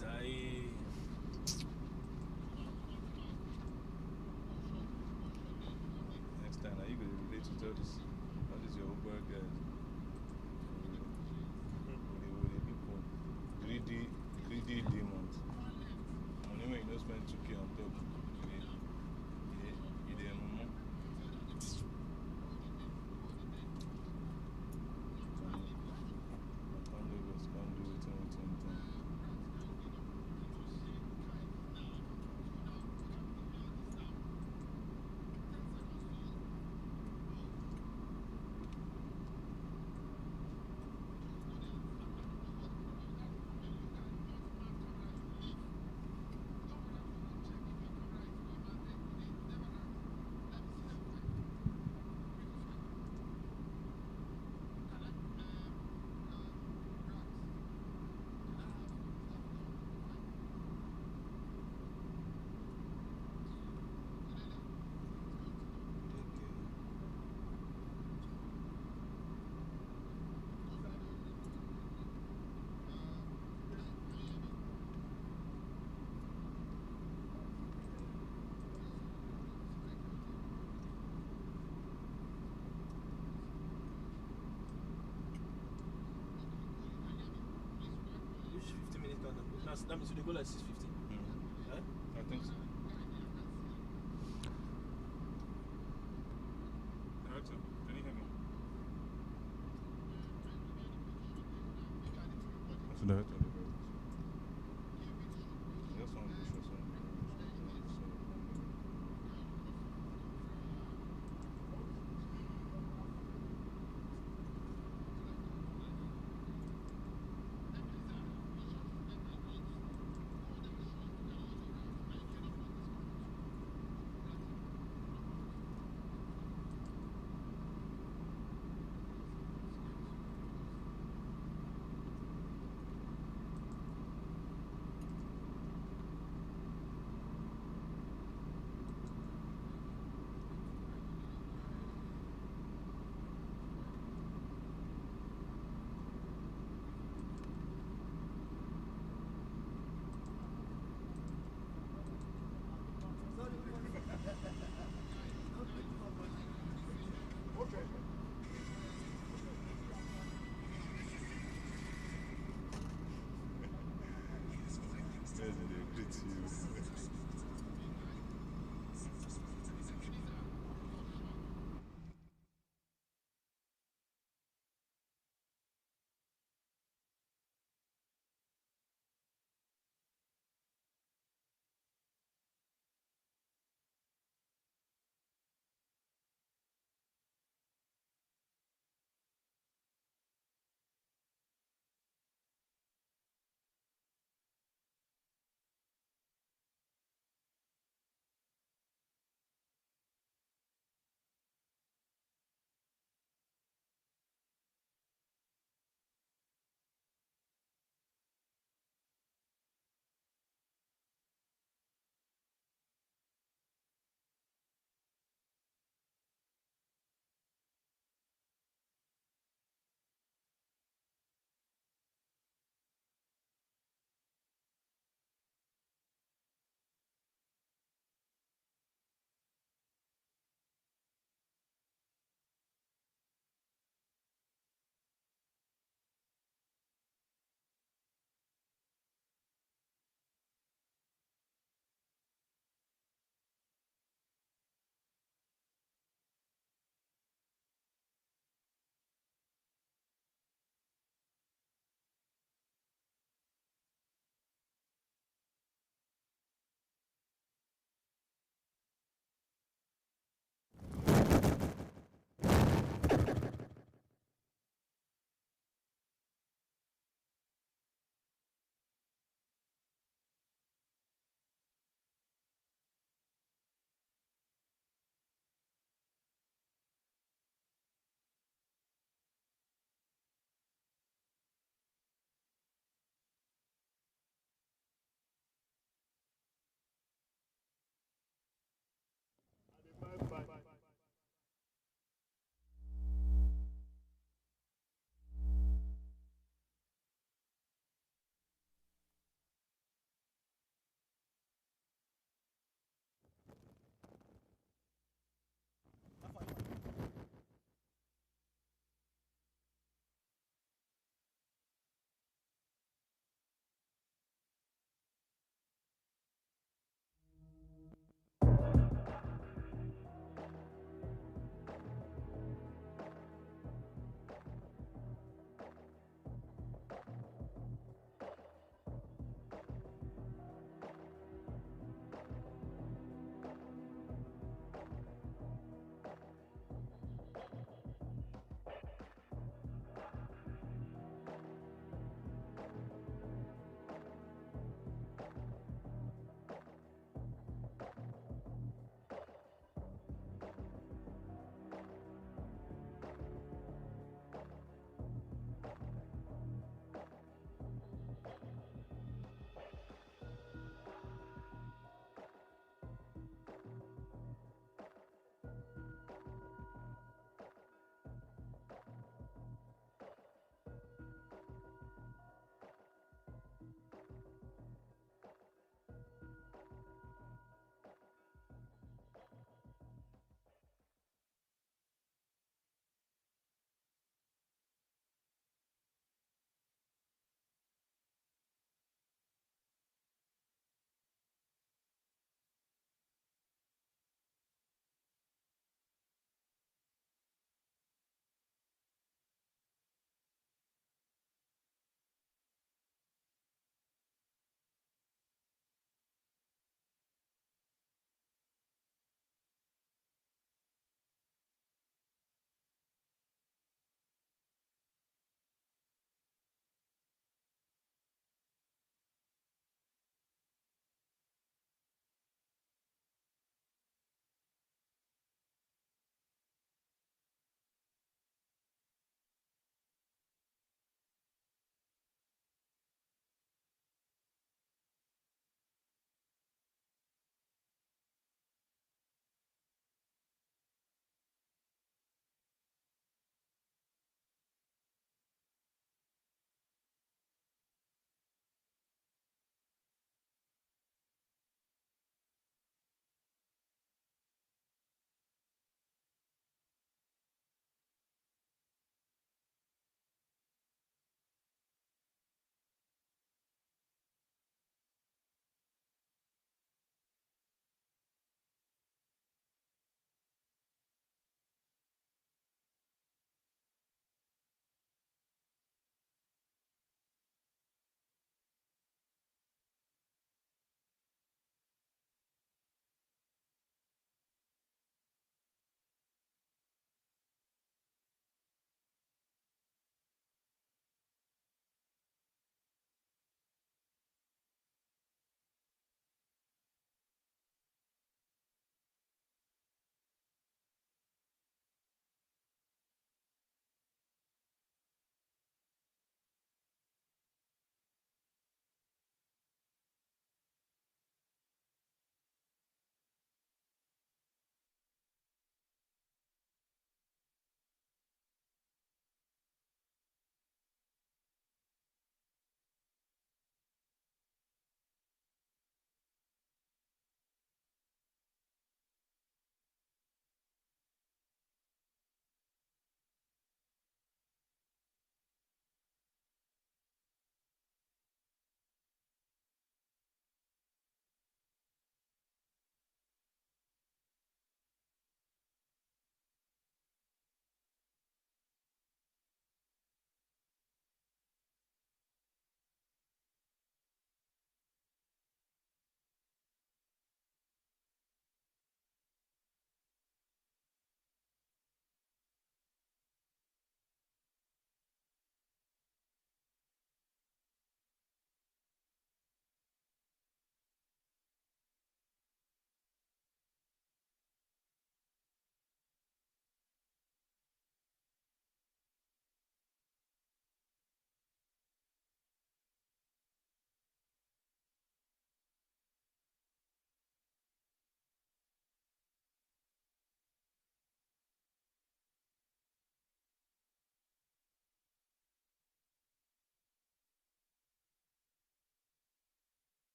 days, Next time, are you going to relate to all these your Uber guys? With the people, greedy demons. Money when you don't spend 2K on top, you dey mumu. Can't do this, can't do it. Which 15-minute countdown? That means they go like 6:50. I think so. Director, can you hear me? What's the director? I just want to be sure something. Yes, they greet you.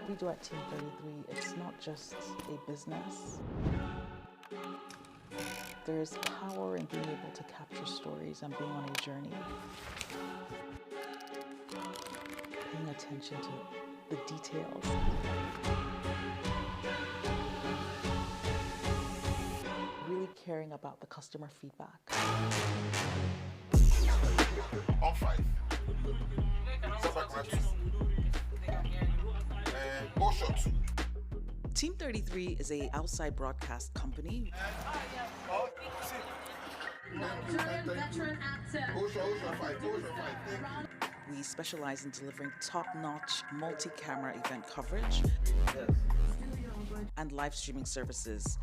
what we do at Team 33, it's not just a business. There's power in being able to capture stories and being on a journey. Paying attention to the details. Really caring about the customer feedback. On 5. Setback right 2. Go shot 2. Team 33 is a outside broadcast company. Veteran actor. Go shot 5. Go shot 5. We specialize in delivering top-notch multi-camera event coverage and live streaming services.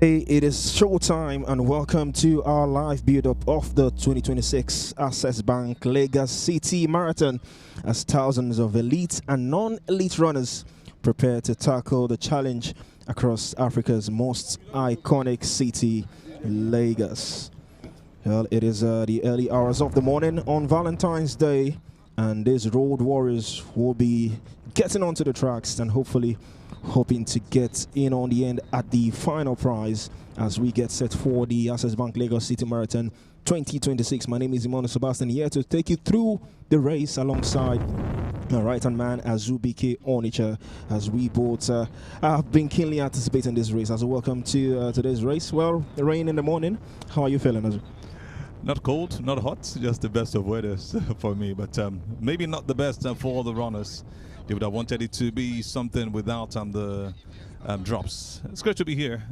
It is showtime and welcome to our live build-up of the 2026 Access Bank Lagos City Marathon as thousands of elite and non-elite runners prepare to tackle the challenge across Africa's most iconic city, Lagos. Well, it is the early hours of the morning on Valentine's Day, and these road warriors will be getting onto the tracks and hopefully hoping to get in on the end at the final prize as we get set for the Access Bank Lagos City Marathon 2026. My name is Emmanuel Sebastian, here to take you through the race alongside my right-hand man, Azubike Onicha, as we both have been keenly anticipating this race. As welcome to today's race. Well, rain in the morning. How are you feeling, Azu? Not cold, not hot, just the best of weathers for me, but maybe not the best for the runners. They would have wanted it to be something without the drops. It's great to be here.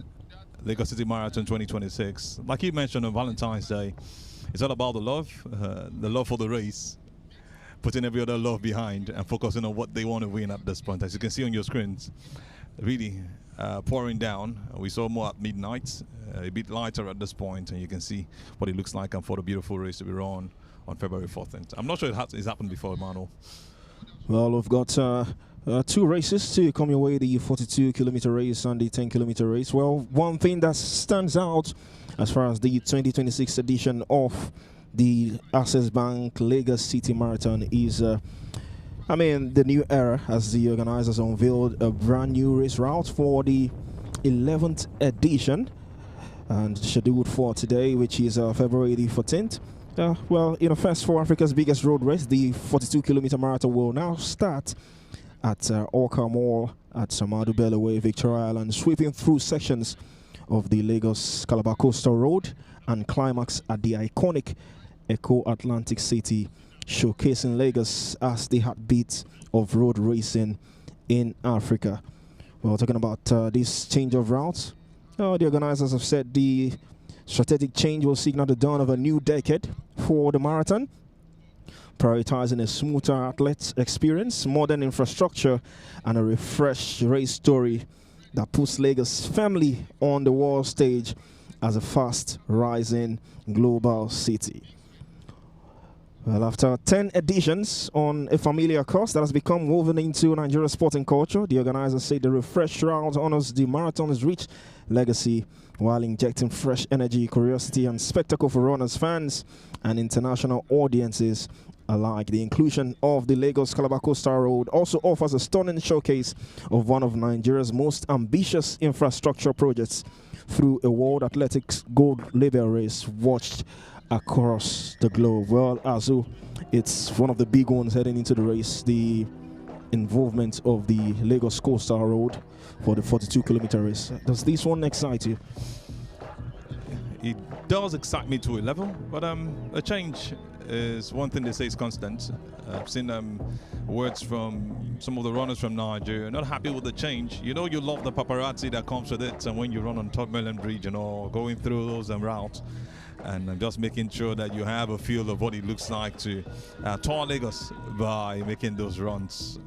Lagos City Marathon 2026. Like you mentioned on Valentine's Day, it's all about the love for the race, putting every other love behind and focusing on what they want to win at this point. As you can see on your screens, really pouring down. We saw more at midnight, a bit lighter at this point, and you can see what it looks like and for the beautiful race to be run on February 14th. I'm not sure it's happened before, Emmanuel. Well, we've got two races to come your way, the 42-kilometer race and the 10-kilometer race. Well, one thing that stands out as far as the 2026 edition of the Access Bank Lagos City Marathon is, the new era, as the organizers unveiled a brand new race route for the 11th edition and scheduled for today, which is February the 14th. Well, in a first for Africa's biggest road race, the 42-kilometer marathon will now start at Orca Mall at Samadu Bellewe, Victoria Island, sweeping through sections of the Lagos-Calabar Coastal Road and climax at the iconic Echo Atlantic City, showcasing Lagos as the heartbeat of road racing in Africa. Well, talking about this change of routes, the organizers have said the strategic change will signal the dawn of a new decade for the marathon, prioritizing a smoother athlete experience, modern infrastructure, and a refreshed race story that puts Lagos firmly on the world stage as a fast-rising global city. Well, after 10 editions on a familiar course that has become woven into Nigeria's sporting culture, the organizers say the refreshed route honors the marathon's rich legacy while injecting fresh energy, curiosity, and spectacle for runners, fans, and international audiences alike. The inclusion of the Lagos-Calabar Coastal Road also offers a stunning showcase of one of Nigeria's most ambitious infrastructure projects through a World Athletics Gold Label race watched across the globe. Well, Azu, it's one of the big ones heading into the race, the involvement of the Lagos Coastal Road for the 42-kilometer race. Does this one excite you? It does excite me to a level, but a change is one thing they say is constant. I've seen words from some of the runners from Nigeria not happy with the change. You know, you love the paparazzi that comes with it, and when you run on Top Mainland Bridge, you know, going through those routes, and just making sure that you have a feel of what it looks like to tour Lagos by making those runs.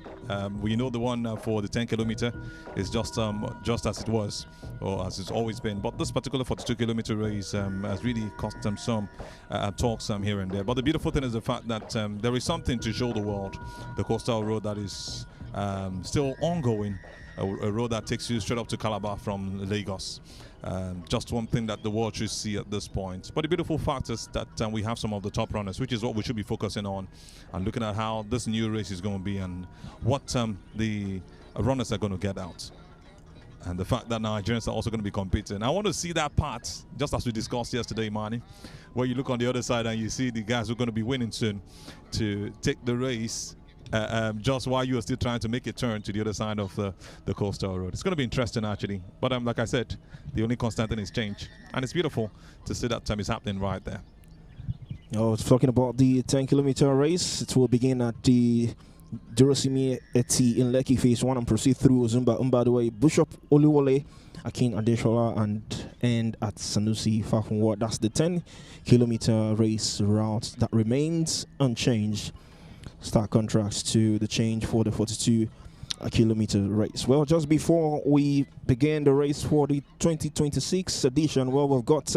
We know the one for the 10 kilometer is just as it was, or as it's always been. But this particular 42-kilometer race has really cost them some talks here and there. But the beautiful thing is the fact that there is something to show the world, the coastal road that is still ongoing, a road that takes you straight up to Calabar from Lagos. Just one thing that the world should see at this point. But the beautiful fact is that we have some of the top runners, which is what we should be focusing on, and looking at how this new race is going to be and what the runners are going to get out. And the fact that Nigerians are also going to be competing. I want to see that part, just as we discussed yesterday, Manny, where you look on the other side and you see the guys who are going to be winning soon to take the race just while you are still trying to make a turn to the other side of the coastal road. It's going to be interesting, actually. But like I said, the only constant thing is change. And it's beautiful to see that time is happening right there. I was talking about the 10-kilometer race. It will begin at the Durosimi Eti in Lekki Phase 1 and proceed through Zumba Mbadwe, Bishop Oluwole, Akin Adeshola, and end at Sanusi Fafunwa. That's the 10-kilometer race route that remains unchanged. Stark contrast to the change for the 42-kilometer race. Well, just before we begin the race for the 2026 edition, well, we've got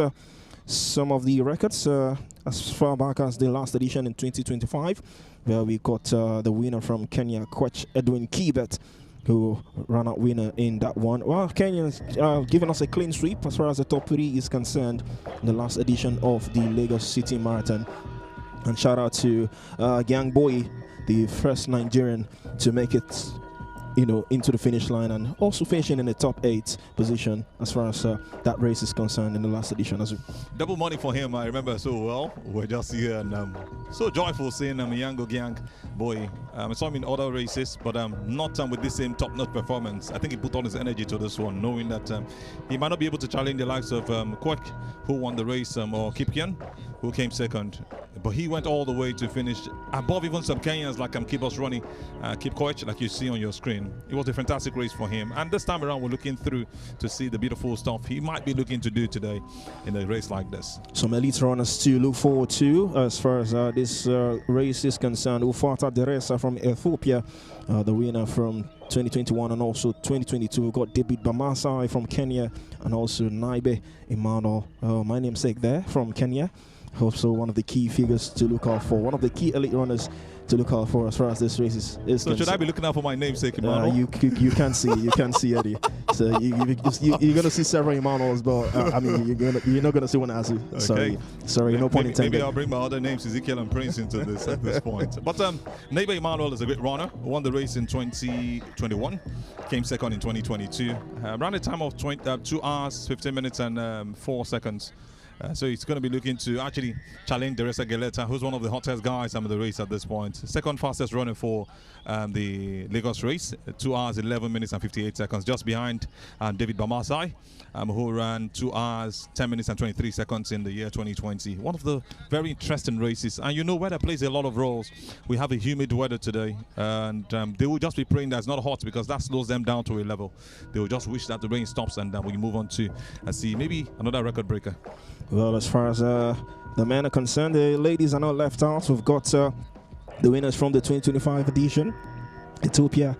some of the records as far back as the last edition in 2025, where we got the winner from Kenya, Coach Edwin Kibet, who ran out winner in that one. Well, Kenyans giving us a clean sweep as far as the top 3 is concerned in the last edition of the Lagos City Marathon. And shout out to Gang Boy, the first Nigerian to make it, into the finish line, and also finishing in the top 8 position as far as that race is concerned in the last edition as well. Double money for him, I remember so well. We're just here and so joyful seeing Yango Gang Boy. I saw him in other races, but not with this same top-notch performance. I think he put all his energy to this one, knowing that he might not be able to challenge the likes of Kwek, who won the race, or Kipkian, who came second. But he went all the way to finish above even some Kenyans like Kibos Ronnie, Kip Koech, like you see on your screen. It was a fantastic race for him. And this time around, we're looking through to see the beautiful stuff he might be looking to do today in a race like this. Some elite runners to look forward to as far as this race is concerned. Ufata Deresa from Ethiopia, the winner from 2021 and also 2022. We've got David Bamasai from Kenya and also Naibe Emmanuel, my namesake there, from Kenya. Also one of the key figures to look out for, one of the key elite runners to look out for as far as this race is so should I be looking out for my namesake, Emmanuel? You can see Eddie. So you're gonna see several Emmanuels, but I mean you're not gonna see one Azu. Okay. Sorry, no pun intended. Maybe I'll bring my other names, Ezekiel and Prince, into this at this point. But Neighbor Emmanuel is a great runner. Won the race in 2021, came second in 2022. Ran a time of 2 hours, 15 minutes and 4 seconds. So he's going to be looking to actually challenge Deresa Geleta, who's one of the hottest guys in the race at this point. Second fastest runner for the Lagos race, 2 hours, 11 minutes and 58 seconds, just behind David Bamasai, who ran 2 hours, 10 minutes and 23 seconds in the year 2020. One of the very interesting races. And weather plays a lot of roles. We have a humid weather today, and they will just be praying that it's not hot, because that slows them down to a level. They will just wish that the rain stops and we move on to see maybe another record breaker. Well, as far as the men are concerned, the ladies are not left out. We've got the winners from the 2025 edition, Ethiopia.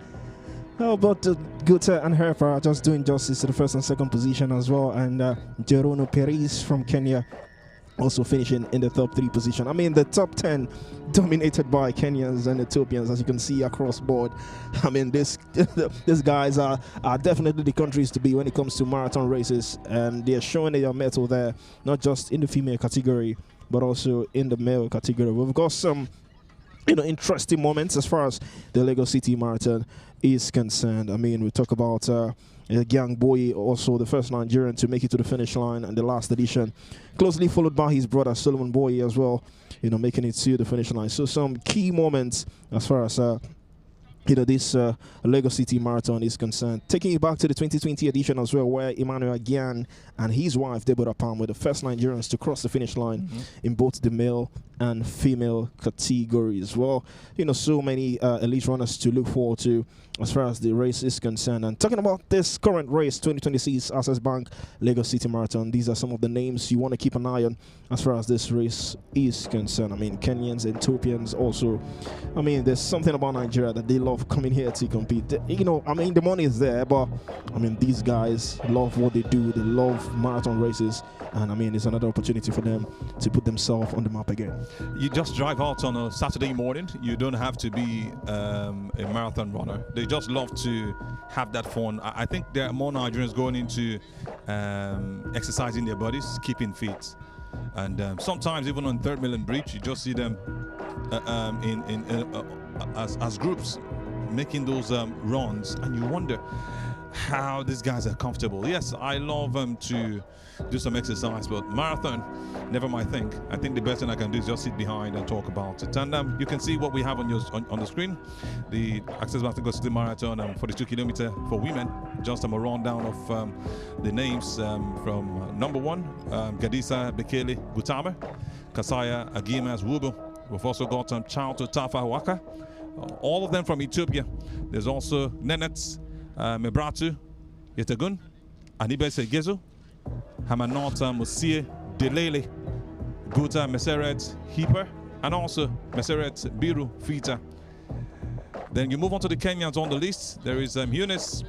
Oh, but Guta and Herpa are just doing justice to the first and second position as well. And Jerono Perez from Kenya also finishing in the top 3 position. I mean, the top 10 dominated by Kenyans and Ethiopians, as you can see across board. I mean, these guys are definitely the countries to be when it comes to marathon races, and they're showing their mettle there, not just in the female category, but also in the male category. We've got some interesting moments as far as the Lagos City Marathon is concerned. I mean, we talk about Gang Boy, also the first Nigerian to make it to the finish line and the last edition, closely followed by his brother Solomon Boy as well, making it to the finish line. So some key moments as far as this Lagos City Marathon is concerned. Taking it back to the 2020 edition as well, where Emmanuel Gian and his wife Deborah Palm were the first Nigerians to cross the finish line in both the male and female categories. Well, so many elite runners to look forward to as far as the race is concerned. And talking about this current race, 2026 Access Bank Lagos City Marathon, these are some of the names you want to keep an eye on as far as this race is concerned. I mean, Kenyans, Ethiopians also. I mean, there's something about Nigeria that they love love coming here to compete. You know, I mean, the money is there, but I mean, these guys love what they do. They love marathon races, and I mean, it's another opportunity for them to put themselves on the map again. You just drive out on a Saturday morning. You don't have to be a marathon runner. They just love to have that fun. I think there are more Nigerians going into exercising their bodies, keeping fit. And sometimes even on 3rd Million Bridge, you just see them as groups making those runs, and you wonder how these guys are comfortable. Yes, I love to do some exercise, but marathon, never my thing. I think the best thing I can do is just sit behind and talk about it. And you can see what we have on the screen. The Access Basketball City Marathon, 42 kilometer for women. Just a rundown of the names from number 1, Gadisa Bekele Gutama, Kasaya Agimas Wubu. We've also got Chauto Tafa Waka, all of them from Ethiopia. There's also Nenet Mebratu Yetagun, Anibese Gezo, Hamanota Musie Delele, Guta Meseret Heeper, and also Meseret Biru Fita. Then you move on to the Kenyans on the list. There is Eunice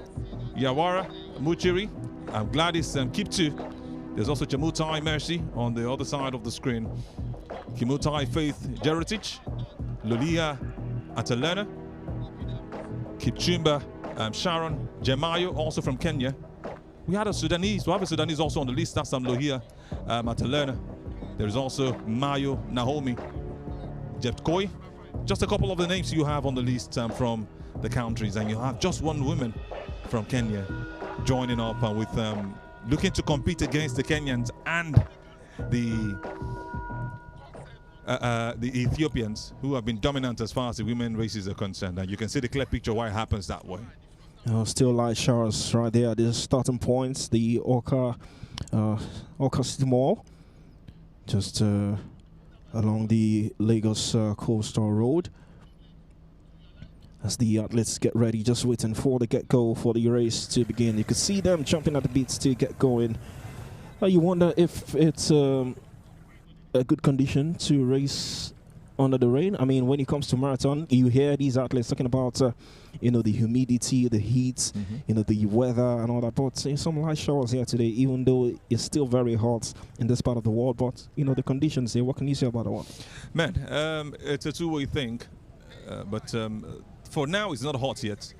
Yawara Muchiri, Gladys Kiptu. There's also Chemutai Mercy on the other side of the screen. Kimutai Faith Geritich, Lulia Atalena, Kipchumba Sharon Jemayo, also from Kenya. We had a Sudanese. We have a Sudanese also on the list. That's Lohia Atalena. There is also Mayo Naomi Jepkoi. Just a couple of the names you have on the list from the countries, and you have just one woman from Kenya joining up with looking to compete against the Kenyans and the Ethiopians, who have been dominant as far as the women races are concerned. And you can see the clear picture why it happens that way. Still light showers right there at the starting points, the Oka City Mall, just along the Lagos Coastal Road. As the athletes get ready, just waiting for the get-go for the race to begin. You can see them jumping at the beats to get going. You wonder if it's a good condition to race under the rain. I mean, when it comes to marathon, you hear these athletes talking about, you know, the humidity, the heat, you know, the weather and all that. But some light showers here today, even though it's still very hot in this part of the world. But, you know, the conditions here, what can you say about that one? Man, it's a two-way thing. But for now, it's not hot yet.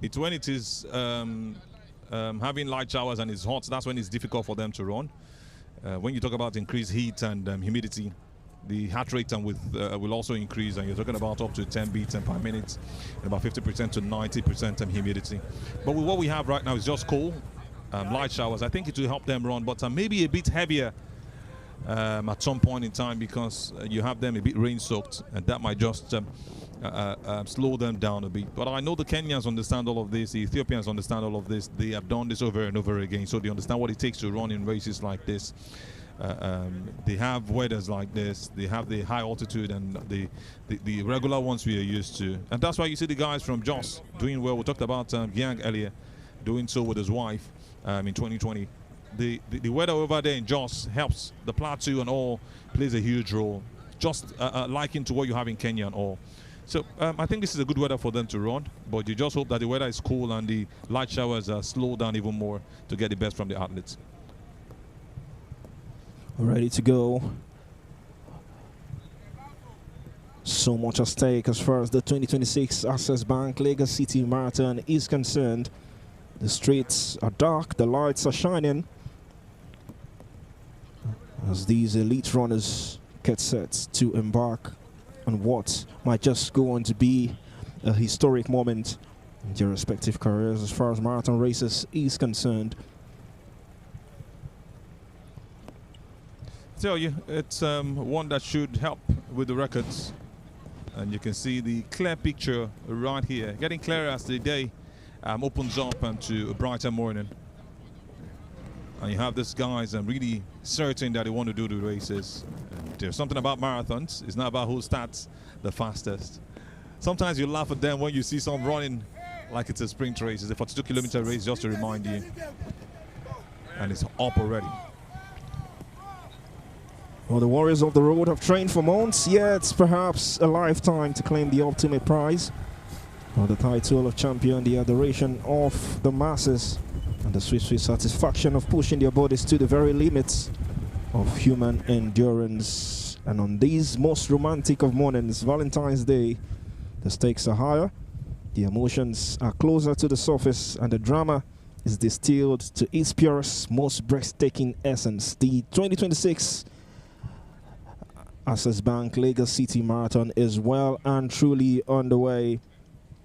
It's when it is having light showers and it's hot, that's when it's difficult for them to run. When you talk about increased heat and humidity, the heart rate will also increase, and you're talking about up to 10 beats per minute, and about 50% to 90% humidity. But with what we have right now is just cool, light showers. I think it will help them run, but maybe a bit heavier at some point in time, because you have them a bit rain-soaked, and that might just slow them down a bit. But I know the Kenyans understand all of this, the Ethiopians understand all of this. They have done this over and over again, so they understand what it takes to run in races like this. They have weathers like this, they have the high altitude and the regular ones we are used to. And that's why you see the guys from Jos doing well. We talked about Yang earlier, doing so with his wife in 2020. The weather over there in Jos helps. The plateau and all plays a huge role, just likened to what you have in Kenya and all. So I think this is a good weather for them to run, but you just hope that the weather is cool and the light showers slow down even more to get the best from the athletes. Ready to go. So much at stake as far as the 2026 Access Bank Lagos City Marathon is concerned. The streets are dark, the lights are shining as these elite runners get set to embark on what might just go on to be a historic moment in their respective careers as far as marathon races is concerned. Tell you, it's one that should help with the records, and you can see the clear picture right here, getting clearer as the day opens up to a brighter morning. And you have these guys really certain that they want to do the races. And there's something about marathons, it's not about who starts the fastest. Sometimes you laugh at them when you see some running like it's a sprint race. It's a 42-kilometer race, just to remind you, and it's up already. Well, the Warriors of the Road have trained for months, yet perhaps a lifetime to claim the ultimate prize. Well, the title of champion, the adoration of the masses, and the sweet satisfaction of pushing their bodies to the very limits of human endurance. And on these most romantic of mornings, Valentine's Day, the stakes are higher, the emotions are closer to the surface, and the drama is distilled to its purest, most breathtaking essence. The 2026 Access Bank Lagos City Marathon is well and truly underway.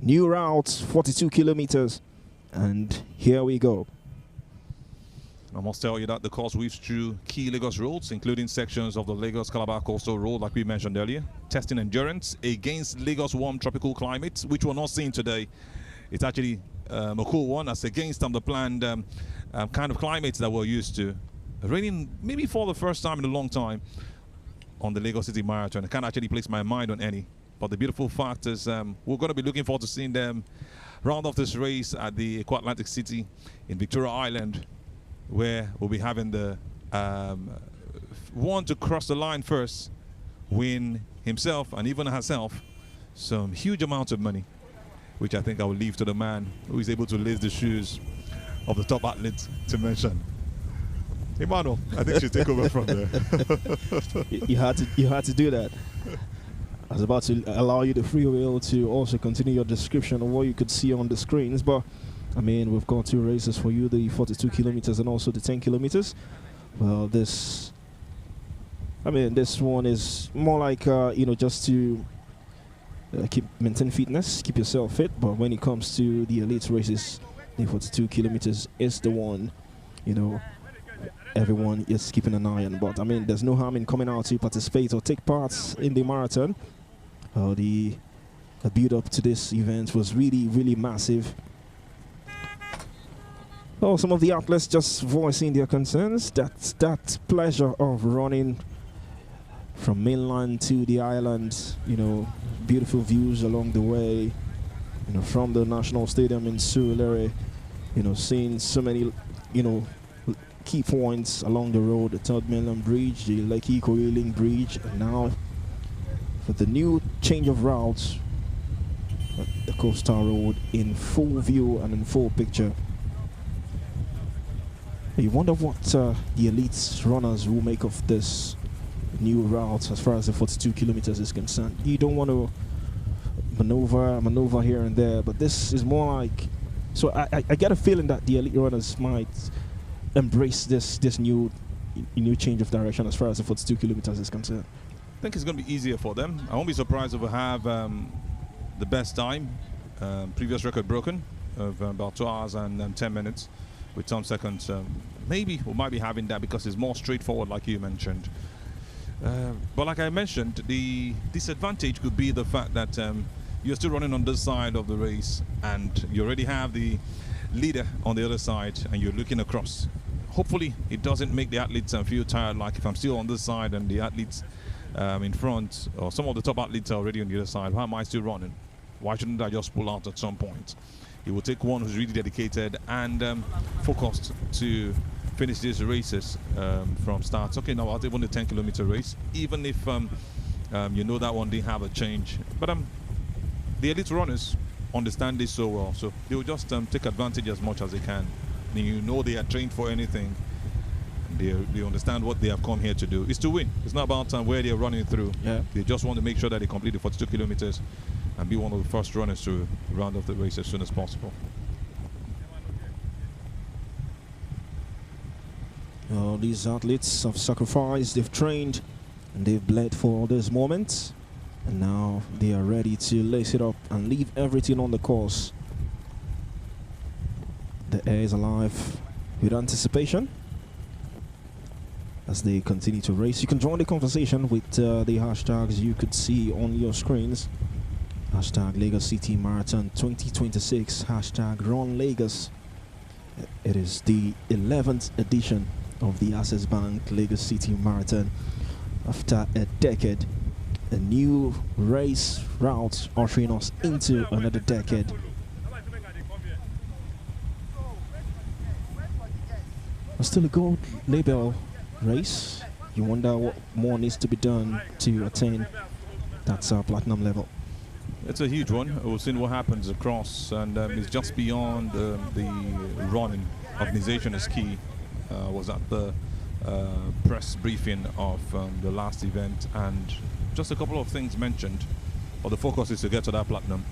New route, 42 kilometers, and here we go. I must tell you that the course weaves through key Lagos roads, including sections of the Lagos-Calabar Coastal Road, like we mentioned earlier, testing endurance against Lagos' warm tropical climate, which we're not seeing today. It's actually a cool one, as against the planned kind of climate that we're used to. Raining maybe for the first time in a long time on the Lagos City Marathon. I can't actually place my mind on any. But the beautiful fact is we're going to be looking forward to seeing them round off this race at the Eco Atlantic City in Victoria Island, where we'll be having the one to cross the line first win himself and even herself some huge amounts of money, which I think I will leave to the man who is able to lace the shoes of the top athlete to mention. Emmanuel, I think you should take over from there. You had to do that. I was about to allow you the free will to also continue your description of what you could see on the screens, but I mean, we've got two races for you, the 42 kilometers and also the 10 kilometers. Well, this one is more like, just to maintain fitness, keep yourself fit. But when it comes to the elite races, the 42 kilometers is the one, everyone is keeping an eye on. But I mean, there's no harm in coming out to participate or take part in the marathon. The build up to this event was really, really massive. Oh, some of the athletes just voicing their concerns. That pleasure of running from mainland to the island, beautiful views along the way, from the National Stadium in Surulere, seeing so many, key points along the road, the Third Mainland Bridge, the Lekki Koyiling Bridge, and now for the new change of routes, the Coastal Road in full view and in full picture. You wonder what the elite runners will make of this new route as far as the 42 kilometers is concerned. You don't want to maneuver here and there, but this is more like, so I get a feeling that the elite runners might embrace this new change of direction as far as the 42 kilometers is concerned. I think it's going to be easier for them. I won't be surprised if we have the best time, previous record broken, of about 2 hours and 10 minutes with some seconds. Maybe we might be having that because it's more straightforward, like you mentioned. But like I mentioned, the disadvantage could be the fact that you're still running on this side of the race and you already have the leader on the other side and you're looking across. Hopefully it doesn't make the athletes feel tired, like if I'm still on this side and the athletes in front, or some of the top athletes are already on the other side. Why am I still running? Why shouldn't I just pull out at some point? It will take one who's really dedicated and focused to finish these races from start. Talking about even the 10-kilometer race, even if that one didn't have a change. But the elite runners understand this so well, so they will just take advantage as much as they can. And they are trained for anything. They understand what they have come here to do. It's to win. It's not about where they're running through. Yeah. They just want to make sure that they complete the 42 kilometers and be one of the first runners to round off the race as soon as possible. These athletes have sacrificed, they've trained, and they've bled for this moment. And now they are ready to lace it up and leave everything on the course. The air is alive with anticipation as they continue to race. You can join the conversation with the hashtags you could see on your screens. Hashtag Lagos City Marathon 2026, hashtag Run Lagos. It is the 11th edition of the Access Bank Lagos City Marathon. After a decade, a new race route ushering us into another decade. Still a gold label race. You wonder what more needs to be done to attain that platinum level. it's a huge one. We've seen what happens across, and it's just beyond the running. Organization is key. Was at the press briefing of the last event, and just a couple of things mentioned, but the focus is to get to that platinum.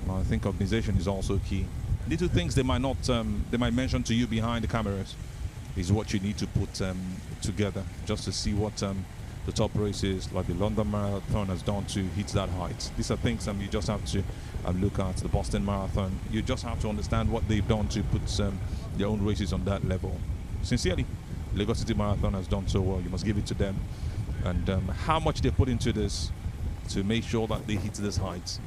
I think organization is also key. Little things they might not, they might mention to you behind the cameras is what you need to put together just to see what the top races like the London Marathon has done to hit that height. These are things you just have to look at. The Boston Marathon, you just have to understand what they've done to put their own races on that level. Sincerely, Lagos City Marathon has done so well. You must give it to them. And how much they put into this to make sure that they hit this height.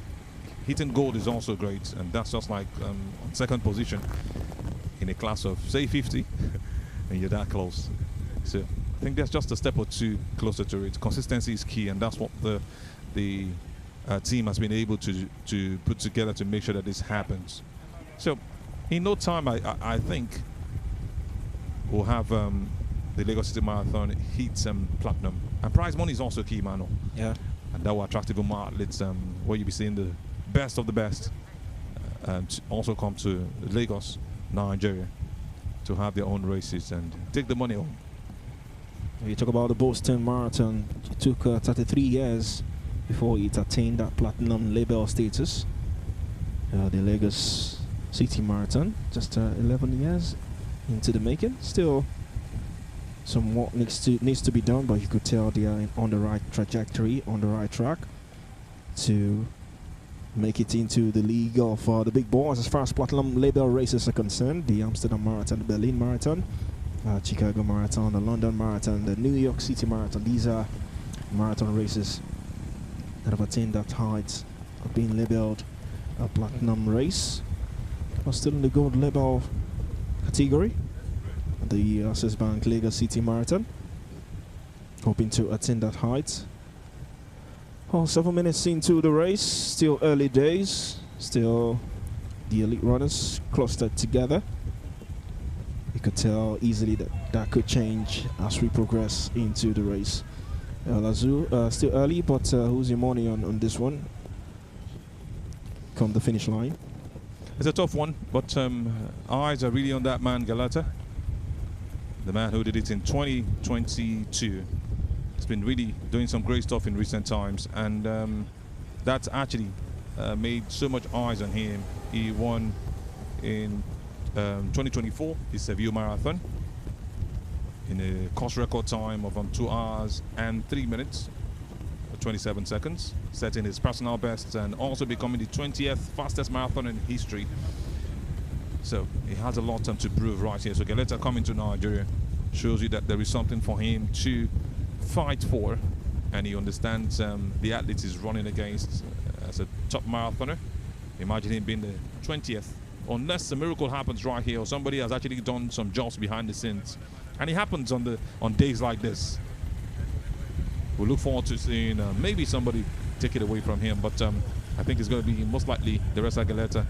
Hitting gold is also great, and that's just like on second position in a class of, say, 50, and you're that close. So I think that's just a step or two closer to it. Consistency is key, and that's what the team has been able to put together to make sure that this happens. So in no time, I think we'll have the Lagos City Marathon hit platinum. And prize money is also key, Mano. Yeah. And that will attract even more athletes where you'll be seeing the best of the best to also come to Lagos, Nigeria, to have their own races and take the money home. We talk about the Boston Marathon. It took 33 years before it attained that platinum label status. The Lagos City Marathon, just 11 years into the making. Still some work needs to be done, but you could tell they are on the right trajectory, on the right track to make it into the league of the big boys as far as platinum label races are concerned. The Amsterdam Marathon, the Berlin Marathon, Chicago Marathon, the London Marathon, the New York City Marathon. These are marathon races that have attained that height of being labeled a platinum race. But still in the gold label category. The Access Bank Lagos City Marathon, hoping to attain that height. Well, 7 minutes into the race, still early days, still the elite runners clustered together. You could tell easily that could change as we progress into the race. Lazu, still early, but who's your money on this one? Come the finish line. It's a tough one, but eyes are really on that man, Galata. The man who did it in 2022. He's been really doing some great stuff in recent times, and that's actually made so much eyes on him. He won in 2024 the Seville Marathon in a course record time of 2 hours and 3 minutes 27 seconds, setting his personal best and also becoming the 20th fastest marathon in history. So he has a lot to prove right here. So Galeta coming to Nigeria shows you that there is something for him to fight for, and he understands the athlete he's running against as a top marathoner. Imagine him being the 20th, unless a miracle happens right here or somebody has actually done some jobs behind the scenes, and it happens on days like this. We look forward to seeing maybe somebody take it away from him, but I think it's going to be most likely the rest of Galeta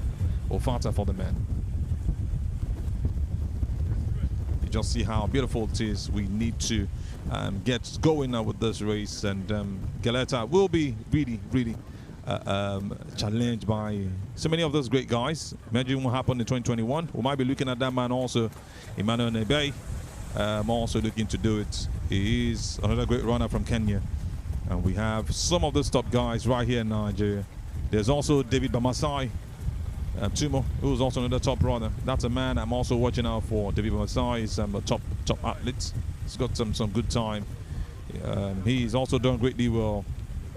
or Fata for the man. You just see how beautiful it is. We need to get going now with this race, and Galeta will be really challenged by so many of those great guys. Imagine what happened in 2021. We might be looking at that man also, Emmanuel Nebe. Also looking to do it. He is another great runner from Kenya, and we have some of those top guys right here in Nigeria. There's also David Bamasai Tumo, who's also another top runner. That's a man I'm also watching out for. David Bamasai is a top athlete. He's got some good time. He's also done greatly well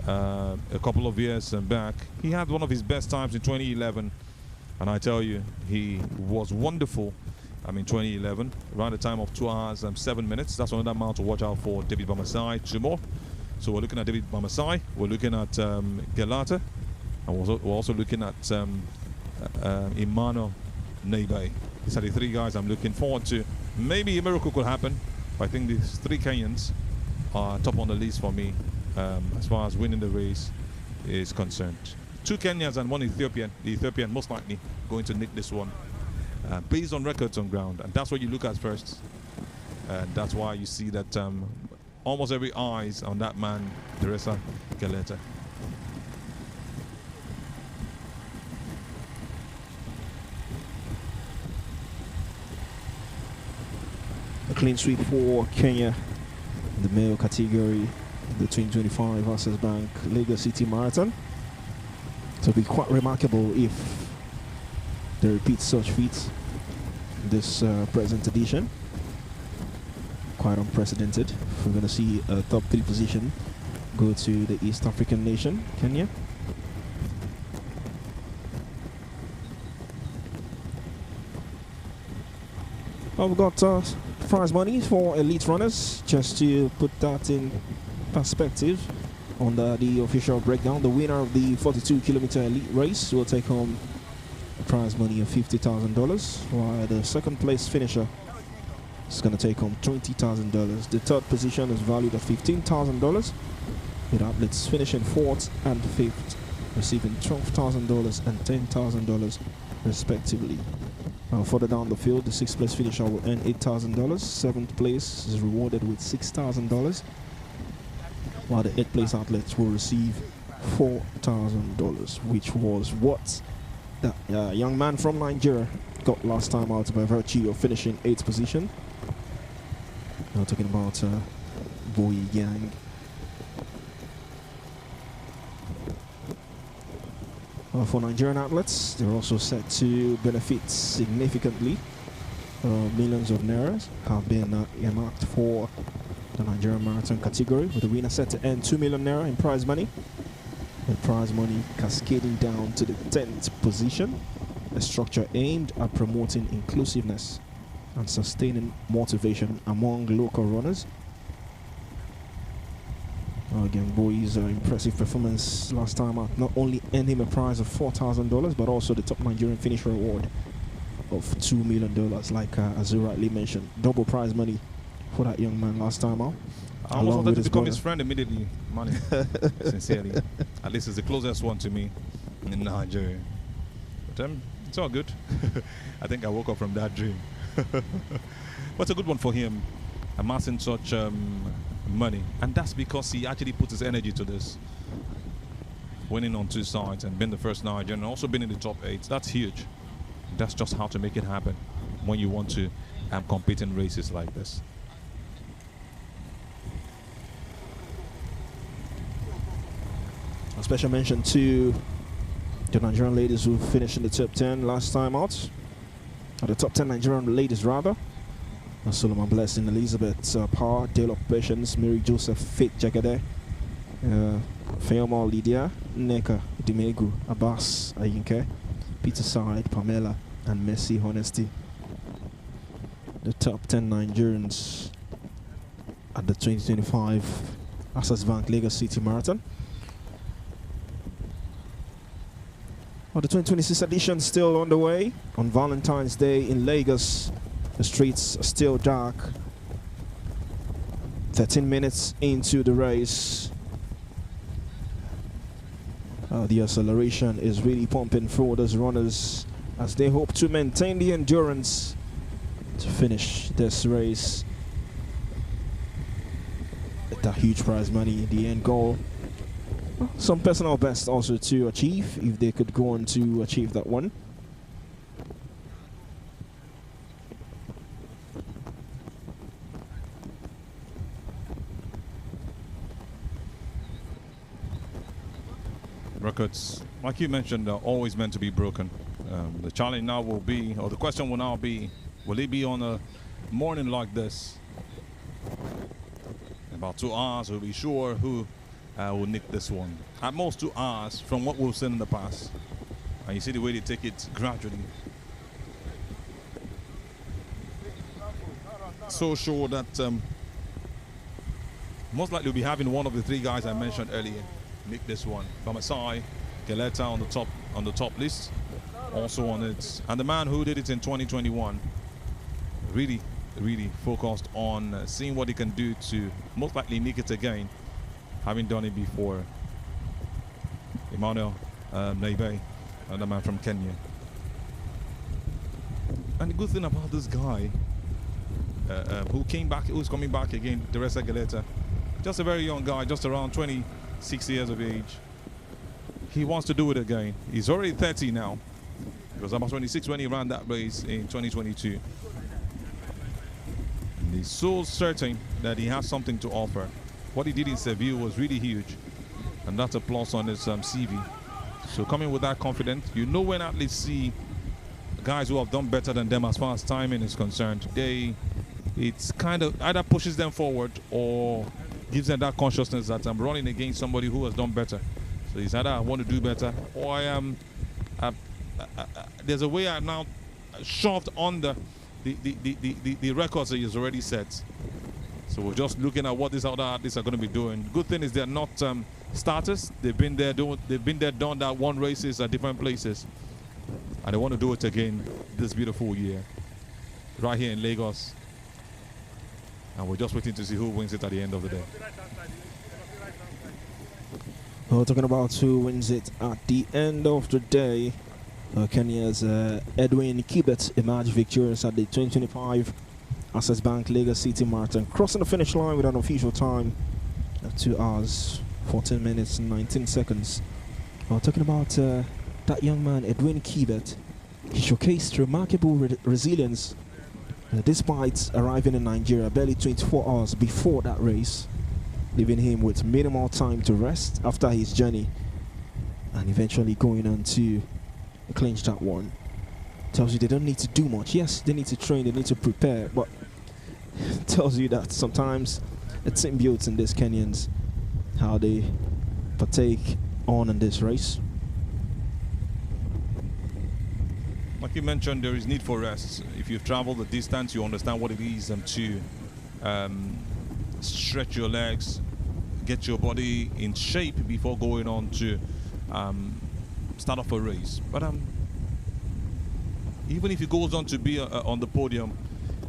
a couple of years back. He had one of his best times in 2011, and I tell you, he was wonderful. I mean, 2011, around the time of 2 hours and 7 minutes. That's another amount to watch out for David Bamasai, Tumo. So we're looking at David Bamasai, we're looking at Galata, and we're also looking at Emmanuel Nebe. These are the three guys I'm looking forward to. Maybe a miracle could happen, but I think these three Kenyans are top on the list for me as far as winning the race is concerned. 2 Kenyans and 1 Ethiopian. The Ethiopian most likely going to nick this one. Based on records on ground, and that's what you look at first, and that's why you see that almost every eye is on that man, Teresa Galeta. A clean sweep for Kenya in the male category, the 2025 Access Bank Lagos City Marathon. So it'll be quite remarkable if they repeat such feats in this present edition. Quite unprecedented. We're going to see a top 3 position go to the East African nation, Kenya. Well, we've got prize money for elite runners. Just to put that in perspective, on the official breakdown, the winner of the 42-kilometer elite race will take home a prize money of $50,000, while the second place finisher is going to take home $20,000. The third position is valued at $15,000, with athletes finishing 4th and 5th receiving $12,000 and $10,000 respectively. Further down the field, the 6th place finisher will earn $8,000. 7th place is rewarded with $6,000, while the 8th place athletes will receive $4,000, which was what that young man from Nigeria got last time out by virtue of finishing 8th position. Now talking about Boy Gang. For Nigerian athletes, they're also set to benefit significantly. Millions of nairas have been earmarked for the Nigerian marathon category, with the winner set to earn 2 million naira in prize money, with prize money cascading down to the 10th position, a structure aimed at promoting inclusiveness and sustaining motivation among local runners. Again, Boy's impressive performance last time out not only earned him a prize of $4,000, but also the top Nigerian finisher award of $2 million, like Azu rightly mentioned. Double prize money for that young man last time out. I almost wanted to become his friend immediately, Manny. Sincerely. At least it's the closest one to me in Nigeria. But it's all good. I think I woke up from that dream. But it's a good one for him, amassing such money. And that's because he actually put his energy to this. Winning on 2 sides and being the first Nigerian and also being in the top 8. That's huge. That's just how to make it happen when you want to compete in races like this. A special mention to the Nigerian ladies who finished in the top 10 last time out. Or the top 10 Nigerian ladies, rather. Solomon Blessing, Elizabeth Power, Dale Patience, Mary Joseph, Faith Jagade, Feoma Lydia, Neka Dimegu, Abbas Ayinke, Peter Side, Pamela, and Mercy Honesty. The top 10 Nigerians at the 2025 Access Bank Lagos City Marathon. Well, the 2026 edition still on the way. On Valentine's Day in Lagos, the streets are still dark. 13 minutes into the race. The acceleration is really pumping for those runners as they hope to maintain the endurance to finish this race. That huge prize money, the end goal. Some personal best also to achieve if they could go on to achieve that one. Records, like you mentioned, are always meant to be broken. The challenge now will be, or the question will now be, will it be on a morning like this? In about 2 hours, we'll be sure who will nick this one. At most 2 hours from what we've seen in the past. And you see the way they take it gradually. So sure that most likely we'll be having one of the 3 guys I mentioned earlier nick this one. Bamasai, Geleta on the top list, also on it. And the man who did it in 2021, really focused on seeing what he can do to most likely nick it again, having done it before. Emmanuel Naibe, another man from Kenya. And the good thing about this guy, who's coming back again, Teresa Geleta, just a very young guy, just around 26 years of age. He wants to do it again. He's already 30 now. He was about 26 when he ran that race in 2022. and he's so certain that he has something to offer. What he did in Seville was really huge, and that's a plus on his CV. So coming with that confidence, you know, when athletes see guys who have done better than them as far as timing is concerned, it's kind of either pushes them forward or gives them that consciousness that I'm running against somebody who has done better. So it's either I want to do better, or I am. There's a way I'm now shoved under the records that he's already set. So we're just looking at what these other athletes are going to be doing. Good thing is they're not starters. They've been there, done that, won races at different places, and they want to do it again this beautiful year, right here in Lagos. And we're just waiting to see who wins it at the end of the day. We're talking about who wins it at the end of the day. Kenya's Edwin Kibet emerged victorious at the 2025 Access Bank Lagos City Marathon, crossing the finish line with an official time of 2 hours, 14 minutes, and 19 seconds. We're talking about that young man, Edwin Kibet. He showcased remarkable resilience despite arriving in Nigeria barely 24 hours before that race, leaving him with minimal time to rest after his journey, and eventually going on to clinch that one. Tells you they don't need to do much. Yes, they need to train, they need to prepare, but tells you that sometimes it's inbuilt in these Kenyans how they partake on in this race. Like you mentioned, there is need for rest. If you've traveled the distance, you understand what it is to stretch your legs, get your body in shape before going on to start off a race. But even if he goes on to be on the podium,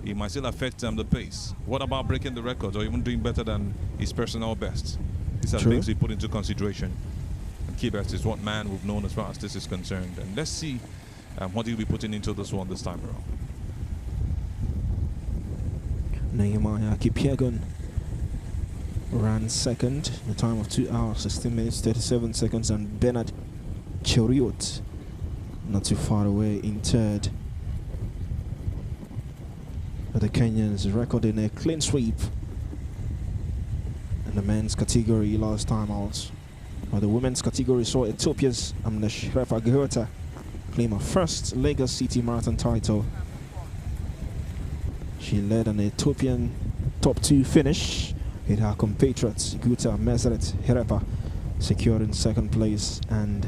it might still affect the pace. What about breaking the records or even doing better than his personal best? These are things we put into consideration. And Kibet is what man we've known as far as this is concerned. And let's see what he'll be putting into this one this time around. Nehemiah Kipyegon ran second, the time of 2 hours, 16 minutes, 37 seconds, and Bernard Cheriot not too far away in third. But the Kenyans recording a clean sweep in the men's category last time out. While the women's category saw Ethiopia's Amnesh Refa Gehota claim her first Lagos City Marathon title. She led an Ethiopian top 2 finish with her compatriots Guta Meseret Herepa securing second place and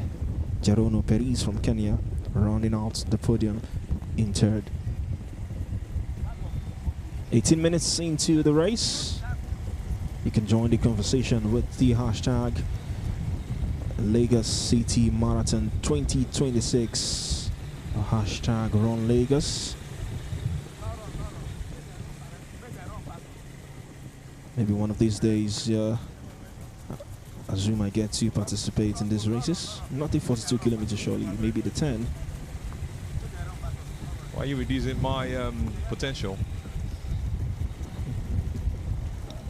Jerono Perez from Kenya rounding out the podium in third. 18 minutes into the race, you can join the conversation with the hashtag Lagos City Marathon 2026 or hashtag Run Lagos. Maybe one of these days Azuma get to participate in these races. Not the 42 kilometers surely, maybe the 10. Why are you reducing my potential?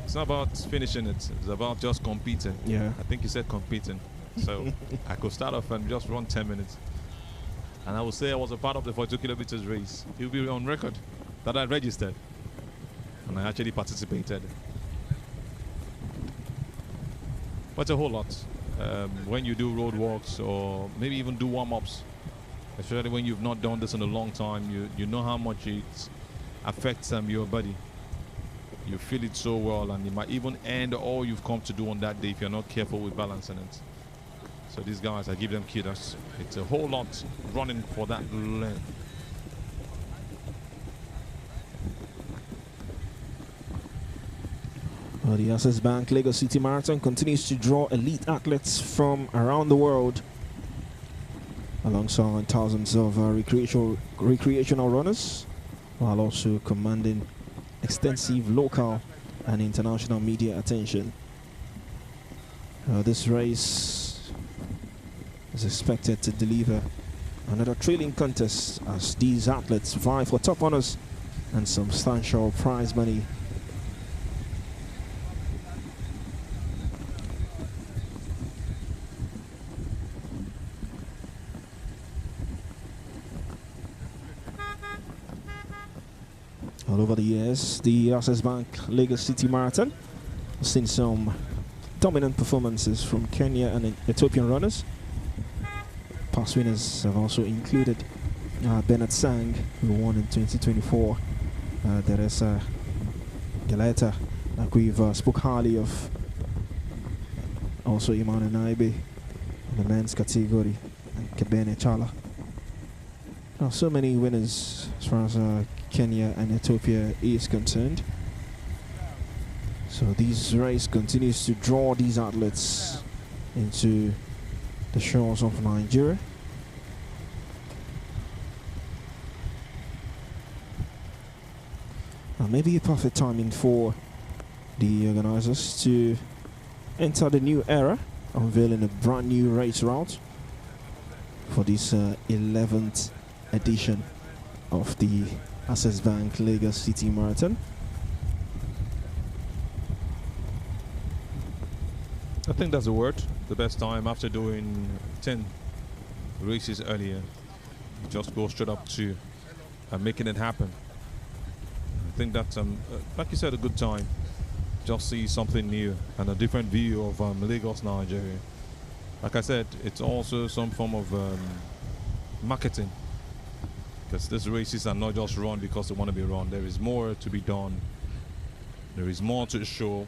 It's not about finishing it, it's about just competing. Yeah. I think you said competing. So I could start off and just run 10 minutes. And I would say I was a part of the 42 kilometers race. It will be on record that I registered. And I actually participated. But a whole lot. When you do road walks or maybe even do warm-ups, especially when you've not done this in a long time, you know how much it affects your body. You feel it so well, and it might even end all you've come to do on that day if you're not careful with balancing it. So these guys, I give them kudos. It's a whole lot running for that length. The Access Bank Lagos City Marathon continues to draw elite athletes from around the world, alongside thousands of recreational runners, while also commanding extensive local and international media attention. This race is expected to deliver another thrilling contest as these athletes vie for top honors and substantial prize money. all over the years. The Access Bank Lagos City Marathon has seen some dominant performances from Kenya and Ethiopian runners. Past winners have also included Bernard Sang, who won in 2024. There is Galeta, like we've spoke highly of. Also Imane Naibe in the men's category, and Kebene Chala. Now, so many winners as far as Kenya and Ethiopia is concerned. So this race continues to draw these athletes into the shores of Nigeria. Maybe a perfect timing for the organizers to enter the new era, unveiling a brand new race route for this 11th edition of the Access Bank Lagos City Marathon. I think that's the word. The best time after doing 10 races earlier. You just go straight up to making it happen. I think that's, like you said, a good time. Just see something new and a different view of Lagos, Nigeria. Like I said, it's also some form of marketing, because these races are not just run because they want to be run. There is more to be done. There is more to show.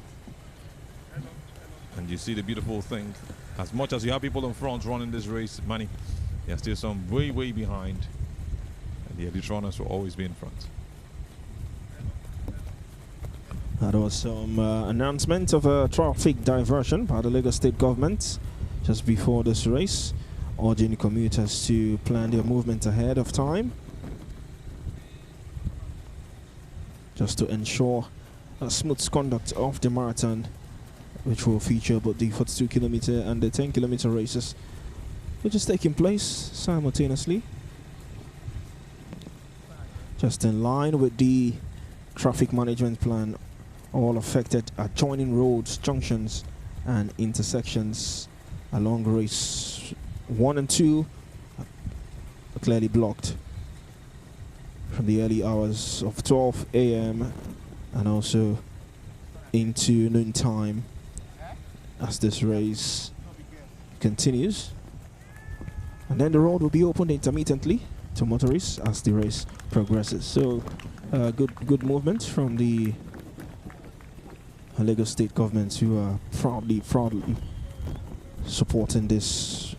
And you see the beautiful thing. As much as you have people in front running this race, there's still some way, way behind. And the elite runners will always be in front. There was some announcement of a traffic diversion by the Lagos State government just before this race, urging commuters to plan their movement ahead of time, just to ensure a smooth conduct of the marathon, which will feature both the 42-kilometer and the 10-kilometer races, which is taking place simultaneously, just in line with the traffic management plan. All affected adjoining roads, junctions and intersections along race 1 and 2 are clearly blocked from the early hours of 12 a.m. and also into noontime as this race continues. And then the road will be opened intermittently to motorists as the race progresses. So good movement from the Lagos State government, who are proudly supporting this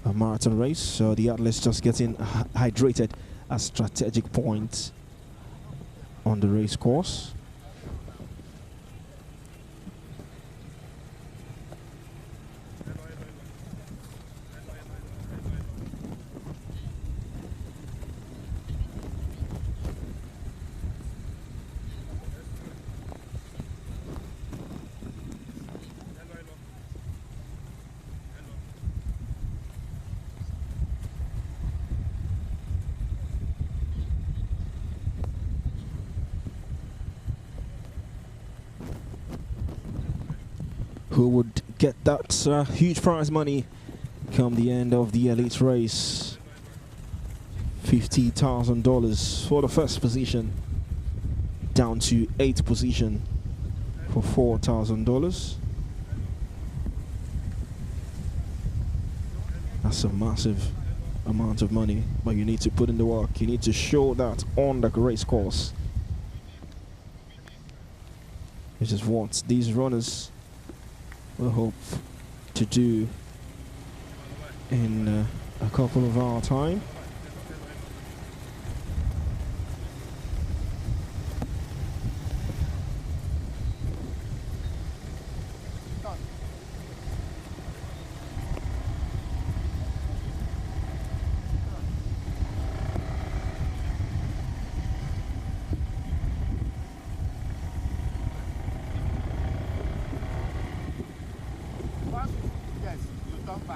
marathon race. So the athletes just getting hydrated at strategic points on the race course. Who would get that huge prize money come the end of the elite race? $50,000 for the first position, down to 8th position for $4,000. That's a massive amount of money, but you need to put in the work. You need to show that on the race course, which is what these runners will hope to do in a couple of hours' time.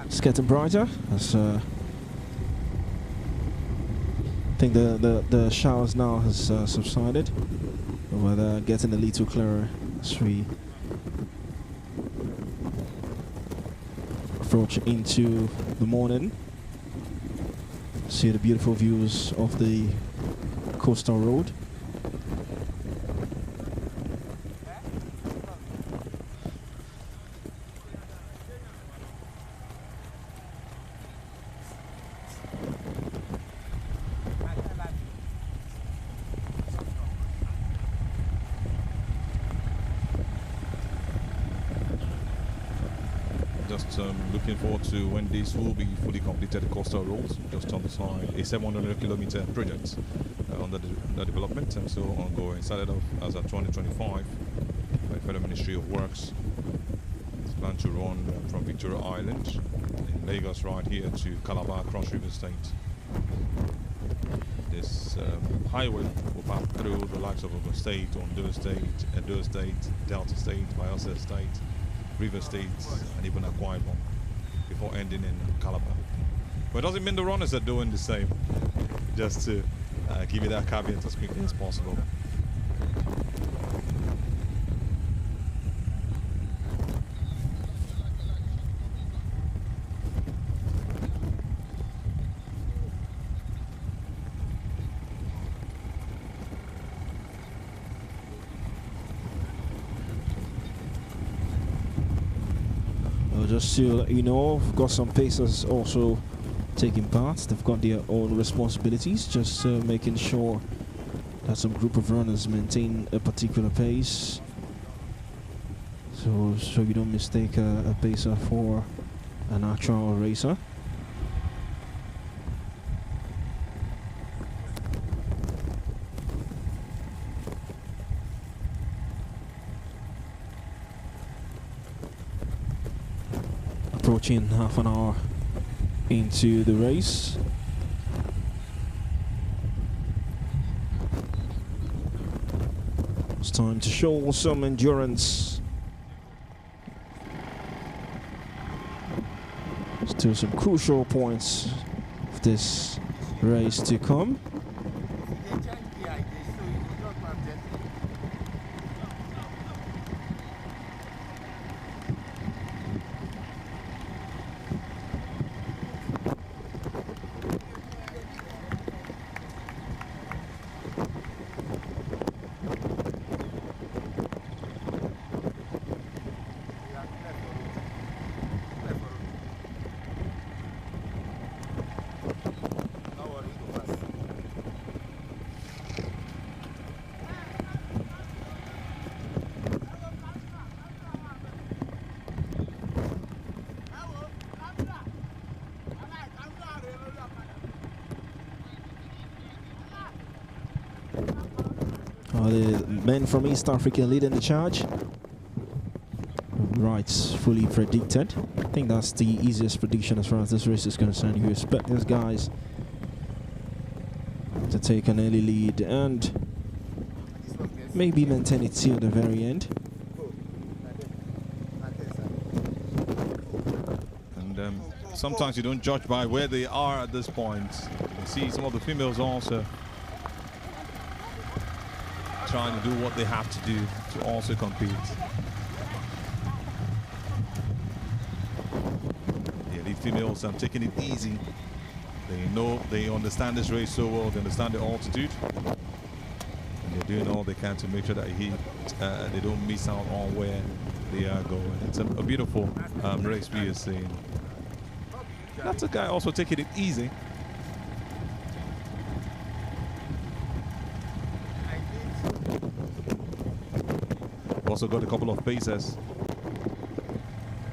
It's getting brighter as I think the showers now has subsided. The weather getting a little clearer as we approach into the morning. See the beautiful views of the coastal road. just looking forward to when this will be fully completed, the coastal roads, just on the side, a 700-kilometer project under development and so ongoing. Started off as a 2025 by Federal Ministry of Works. It's planned to run from Victoria Island in Lagos right here to Calabar, Cross River State. This highway will pass through the likes of Ogun State, Ondo State, Edo State, Delta State, Bayelsa State, River State, and even Akwa Ibom before ending in Calabar. But it doesn't mean the runners are doing the same. Just to give you that caveat as quickly as possible. Just to let you know, we've got some pacers also taking part. They've got their own responsibilities, just making sure that some group of runners maintain a particular pace. So you don't mistake a pacer for an actual racer. Approaching half an hour into the race. It's time to show some endurance. Still some crucial points of this race to come. The men from East Africa leading the charge. Right, fully predicted. I think that's the easiest prediction as far as this race is concerned. You expect these guys to take an early lead and maybe maintain it till the very end. And sometimes you don't judge by where they are at this point. You see some of the females also trying to do what they have to do to also compete. The elite females are taking it easy. They understand this race so well, they understand the altitude. And they're doing all they can to make sure that they don't miss out on where they are going. It's a beautiful race we are seeing. That's a guy also taking it easy. Also got a couple of pacers.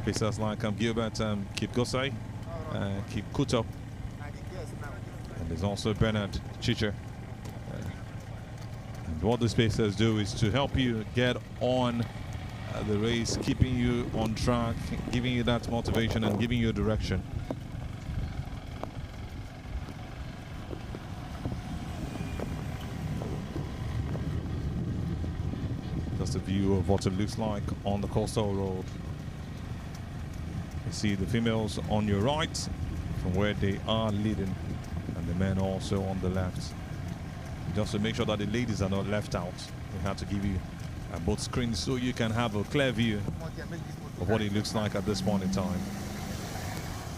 Pacers like Gilbert Kipgosai, Kip Kuto. And there's also Bernard Chicher. And what these pacers do is to help you get on the race, keeping you on track, giving you that motivation and giving you a direction. A view of what it looks like on the coastal road. You see the females on your right from where they are leading, and the men also on the left. Just to make sure that the ladies are not left out, we have to give you both screens so you can have a clear view of what it looks like at this point in time.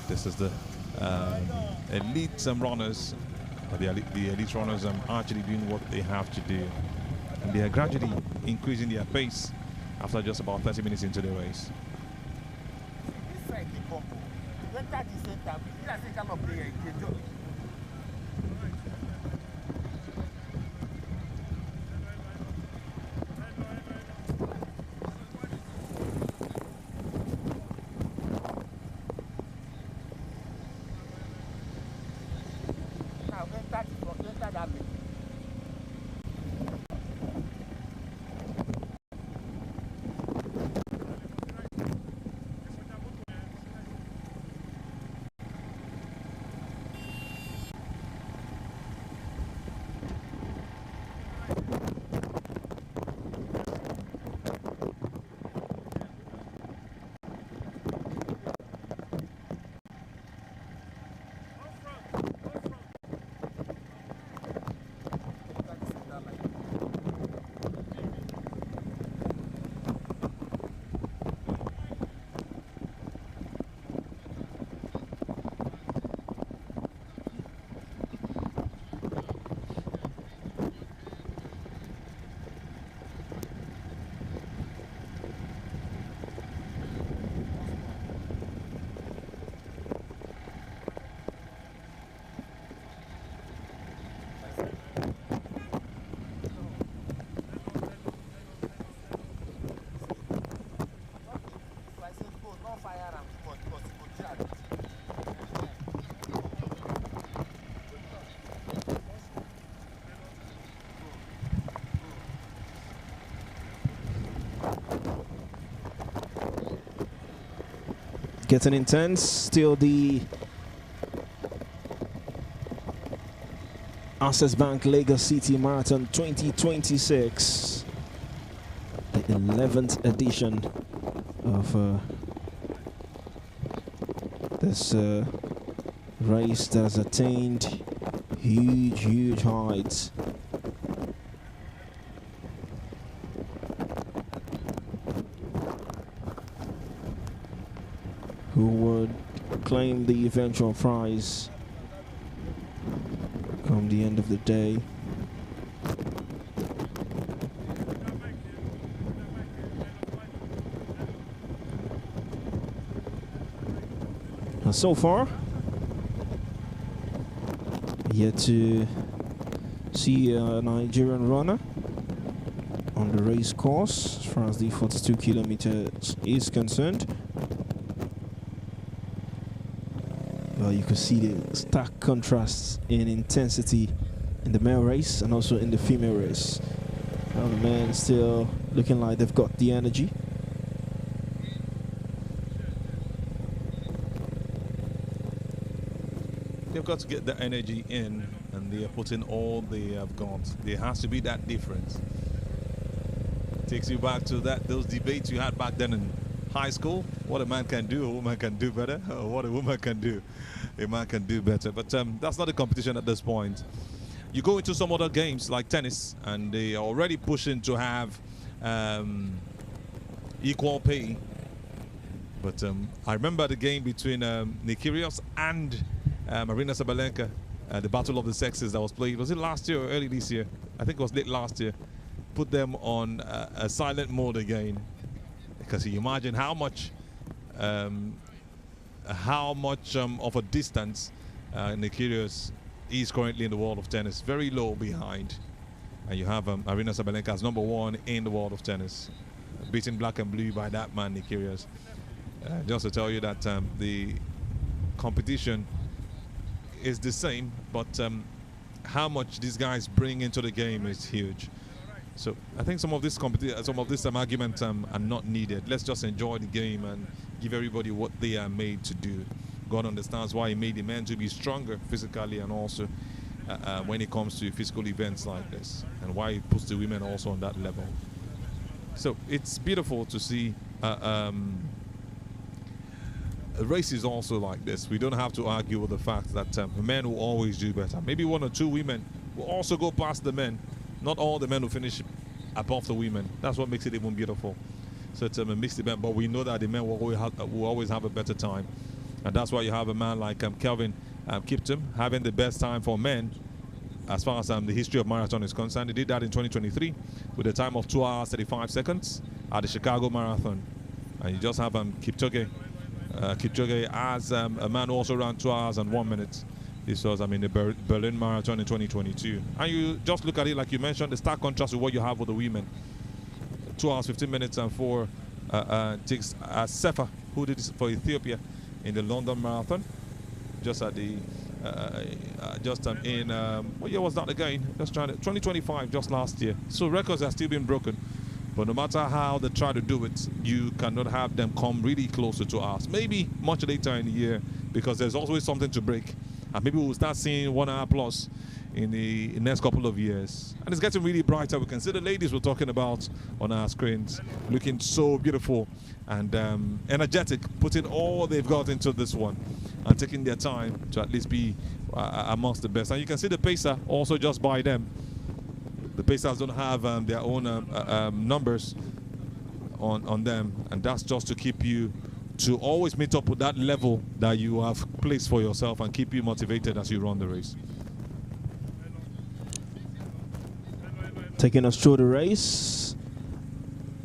This is the elite runners. The elite runners are actually doing what they have to do. And they are gradually increasing their pace after just about 30 minutes into the race. Getting intense. Still the Access Bank Lagos City Marathon 2026, the 11th edition of this race that has attained huge heights. Who would claim the eventual prize come the end of the day? And so far, yet to see a Nigerian runner on the race course as far as the 42 kilometers is concerned. Well, you could see the stark contrasts in intensity in the male race and also in the female race. Well, the men still looking like they've got the energy. They've got to get the energy in, and they are putting all they have got. There has to be that difference. Takes you back to those debates you had back then in high school. What a man can do, a woman can do better. Or what a woman can do, a man can do better. But that's not the competition at this point. You go into some other games like tennis, and they are already pushing to have equal pay. But I remember the game between Nick Kyrgios and Marina Sabalenka, the battle of the sexes that was played. Was it last year or early this year? I think it was late last year. Put them on a silent mode again, because you imagine how much of a distance Nick Kyrgios is currently in the world of tennis. Very low behind, and you have Marina Sabalenka as #1 in the world of tennis, beaten black and blue by that man Nick Kyrgios. Just to tell you that the competition is the same, but how much these guys bring into the game is huge. So I think some of this arguments are not needed. Let's just enjoy the game and give everybody what they are made to do. God understands why He made the men to be stronger physically, and also when it comes to physical events like this, and why He puts the women also on that level. So it's beautiful to see races also like this. We don't have to argue with the fact that men will always do better. Maybe one or two women will also go past the men. Not all the men will finish above the women. That's what makes it even beautiful. So it's a mixed event, but we know that the men will always have a better time. And that's why you have a man like Kelvin Kiptum having the best time for men as far as the history of marathon is concerned. He did that in 2023 with a time of 2 hours 35 seconds at the Chicago Marathon. And you just have Kipchoge as a man who also ran 2 hours and 1 minute. This was, the Berlin Marathon in 2022. And you just look at it, like you mentioned, the stark contrast with what you have with the women. 2 hours, 15 minutes and 4 takes Sefa, who did this for Ethiopia in the London Marathon. Just at the, what year was that again? Just trying to, 2025, just last year. So records are still being broken. But no matter how they try to do it, you cannot have them come really closer to us. Maybe much later in the year, because there's always something to break. And maybe we'll start seeing 1 hour plus in the next couple of years. And it's getting really brighter. We can see the ladies we're talking about on our screens looking so beautiful and energetic, putting all they've got into this one and taking their time to at least be amongst the best. And you can see the pacer also just by them. The Pacers don't have their own numbers on them, and that's just to keep you to always meet up with that level that you have placed for yourself and keep you motivated as you run the race. Taking us through the race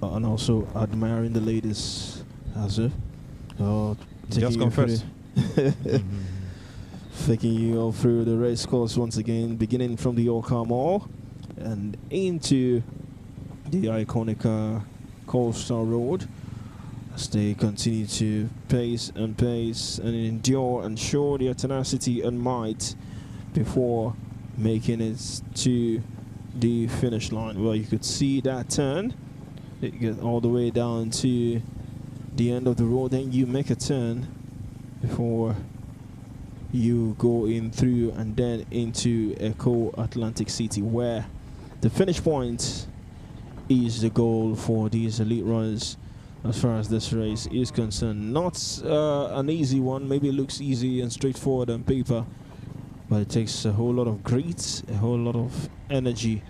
and also admiring the ladies as well. Just confess. Taking you all through the race course once again, beginning from the Oka Mall and into the iconic Coastal Road, as they continue to pace and endure and show their tenacity and might before making it to the finish line. Well, you could see that turn. It get all the way down to the end of the road, then you make a turn before you go in through and then into Echo Atlantic City, where the finish point is the goal for these elite runners as far as this race is concerned. Not an easy one. Maybe it looks easy and straightforward on paper, but it takes a whole lot of grit, a whole lot of energy,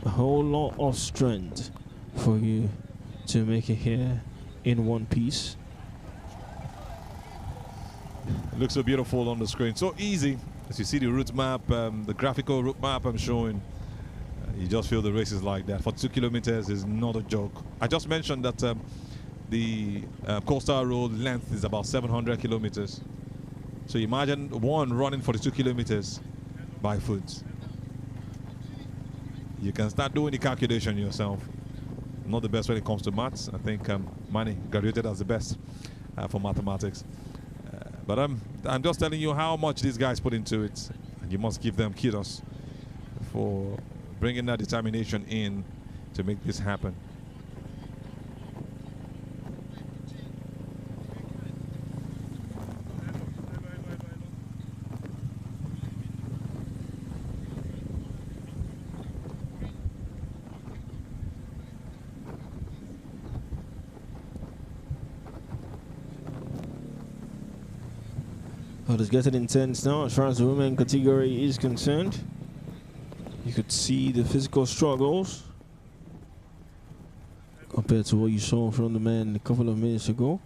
a whole lot of strength for you to make it here in one piece. It looks so beautiful on the screen, so easy. As you see the route map, the graphical route map I'm showing, you just feel the race is like that. For 2 kilometers is not a joke. I just mentioned that the coastal road length is about 700 kilometers. So imagine one running 42 kilometers by foot. You can start doing the calculation yourself. Not the best when it comes to maths. I think Mani graduated as the best for mathematics. But I'm just telling you how much these guys put into it. And you must give them kudos for bringing that determination in to make this happen. Well, it's getting intense now as far as the women category is concerned. You could see the physical struggles compared to what you saw from the men a couple of minutes ago.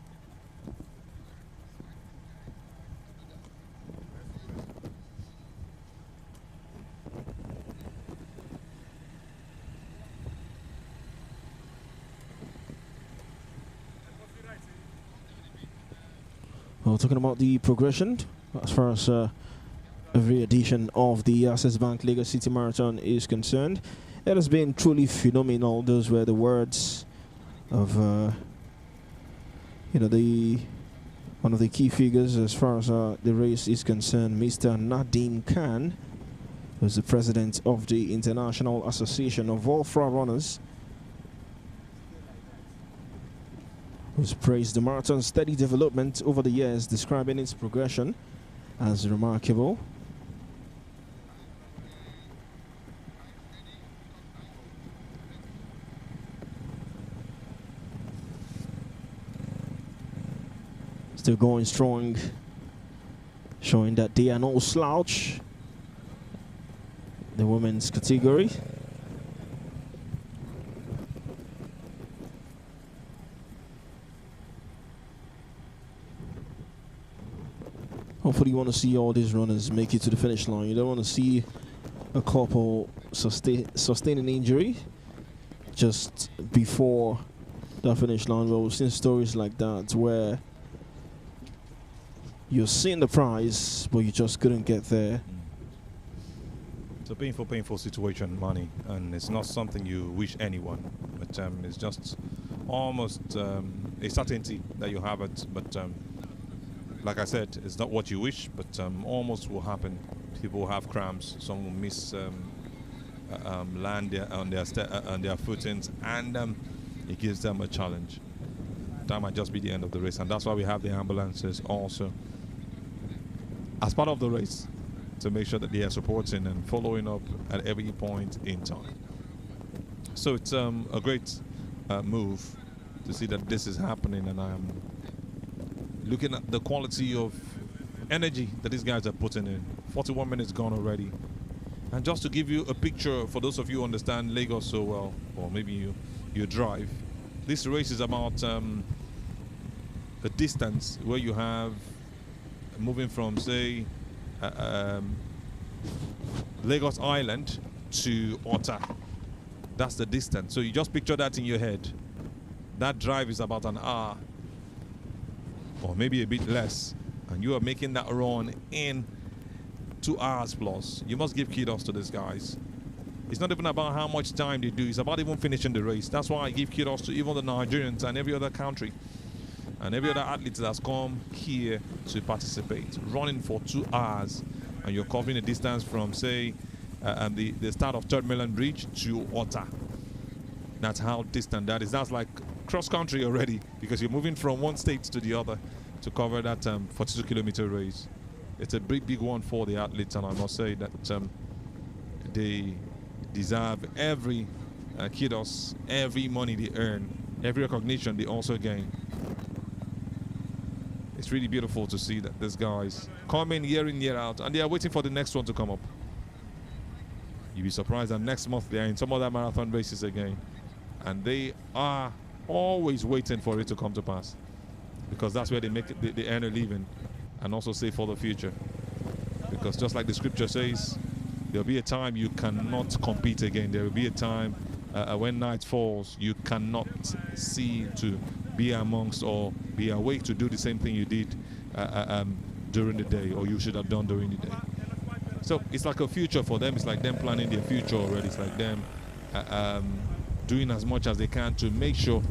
Well, talking about the progression as far as every edition of the Access Bank Lagos City Marathon is concerned, it has been truly phenomenal. Those were the words of one of the key figures as far as the race is concerned, Mr. Nadim Khan, who's the president of the International Association of Ultra Runners, who's praised the marathon's steady development over the years, describing its progression as remarkable. Still going strong, showing that they are no slouch. The women's category. Hopefully you want to see all these runners make it to the finish line. You don't want to see a couple sustain an injury just before the finish line. Well, we've seen stories like that where you're seeing the prize, but you just couldn't get there. It's a painful situation, Mani, and it's not something you wish anyone, but it's just almost a certainty that you have it, but like I said, it's not what you wish, but almost will happen. People will have cramps, some will miss land on their footings, and it gives them a challenge. That might just be the end of the race, and that's why we have the ambulances also as part of the race to make sure that they are supporting and following up at every point in time. So it's a great move to see that this is happening, and I'm looking at the quality of energy that these guys are putting in. 41 minutes gone already. And just to give you a picture, for those of you who understand Lagos so well, or maybe you drive, this race is about the distance where you have moving from, say, Lagos Island to Ota. That's the distance. So you just picture that in your head. That drive is about an hour, or maybe a bit less, and you are making that run in 2 hours plus. You must give kudos to these guys. It's not even about how much time they do, it's about even finishing the race. That's why I give kudos to even the Nigerians and every other country and every other athlete that's come here to participate. Running for 2 hours, and you're covering a distance from, say, the start of 3rd Mainland Bridge to Ota. That's how distant that is. That's like cross country already, because you're moving from one state to the other to cover that 42-kilometer race. It's a big one for the athletes, and I must say that they deserve every kudos, every money they earn, every recognition they also gain. It's really beautiful to see that these guys come in year out, and they are waiting for the next one to come up. You'll be surprised that next month they are in some other marathon races again, and they are always waiting for it to come to pass, because that's where they make it, they earn a living and also save for the future. Because just like the scripture says, there'll be a time you cannot compete again. There will be a time when night falls, you cannot see to be amongst or be awake to do the same thing you did during the day, or you should have done during the day. So it's like a future for them. It's like them planning their future already. It's like them doing as much as they can to make sure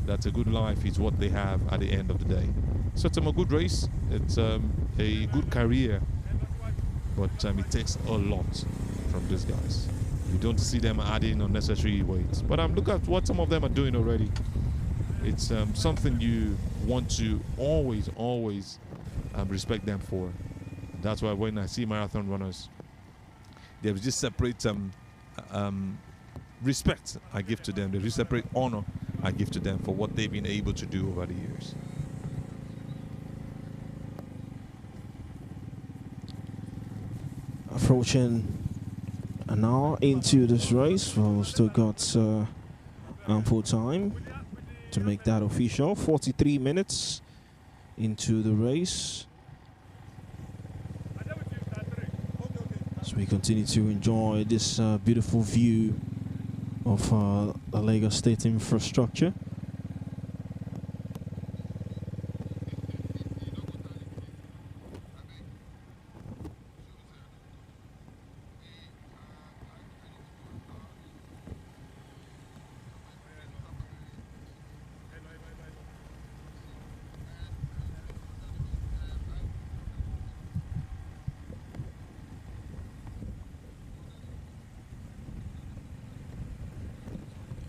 that a good life is what they have at the end of the day. So it's a good race. It's a good career, but it takes a lot from these guys. You don't see them adding unnecessary weight. But look at what some of them are doing already. It's something you want to always respect them for. That's why when I see marathon runners, there's just separate respect I give to them. There's just separate honor I give to them for what they've been able to do over the years. Approaching an hour into this race, we've still got ample time to make that official. 43 minutes into the race. So we continue to enjoy this beautiful view of the Lagos State infrastructure.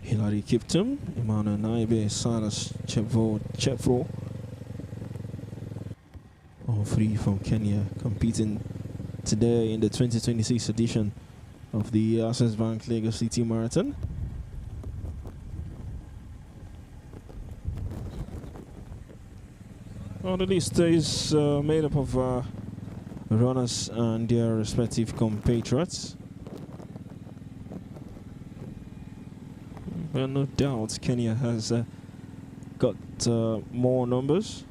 Hilary Kiptum, Emmanuel Naibe, Silas Chepvo, all three from Kenya, competing today in the 2026 edition of the Access Bank Lagos City Marathon. Well, the list is made up of runners and their respective compatriots. Well, no doubt Kenya has got more numbers.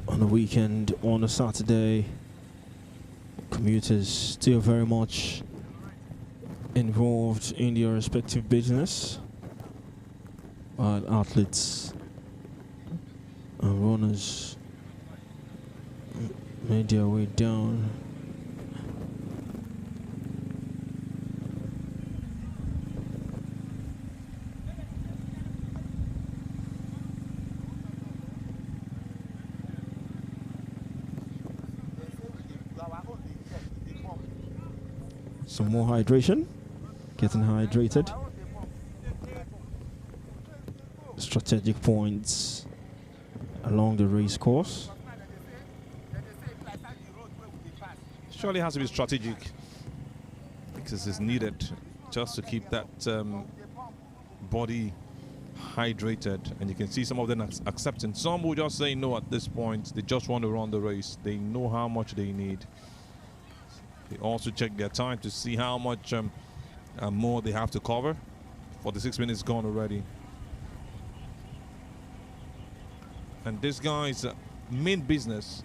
On the weekend, on a Saturday, commuters still very much involved in their respective business, while athletes and runners made their way down. Some more hydration, getting hydrated. Strategic points along the race course. Surely has to be strategic, because it's needed just to keep that body hydrated. And you can see some of them accepting. Some will just say no at this point. They just want to run the race. They know how much they need. They also check their time to see how much more they have to cover. 46 minutes gone already. And this guy's main business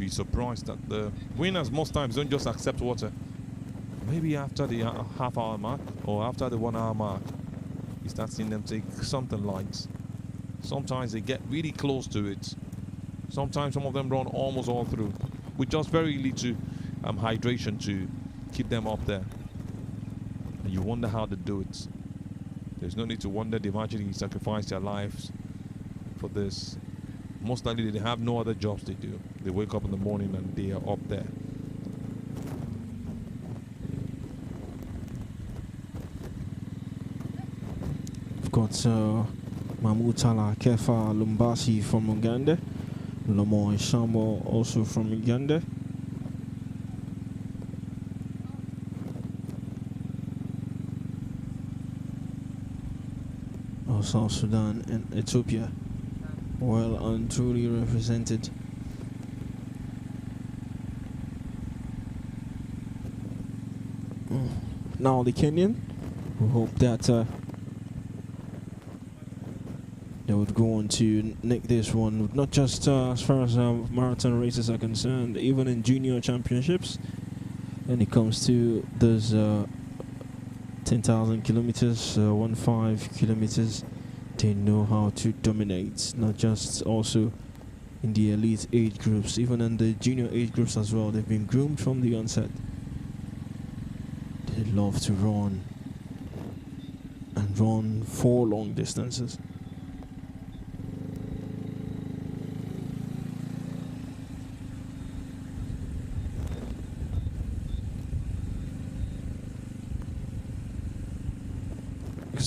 be surprised that the winners most times don't just accept water. Maybe after the half-hour mark or after the 1 hour mark, you start seeing them take something light. Sometimes they get really close to it. Sometimes some of them run almost all through with just very little hydration to keep them up there. And you wonder how they do it. There's no need to wonder. They've actually sacrificed their lives for this. Most likely they have no other jobs they do. They wake up in the morning and they are up there. We've got Mahmoud Tala Kefa Lumbasi from Uganda. Lomo Ishamo also from Uganda. South Sudan and Ethiopia well and truly represented. Now the Kenyan, we hope that they would go on to nick this one, not just as far as marathon races are concerned, even in junior championships. When it comes to those 10,000 kilometers, 15 kilometers, they know how to dominate, not just also in the elite age groups, even in the junior age groups as well. They've been groomed from the onset. They love to run and run for long distances.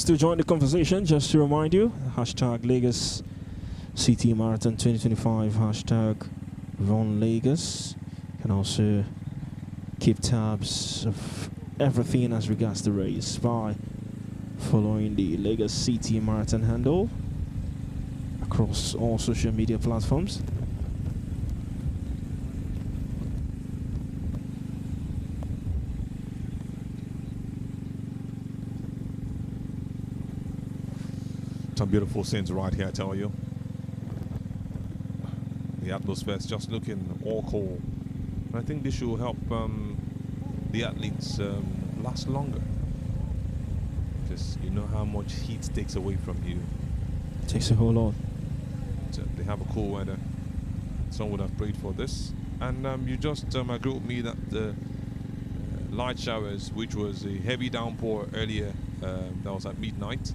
To join the conversation, just to remind you, hashtag Lagos City Marathon 2025, hashtag Run Lagos. You can also keep tabs of everything as regards the race by following the Lagos City Marathon handle across all social media platforms. Some beautiful scenes right here, I tell you. The atmosphere is just looking all cool. And I think this should help the athletes last longer. Because you know how much heat takes away from you. Takes a whole lot. So they have a cool weather. Some would have prayed for this. And you just agree with me that the light showers, which was a heavy downpour earlier, that was at midnight,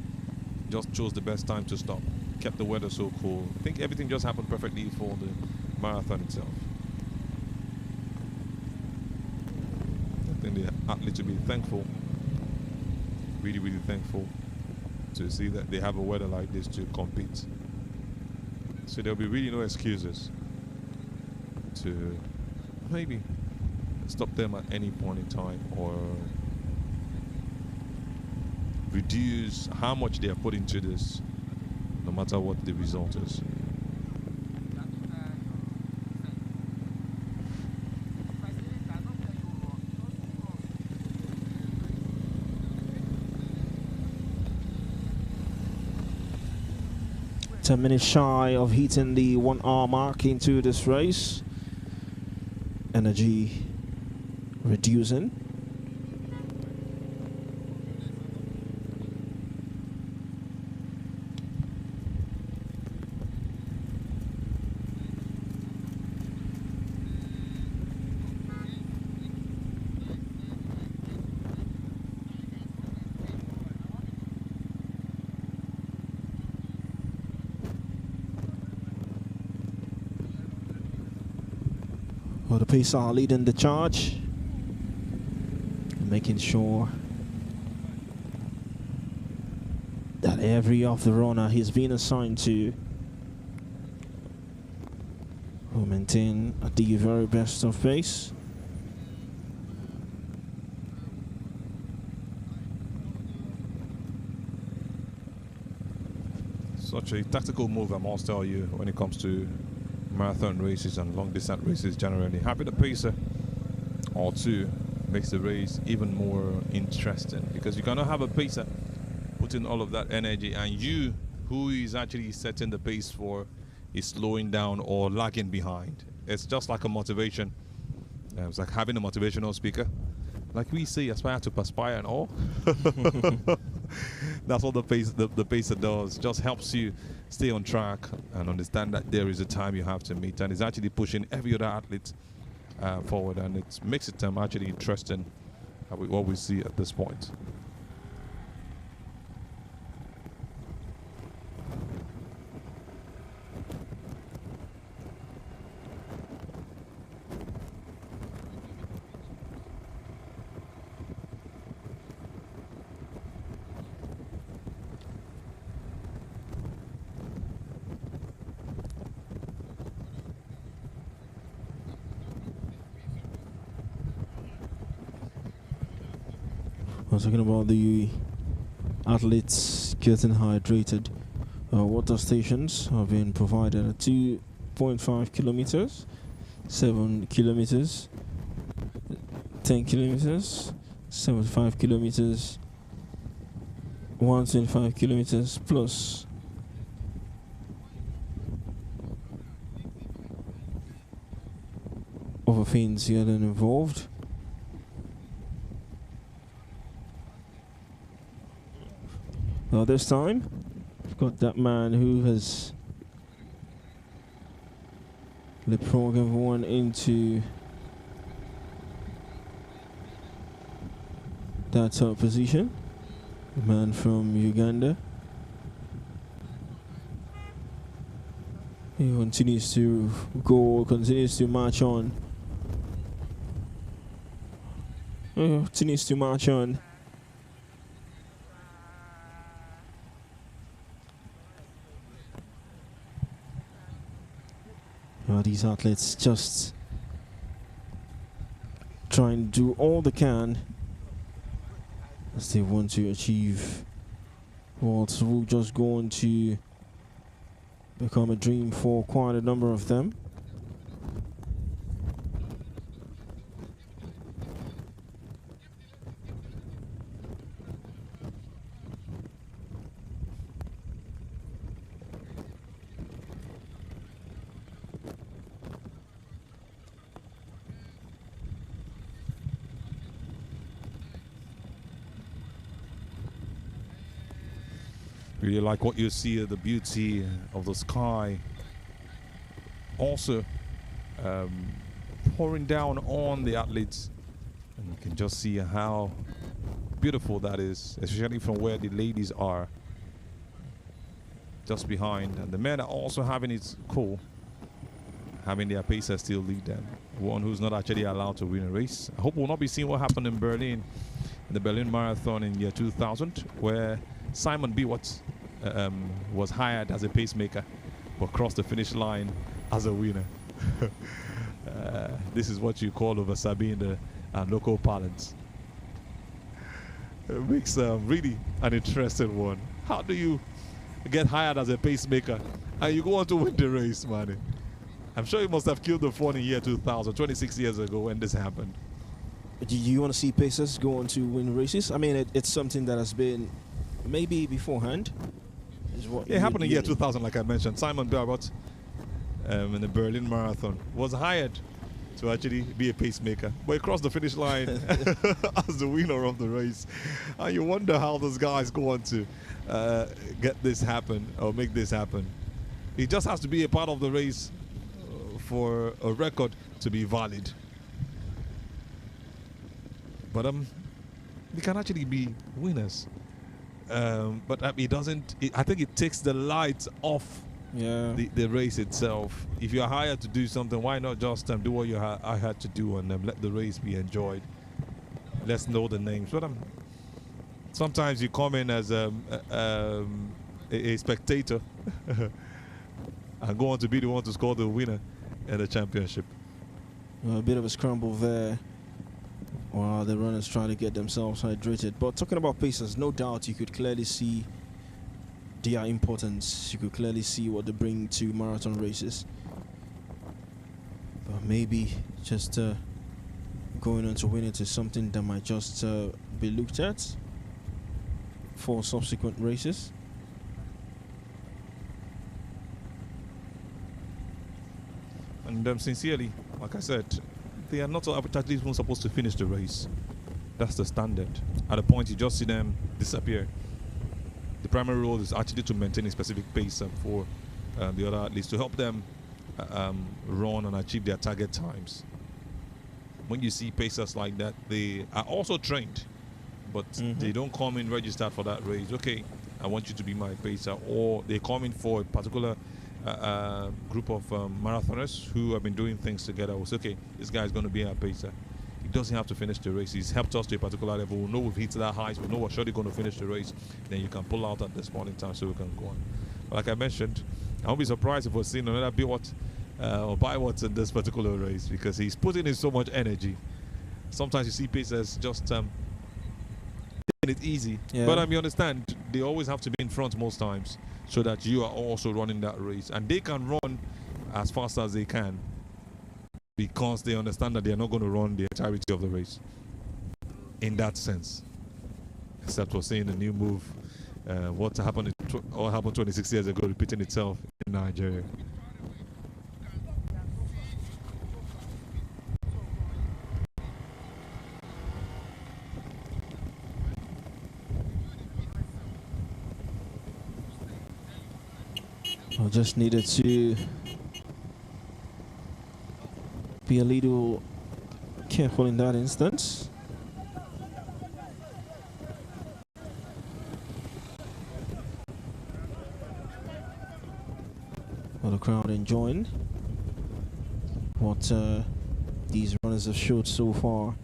just chose the best time to stop. Kept the weather so cool. I think everything just happened perfectly for the marathon itself. I think the athletes will be thankful, really, really thankful to see that they have a weather like this to compete. So there'll be really no excuses to maybe stop them at any point in time or reduce how much they are put into this, no matter what the result is. Ten minutes shy of hitting the 1 hour mark into this race. Energy reducing. Well, the pacer are leading the charge, making sure that every of the runner he's been assigned to will maintain at the very best of pace. Such a tactical move, I must tell you, when it comes to marathon races and long distance races generally. Having a pacer or two makes the race even more interesting, because you cannot have a pacer putting all of that energy and you, who is actually setting the pace for, is slowing down or lagging behind. it's just like a motivation. It's like having a motivational speaker. Like we say, aspire to perspire and all. That's what the pacer does. Just helps you stay on track and understand that there is a time you have to meet, and it's actually pushing every other athlete forward, and it makes it actually interesting what we see at this point. I was talking about the athletes getting hydrated. Water stations have been provided at 2.5 kilometers, 7 kilometers, 10 kilometers, 75 kilometers, 125 kilometers plus. Other things here than involved. Now this time, we've got that man who has leapfrogged everyone into that top position. The man from Uganda. He continues to go, continues to march on. Continues to march on. These athletes just try and do all they can as they want to achieve what will just go on to become a dream for quite a number of them. Really like what you see, the beauty of the sky. Also pouring down on the athletes, and you can just see how beautiful that is, especially from where the ladies are just behind, and the men are also having it cool, having their pacer still lead them, one who's not actually allowed to win a race. I hope we'll not be seeing what happened in Berlin, in the Berlin Marathon in year 2000, where Simon Biwott was hired as a pacemaker but crossed the finish line as a winner. This is what you call over Sabi in the local parlance. It makes really an interesting one. How do you get hired as a pacemaker and you go on to win the race, man? I'm sure you must have killed the fun in year 2000, 26 years ago when this happened. Do you want to see pacers go on to win races? I mean, it's something that has been maybe beforehand. It happened in year 2000, like I mentioned. Simon Biwott in the Berlin Marathon was hired to actually be a pacemaker, but he crossed the finish line as the winner of the race. And you wonder how those guys go on to get this happen or make this happen. It just has to be a part of the race for a record to be valid. But they can actually be winners. But it doesn't. I think it takes the lights off the race itself. If you're hired to do something, why not just do what I had to do and let the race be enjoyed? Let's know the names. But sometimes you come in as a spectator and go on to be the one to score the winner in the championship. A bit of a scramble there while the runners try to get themselves hydrated. But talking about pacers, no doubt you could clearly see their importance. You could clearly see what they bring to marathon races. But maybe just going on to win it is something that might just be looked at for subsequent races. And sincerely, like I said, they are not at least even supposed to finish the race. That's the standard. At a point, you just see them disappear. The primary role is actually to maintain a specific pace for the other athletes, to help them run and achieve their target times. When you see pacers like that, they are also trained, but they don't come in registered for that race. Okay, I want you to be my pacer, or they come in for a particular group of marathoners who have been doing things together. Was okay, this guy is going to be our pacer. He doesn't have to finish the race. He's helped us to a particular level. We know we've hit that height. We know we're surely going to finish the race. Then you can pull out at this point in time so we can go on. But like I mentioned, I won't be surprised if we're seeing another Biwott or Biwott in this particular race, because he's putting in so much energy. Sometimes you see pacers just taking it easy. Yeah. But you understand, they always have to be in front most times so that you are also running that race. And they can run as fast as they can because they understand that they are not going to run the entirety of the race in that sense. Except we're seeing a new move. What happened 26 years ago repeating itself in Nigeria. I just needed to be a little careful in that instance. For the crowd enjoying what these runners have showed so far.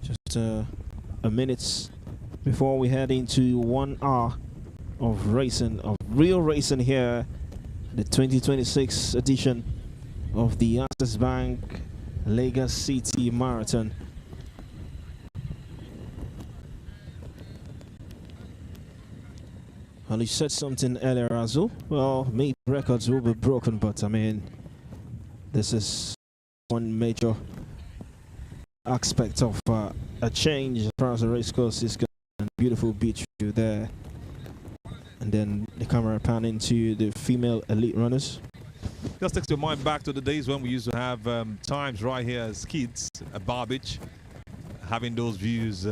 Just a minute before we head into 1 hour of racing, of real racing here, the 2026 edition of the Access Bank Lagos City Marathon. Well, you said something earlier, Azul. Well, maybe records will be broken, but I mean, this is one major aspect of a change as far as the race course is concerned. Beautiful beach view there. And then the camera pan into the female elite runners. Just takes your mind back to the days when we used to have times right here as kids at Bar Beach. Having those views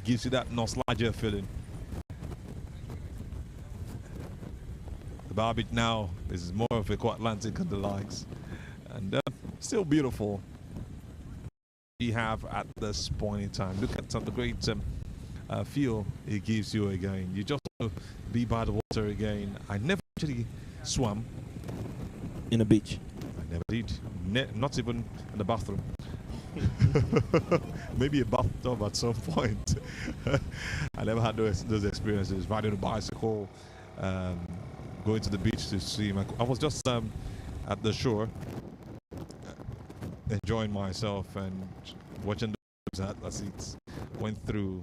gives you that nostalgia feeling. The Bar Beach now is more of a Atlantic and the likes. And still beautiful. We have at this point in time. Look at some of the great feel it gives you again. You just want to be by the water again. I never actually swam in a beach. I never did. Not even in the bathroom. Maybe a bathtub at some point. I never had those experiences. Riding a bicycle, going to the beach to swim. I was just at the shore, enjoying myself and watching the waves as it went through.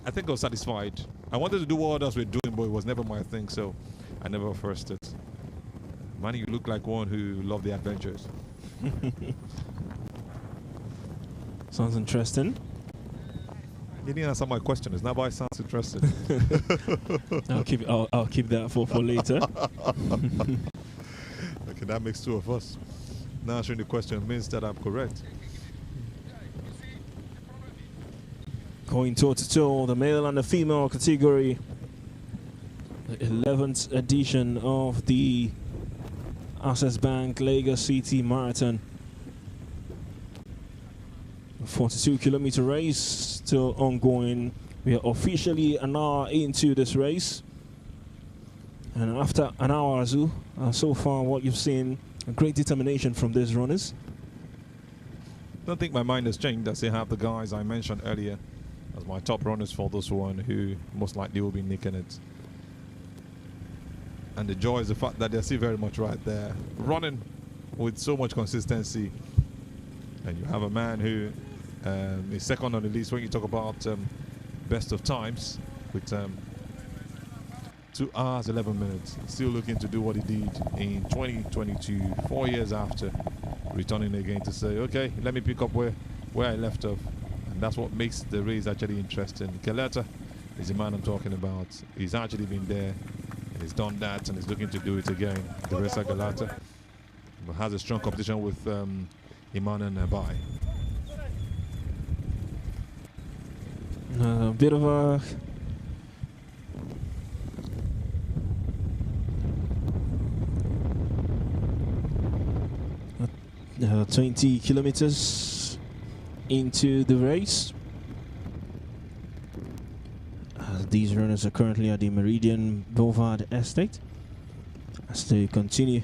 I think I was satisfied. I wanted to do what others were doing, but it was never my thing, so I never first it. Man, you look like one who loved the adventures. Sounds interesting. You didn't answer my question. Is that why it sounds interesting? I'll keep that for later. Okay, that makes two of us. Now answering the question means that I'm correct. Going toe-to-toe, the male and the female category. The 11th edition of the Access Bank Lagos City Marathon. A 42-kilometer race still ongoing. We are officially an hour into this race. And after an hour or so, so far what you've seen, a great determination from these runners. I don't think my mind has changed. I still have the guys I mentioned earlier as my top runners for this one, who most likely will be nicking it. And the joy is the fact that they're still very much right there, running with so much consistency. And you have a man who is second on the list when you talk about best of times with 2 hours 11 minutes, still looking to do what he did in 2022, 4 years after, returning again to say, okay, let me pick up where I left off. And that's what makes the race actually interesting. Keleta is the man I'm talking about. He's actually been there He's done that and he's looking to do it again. Teresa Galata, but has a strong competition with Emmanuel Nabai. A bit of a 20 kilometers into the race. These runners are currently at the Meridian Boulevard Estate as they continue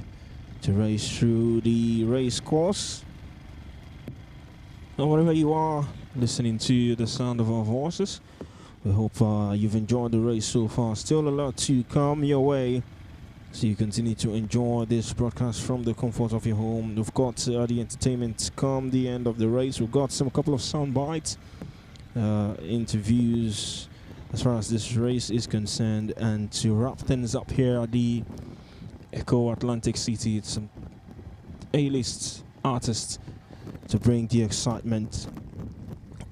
to race through the race course. And wherever you are listening to the sound of our voices, we hope you've enjoyed the race so far. Still a lot to come your way, so you continue to enjoy this broadcast from the comfort of your home. We've got the entertainment come the end of the race. We've got a couple of sound bites, interviews as far as this race is concerned, and to wrap things up here at the Echo Atlantic City, it's some A-list artists to bring the excitement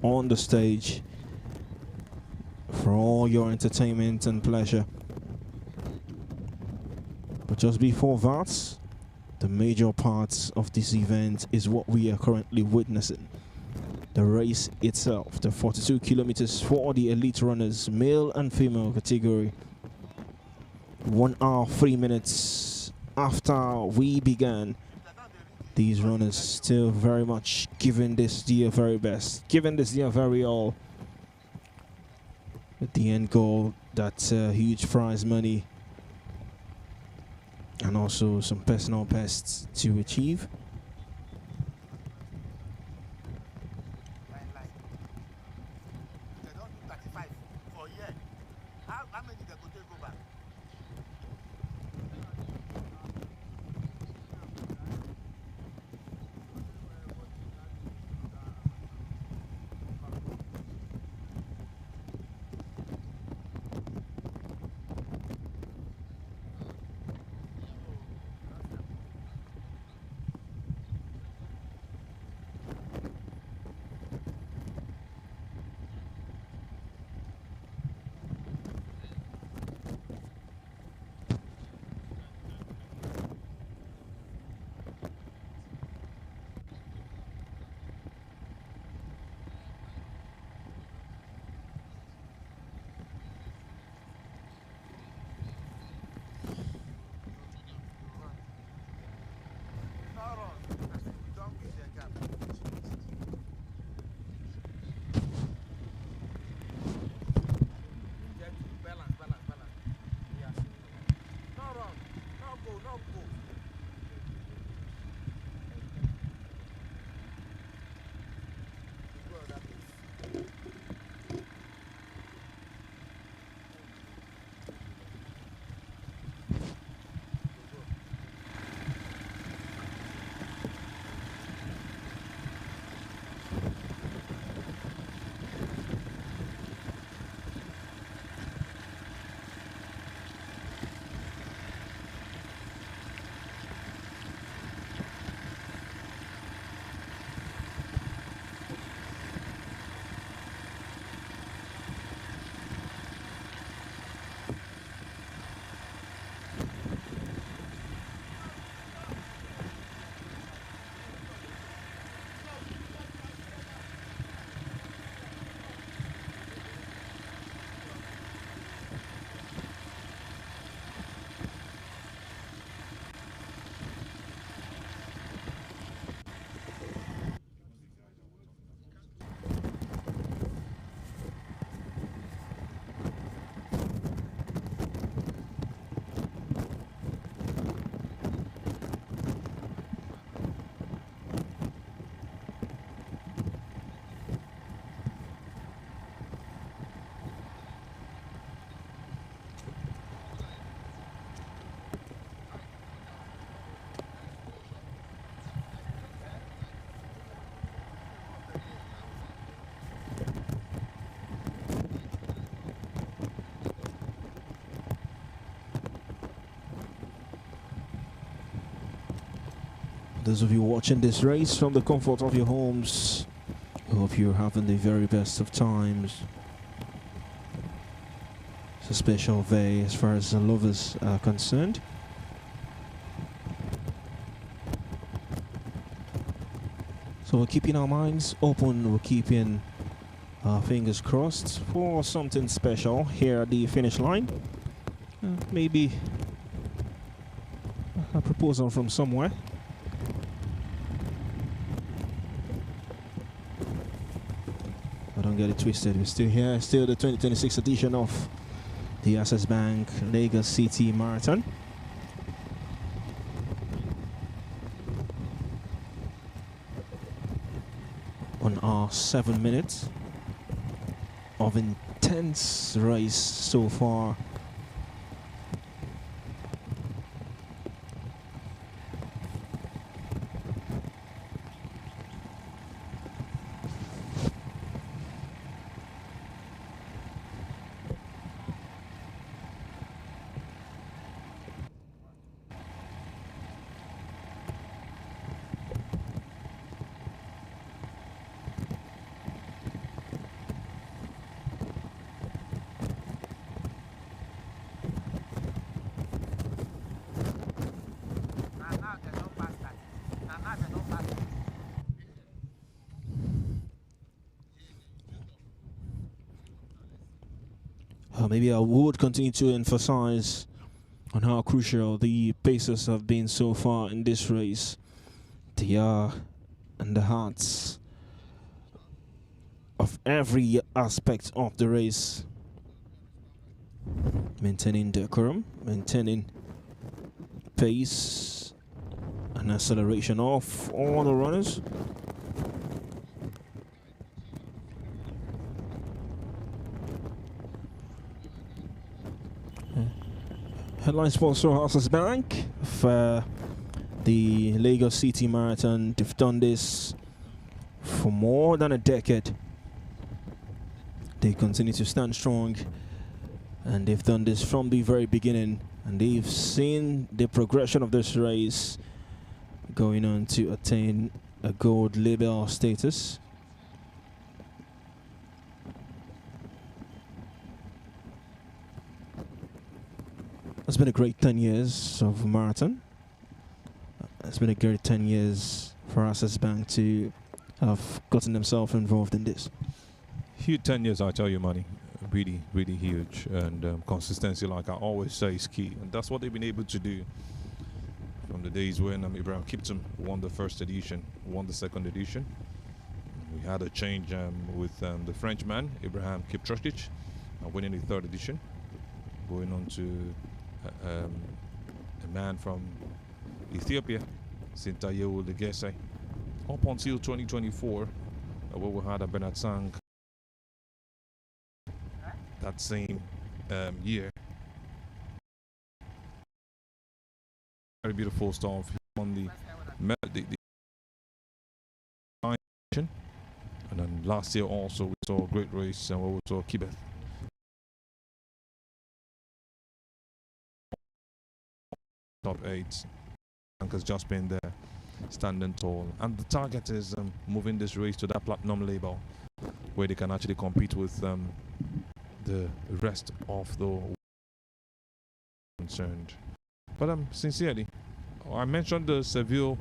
on the stage for all your entertainment and pleasure. But just before that, the major parts of this event is what we are currently witnessing. The race itself, the 42 kilometers for the elite runners, male and female category. 1 hour, 3 minutes after we began, these runners still very much giving this their very best, giving this their very all. With the end goal, that's huge prize money and also some personal bests to achieve. Those of you watching this race from the comfort of your homes, I hope you're having the very best of times. It's a special day as far as the lovers are concerned. So we're keeping our minds open, we're keeping our fingers crossed for something special here at the finish line. Maybe a proposal from somewhere. I don't get it twisted, we're still here, still the 2026 edition of the Access Bank Lagos City Marathon. On our 7 minutes of intense race so far. Maybe I would continue to emphasize on how crucial the Pacers have been so far in this race. They are in the hearts of every aspect of the race. Maintaining decorum, maintaining pace and acceleration of all the runners. Headline sponsor Access Bank for the Lagos City Marathon. They've done this for more than a decade. They continue to stand strong, and they've done this from the very beginning, and they've seen the progression of this race going on to attain a gold label status. It's been a great 10 years of marathon. It's been a great 10 years for Access Bank to have gotten themselves involved in this. Huge 10 years, I tell you, Manny. Really, really huge. And consistency, like I always say, is key. And that's what they've been able to do from the days when Ibrahim Kiptum won the first edition, won the second edition. We had a change with the Frenchman, Ibrahim Kiptrosic, winning the third edition. Going on to a man from Ethiopia, Sintayo Legese, up until 2024, where we had a Bernard Sang that same year. Very beautiful stuff on the and then last year also we saw a great race and we saw Kibeth. Top 8. Has just been there, standing tall, and the target is moving this race to that platinum label, where they can actually compete with the rest of the concerned. But sincerely, I mentioned the Seville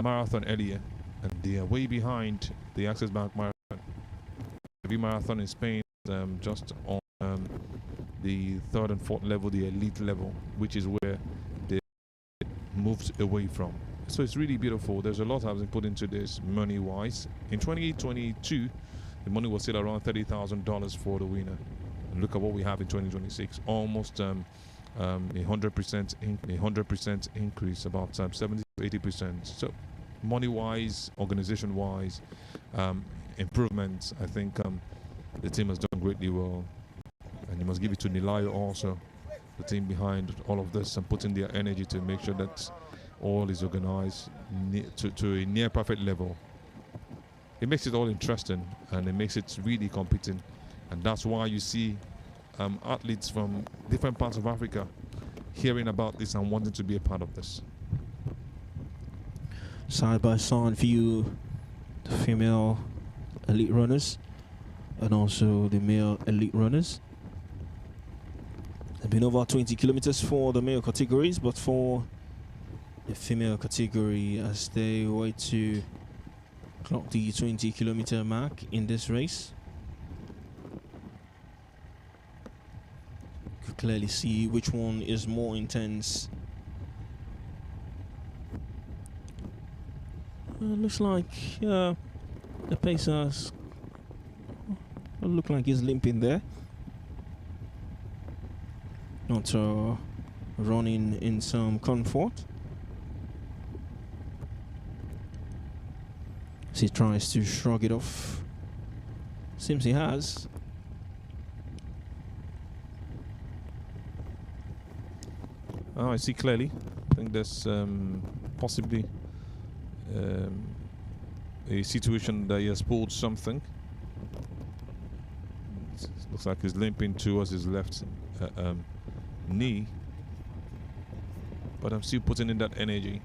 marathon earlier, and they are way behind the Access Bank marathon. Seville marathon in Spain just on the third and fourth level, the elite level, which is where moved away from. So it's really beautiful. There's a lot has been put into this money-wise. In 2022, the money was still around $30,000 for the winner. And look at what we have in 2026. Almost 100% increase, about 70 to 80%. So money-wise, organization-wise, improvements. I think the team has done greatly well. And you must give it to Nilayo also, the team behind all of this, and putting their energy to make sure that all is organized to a near perfect level. It makes it all interesting, and it makes it really competing, and that's why you see athletes from different parts of Africa hearing about this and wanting to be a part of this. Side by side view, the female elite runners and also the male elite runners. They've been over 20 kilometers for the male categories, but for the female category, as they wait to clock the 20-kilometer mark in this race, you could clearly see which one is more intense. Looks like the Pacers look like he's limping there. Not running in some comfort. As he tries to shrug it off. Seems he has. Oh, I see clearly. I think there's possibly a situation that he has pulled something. Looks like he's limping towards his left knee, but I'm still putting in that energy.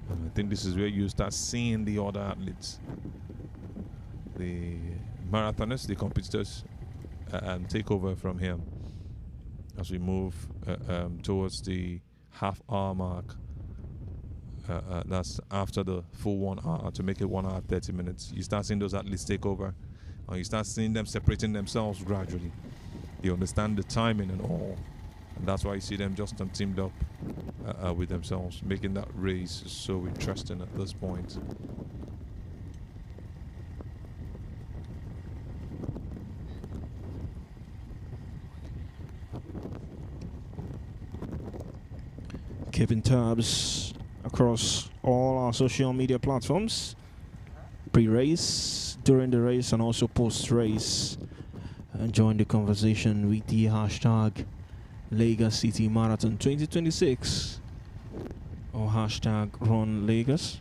I think this is where you start seeing the other athletes, the marathoners, the competitors, take over from him as we move towards the half-hour mark. That's after the full 1 hour, to make it 1 hour 30 minutes. You start seeing those athletes take over, and you start seeing them separating themselves gradually. You understand the timing and all, and that's why you see them just teamed up with themselves, making that race so interesting at this point. Keeping tabs across all our social media platforms, pre-race, during the race, and also post-race. And join the conversation with the hashtag Lagos City Marathon 2026 or hashtag Run Lagos.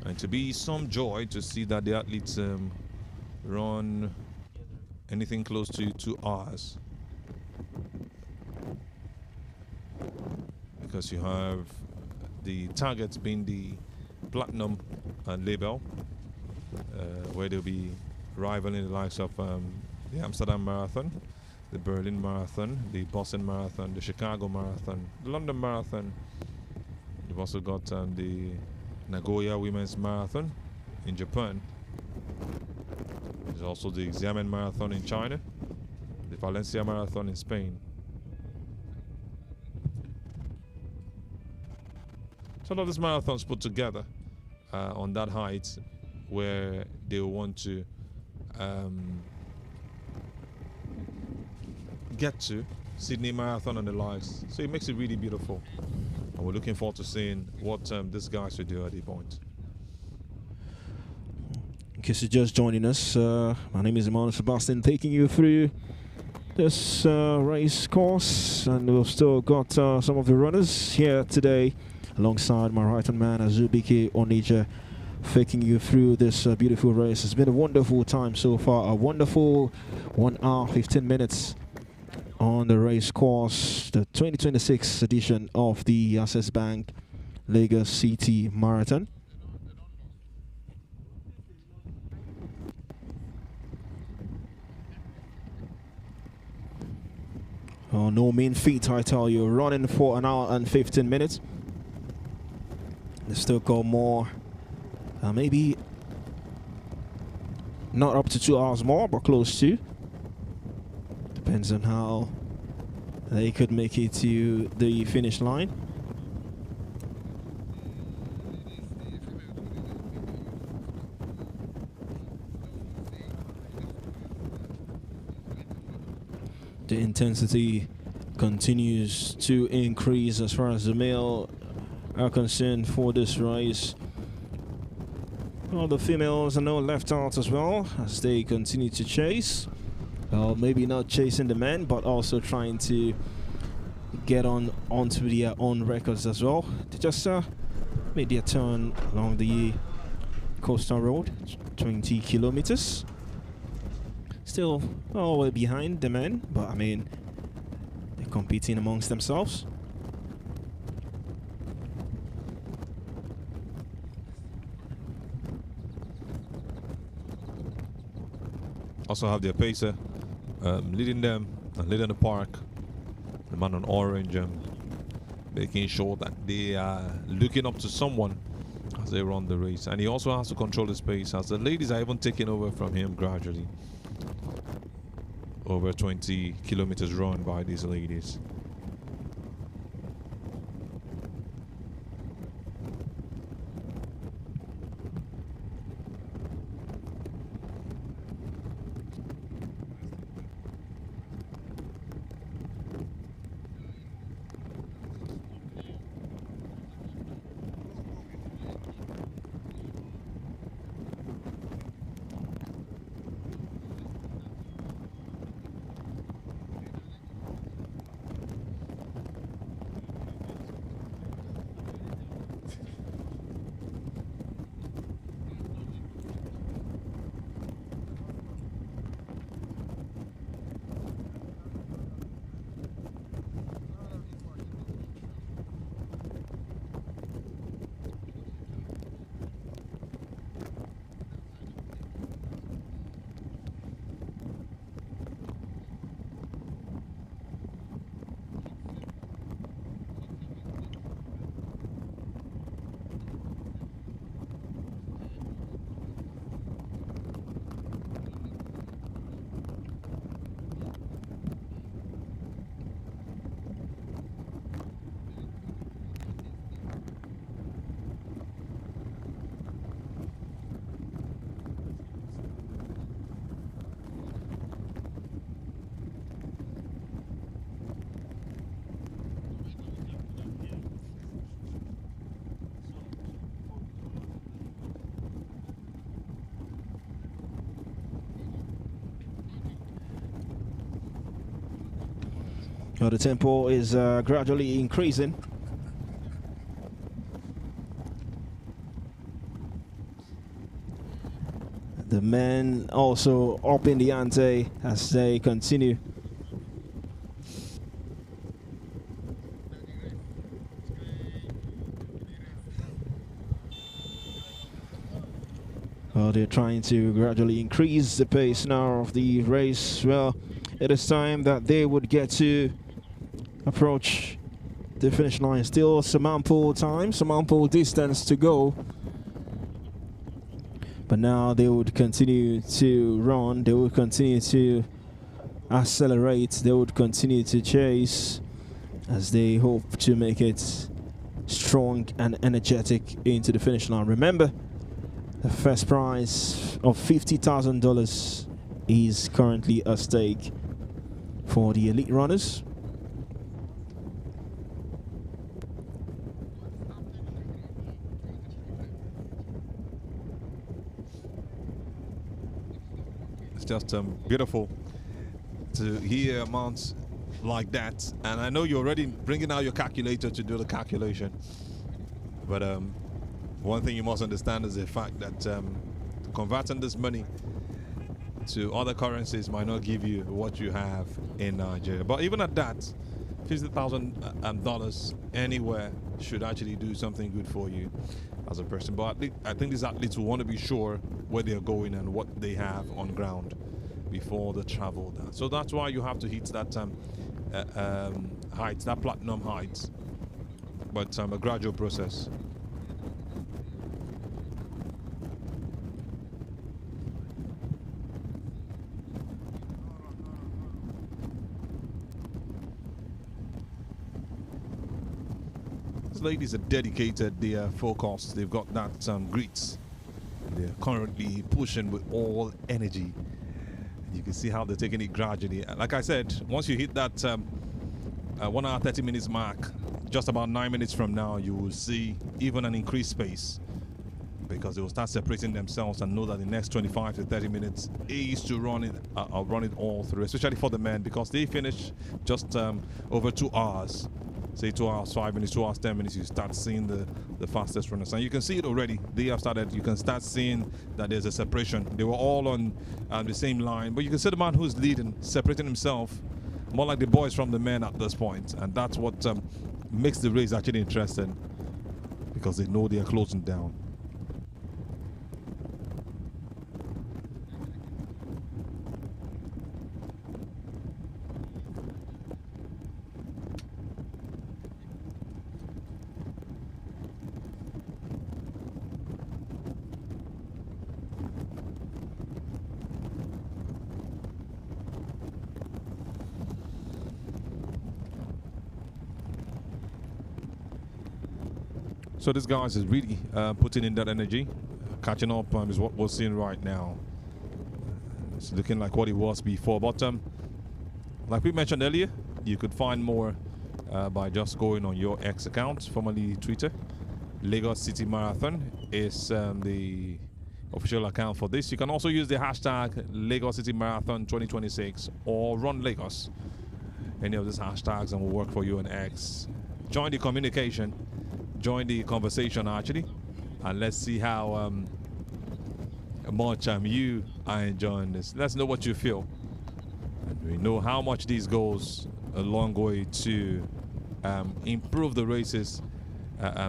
And to be some joy to see that the athletes run anything close to 2 hours. Because you have the targets being the platinum label, where they'll be rivaling the likes of the Amsterdam Marathon, the Berlin Marathon, the Boston Marathon, the Chicago Marathon, the London Marathon. You've also got the Nagoya Women's Marathon in Japan. There's also the Xiamen Marathon in China, the Valencia Marathon in Spain. So all of these marathons put together on that height where they want to get to Sydney Marathon and the likes. So it makes it really beautiful. And we're looking forward to seeing what these guys will do at the point. In case you're just joining us, my name is Emmanuel Sebastian, taking you through this race course, and we've still got some of the runners here today alongside my right-hand man Azubike Onija, taking you through this beautiful race. It's been a wonderful time so far, a wonderful 1 hour 15 minutes on the race course, the 2026 edition of the Access Bank Lagos City Marathon. Oh, no mean feat, I tell you, running for 1 hour and 15 minutes. They still got more, maybe not up to 2 hours more, but close to. Depends on how they could make it to the finish line. The intensity continues to increase as far as the male are concerned for this race. Well, the females are now left out as well as they continue to chase. Well, maybe not chasing the men, but also trying to get onto their own records as well. They just made their turn along the coastal road, 20 kilometers. Still all the way behind the men, but I mean, they're competing amongst themselves. also have their pacer leading them and leading the park. The man on orange, making sure that they are looking up to someone as they run the race. And he also has to control the space as the ladies are even taking over from him gradually. Over 20 kilometers run by these ladies. The tempo is gradually increasing. The men also up in the ante as they continue. Well, they're trying to gradually increase the pace now of the race. Well, it is time that they would get to approach the finish line. Still some ample time, some ample distance to go. But now they would continue to run, they would continue to accelerate, they would continue to chase as they hope to make it strong and energetic into the finish line. Remember, the first prize of $50,000 is currently at stake for the elite runners. It's just beautiful to hear amounts like that. And I know you're already bringing out your calculator to do the calculation. But one thing you must understand is the fact that converting this money to other currencies might not give you what you have in Nigeria. But even at that, $50,000 anywhere should actually do something good for you as a person. But I think these athletes will want to be sure where they're going and what they have on ground before they travel down. So that's why you have to hit that height, that platinum height, but a gradual process. These ladies are dedicated, they are focused, they've got that grit. They're currently pushing with all energy. You can see how they're taking it gradually. Like I said, once you hit that 1 hour 30 minutes mark, just about 9 minutes from now, you will see even an increased pace, because they will start separating themselves and know that the next 25 to 30 minutes is to run it all through, especially for the men, because they finish just over 2 hours. Say 2 hours 5 minutes, 2 hours 10 minutes, you start seeing the fastest runners, and you can see it already. They have started. You can start seeing that there's a separation. They were all on the same line, but you can see the man who's leading separating himself, more like the boys from the men at this point, and that's what makes the race actually interesting, because they know they are closing down. So this guys is really putting in that energy. Catching up is what we're seeing right now. It's looking like what it was before. But like we mentioned earlier, you could find more by just going on your X account, formerly Twitter. Lagos City Marathon is the official account for this. You can also use the hashtag Lagos City Marathon 2026 or Run Lagos. Any of these hashtags and will work for you on X. Join the communication, join the conversation actually, and let's see how much you are enjoying this. Let's know what you feel. And we know how much this goes a long way to improve the races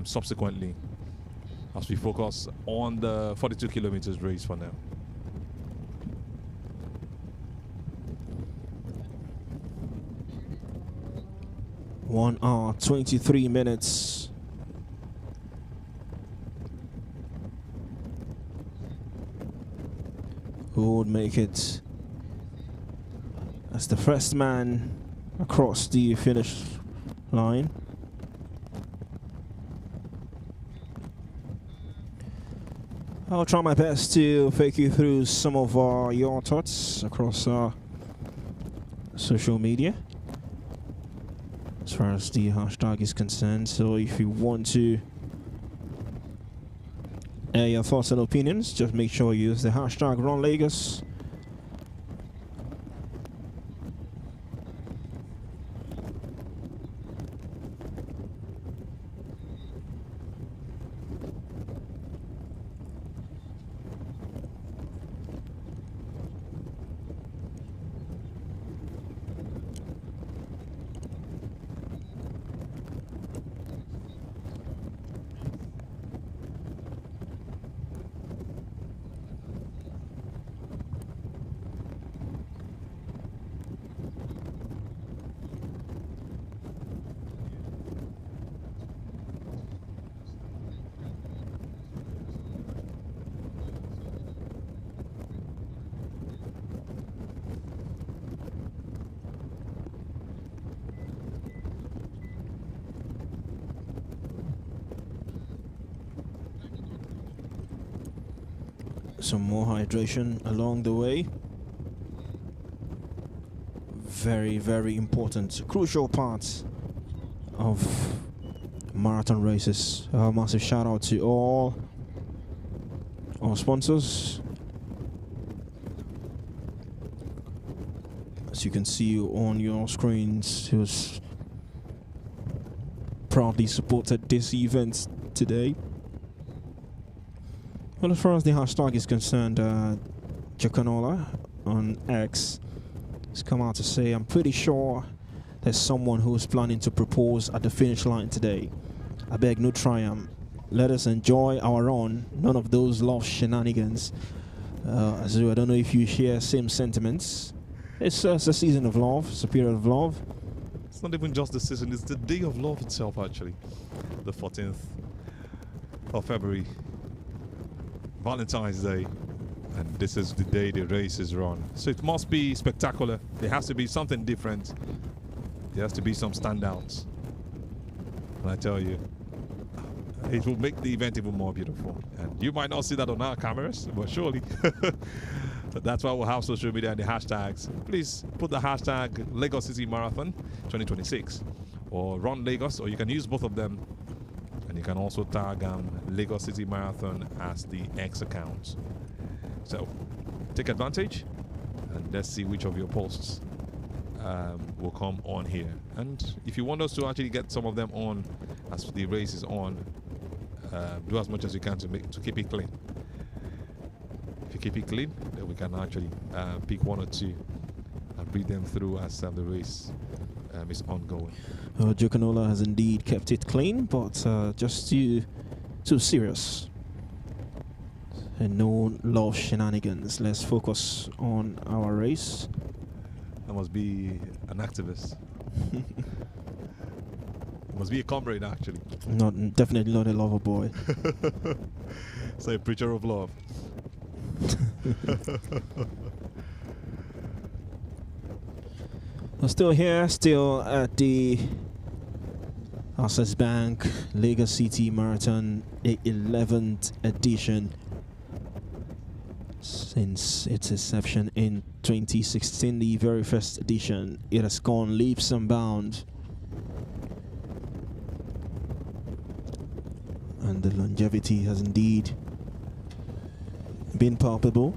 subsequently, as we focus on the 42 kilometers race for now. One hour, 23 minutes. Who would make it as the first man across the finish line? I'll try my best to take you through some of your thoughts across social media as far as the hashtag is concerned. So if you want to air your thoughts and opinions, just make sure you use the hashtag Run Lagos. Some more hydration along the way. Very, very important, crucial part of marathon races. A massive shout out to all our sponsors. As you can see on your screens, who's proudly supported this event today. Well, as far as the hashtag is concerned, Giacanola on X has come out to say, I'm pretty sure there's someone who's planning to propose at the finish line today. I beg no triumph. Let us enjoy our run. None of those love shenanigans. So I don't know if you share same sentiments. It's a season of love. It's a period of love. It's not even just the season. It's the day of love itself, actually. The 14th of February. Valentine's Day, and this is the day the race is run. So it must be spectacular. There has to be something different. There has to be some standouts. And I tell you, it will make the event even more beautiful. And you might not see that on our cameras, but surely. But that's why we'll have social media and the hashtags. Please put the hashtag Lagos City Marathon 2026 or Run Lagos, or you can use both of them. And you can also tag Lagos City Marathon as the X account. So take advantage and let's see which of your posts will come on here. And if you want us to actually get some of them on as the race is on, do as much as you can to keep it clean. If you keep it clean, then we can actually pick one or two and read them through as the race is ongoing. Giacanola has indeed kept it clean, but just too serious. And no love shenanigans. Let's focus on our race. That must be an activist. Must be a comrade, actually. Definitely not a lover boy. So a preacher of love. We're still here, still at the Access Bank Lagos City Marathon, the 11th edition since its inception in 2016, the very first edition. It has gone leaps and bounds, and the longevity has indeed been palpable.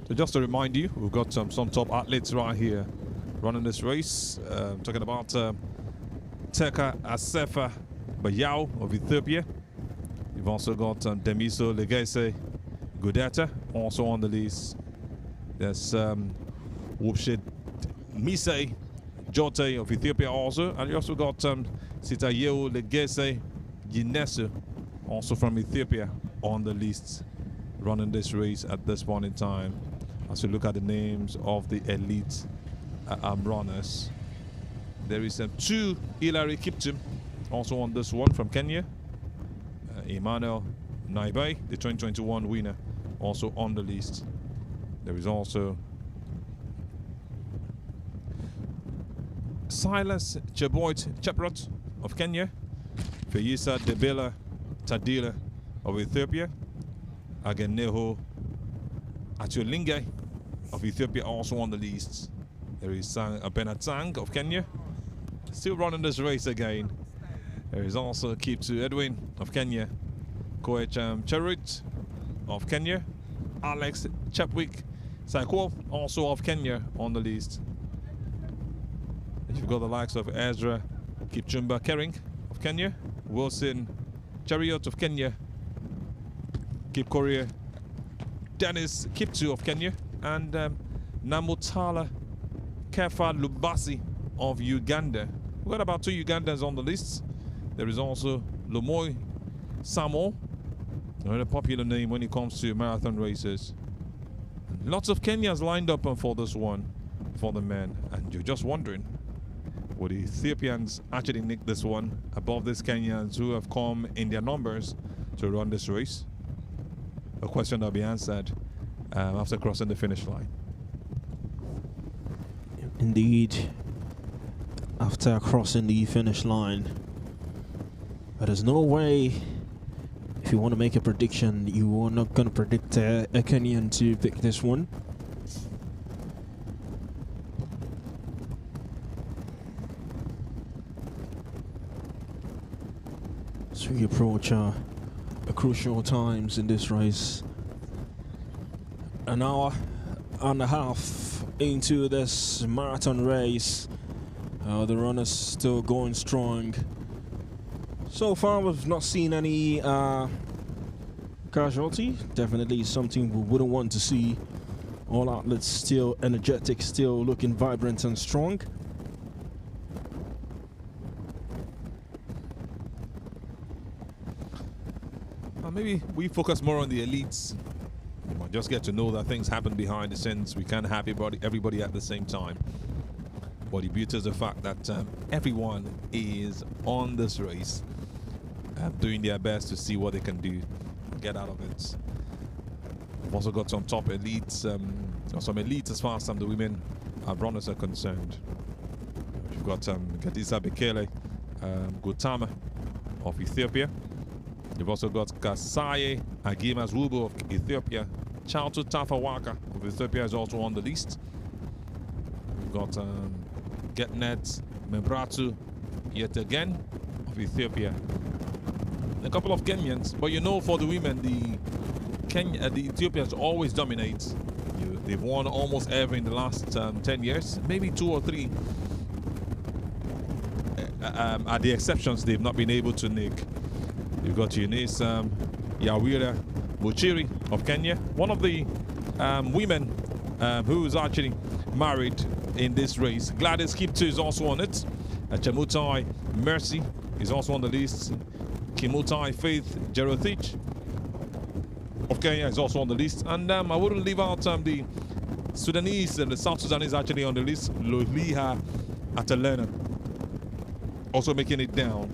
So just to remind you, we've got some top athletes right here running this race. Talking about Teka Asefa Bayao of Ethiopia. You've also got Demiso Legese Gudeta also on the list. There's Wupshid Misei Jote of Ethiopia also. And you also got Sitayeo Legese Ginesu also from Ethiopia on the list running this race at this point in time. As we look at the names of the elite runners, there is 2 Hilary Kiptum also on this one from Kenya. Emmanuel Naibai, the 2021 winner, also on the list. There is also Silas Cheboit Cheprot of Kenya, Feyisa Debela Tadila of Ethiopia, Ageneho Atulinge of Ethiopia also on the list. There is Benatang of Kenya, still running this race again. There is also Kiptu Edwin of Kenya, Koech Cherut of Kenya, Alex Chapwick Saikwo also of Kenya on the list. And you've got the likes of Ezra Kipchumba Kering of Kenya, Wilson Chariot of Kenya, Kip Korea, Dennis Kiptu of Kenya, and Namutala Kefa Lubasi of Uganda. We've got about 2 Ugandans on the list. There is also Lumoy Samo, a popular name when it comes to marathon races. Lots of Kenyans lined up for this one, for the men. And you're just wondering, would the Ethiopians actually nick this one above these Kenyans who have come in their numbers to run this race? A question that'll be answered after crossing the finish line. Indeed, after crossing the finish line. But there's no way, if you want to make a prediction, you are not going to predict a Kenyan to pick this one. So we approach a crucial times in this race. An hour and a half into this marathon race. The runners still going strong. So far, we've not seen any casualty. Definitely something we wouldn't want to see. All outlets still energetic, still looking vibrant and strong. Maybe we focus more on the elites. You might just get to know that things happen behind the scenes. We can't have everybody at the same time. But the beauty is the fact that everyone is on this race, doing their best to see what they can do, get out of it. We've also got some top elites, some elites as far as the women runners are concerned. We've got Gadisa Bekele Gutama of Ethiopia. You've also got Kasaye Agimas Wubu of Ethiopia. Chaltu Tafawaka of Ethiopia is also on the list. We've got Getnet Membratu yet again of Ethiopia. A couple of Kenyans, but you know, for the women, the Ethiopians always dominate. They've won almost every in the last 10 years, maybe 2 or 3. At the exceptions, they've not been able to nick. You've got Eunice Yawira Buchiri of Kenya, one of the women who is actually married in this race. Gladys Kipto is also on it. Chemutai Mercy is also on the list. Kimutai Faith Jerothich of Kenya is also on the list. And I wouldn't leave out the Sudanese and the South Sudanese actually on the list. Loliha Atalena also making it down.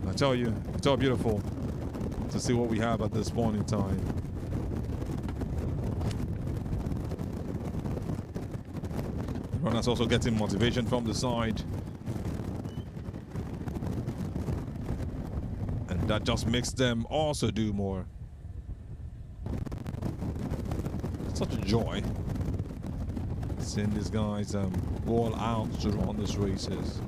I tell you, it's all beautiful to see what we have at this point in time. Runners also getting motivation from the side. And that just makes them also do more. It's such a joy seeing these guys go all out to run these races.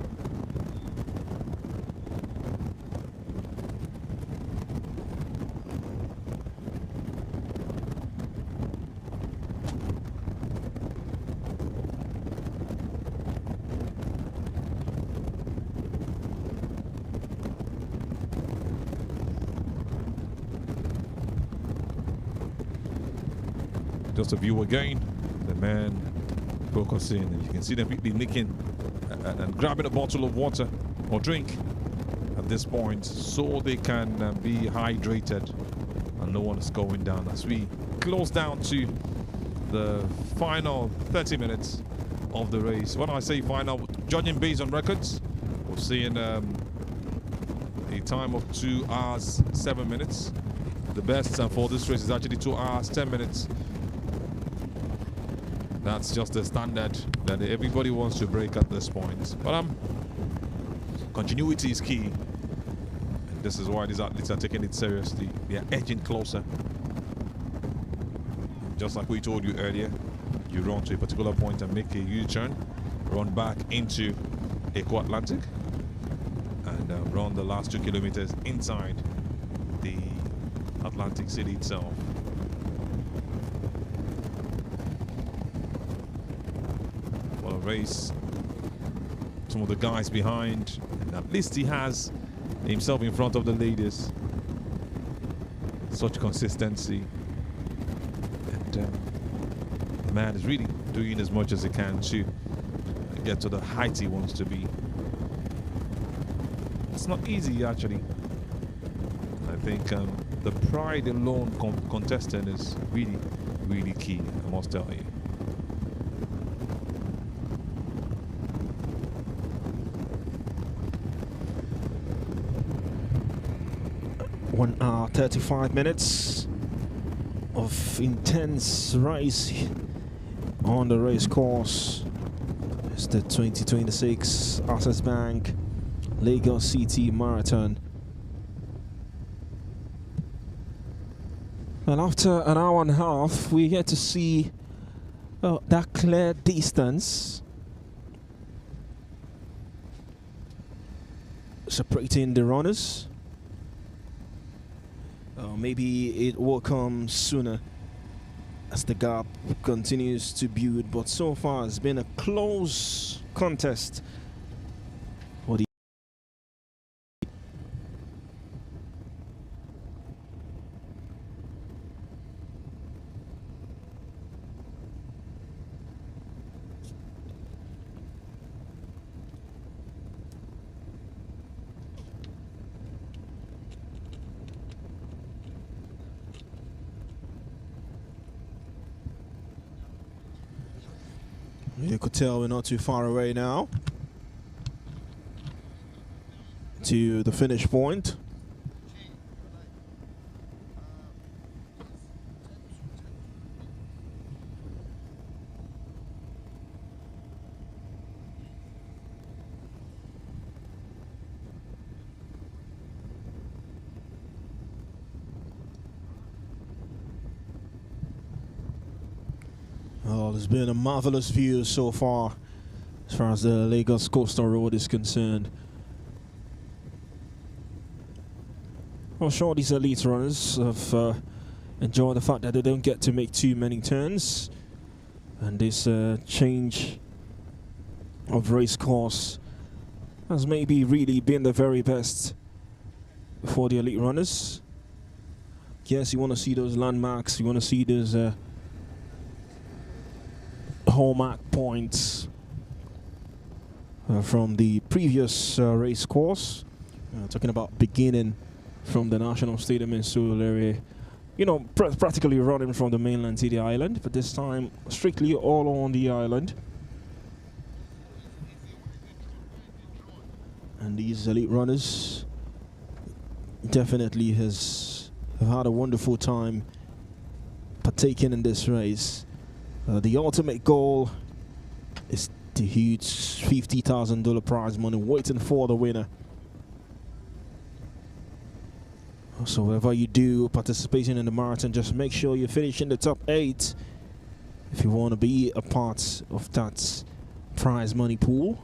Just a view again, the man focusing, and you can see them quickly nicking and grabbing a bottle of water or drink at this point so they can be hydrated and no one is going down as we close down to the final 30 minutes of the race. When I say final, judging based on records, we're seeing a time of 2 hours 7 minutes. The best for this race is actually 2 hours 10 minutes. That's just the standard that everybody wants to break at this point. But continuity is key. And this is why these athletes are taking it seriously. They are edging closer. Just like we told you earlier, you run to a particular point and make a U-turn, run back into Eco Atlantic, and run the last 2 kilometers inside the Atlantic City itself. Race, some of the guys behind, and at least he has himself in front of the ladies. Such consistency, and the man is really doing as much as he can to get to the height he wants to be. It's not easy actually. I think the pride alone contesting is really key, I must tell you. 1 hour 35 minutes of intense race on the race course. It's the 2026 Access Bank Lagos City Marathon. And after an hour and a half, we get to see that clear distance separating the runners. Maybe it will come sooner as the gap continues to build, but so far it's been a close contest for the You could tell we're not too far away now to the finish point. Oh, there's been a marvelous view so far as the Lagos Coastal Road is concerned. I'm sure these elite runners have enjoyed the fact that they don't get to make too many turns, and this change of race course has maybe really been the very best for the elite runners. Yes, you want to see those landmarks, you want to see those hallmark points from the previous race course. Talking about beginning from the National Stadium in Surulere, you know, practically running from the mainland to the island, but this time strictly all on the island. And these elite runners definitely have had a wonderful time partaking in this race. The ultimate goal is the huge $50,000 prize money waiting for the winner. So whatever you do participating in the marathon, just make sure you finish in the top 8 if you want to be a part of that prize money pool.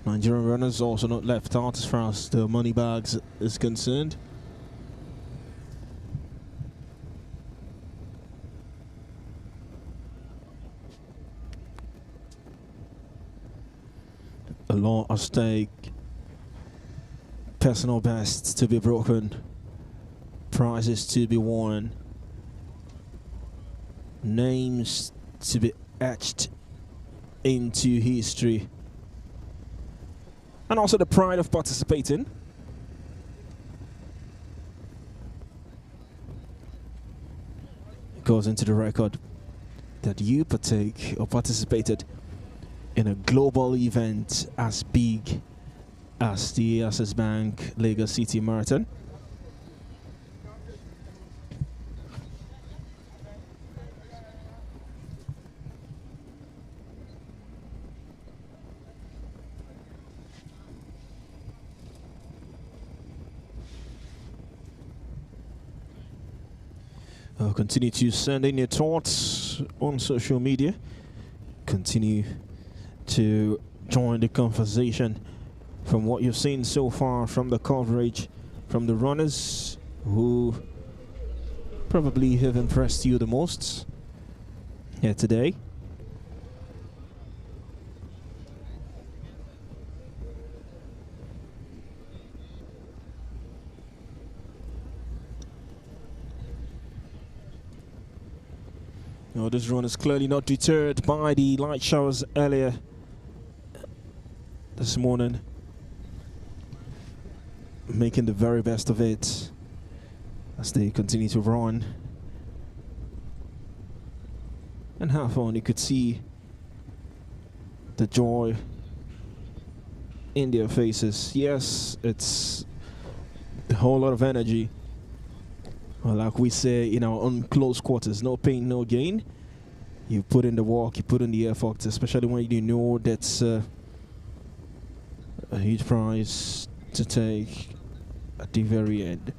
Nigerian runners also not left out as far as the money bags is concerned. A lot at stake. Personal bests to be broken. Prizes to be won. Names to be etched into history. And also the pride of participating. It goes into the record that you partake or participated in a global event as big as the Access Bank Lagos City Marathon. Continue to send in your thoughts on social media. Continue to join the conversation from what you've seen so far from the coverage from the runners who probably have impressed you the most here today. No, this run is clearly not deterred by the light showers earlier this morning. Making the very best of it as they continue to run and have fun. You could see the joy in their faces. Yes, it's a whole lot of energy. Well, like we say in our own close quarters, no pain, no gain. You put in the work, you put in the effort, especially when you know that's a huge prize to take at the very end.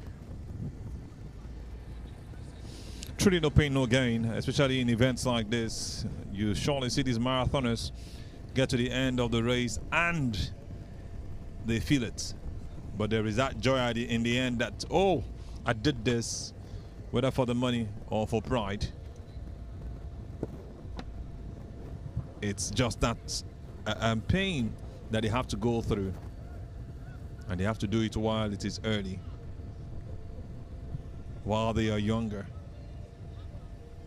Truly no pain, no gain, especially in events like this. You surely see these marathoners get to the end of the race and they feel it. But there is that joy in the end that, oh, I did this, whether for the money or for pride. It's just that pain that they have to go through. And they have to do it while it is early, while they are younger.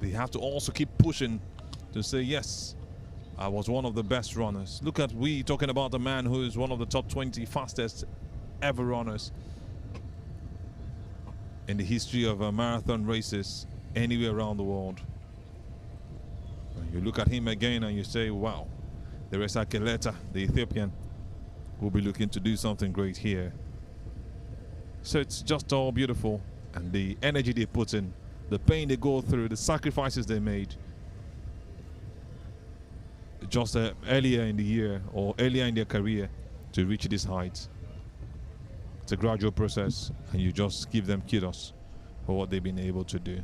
They have to also keep pushing to say, yes, I was one of the best runners. Look at we talking about the man who is one of the top 20 fastest ever runners in the history of marathon races anywhere around the world. And you look at him again and you say, wow, there is Akeleta, the Ethiopian, will be looking to do something great here. So it's just all beautiful, and the energy they put in, the pain they go through, the sacrifices they made just earlier in the year or earlier in their career to reach this height. It's a gradual process, and you just give them kudos for what they've been able to do.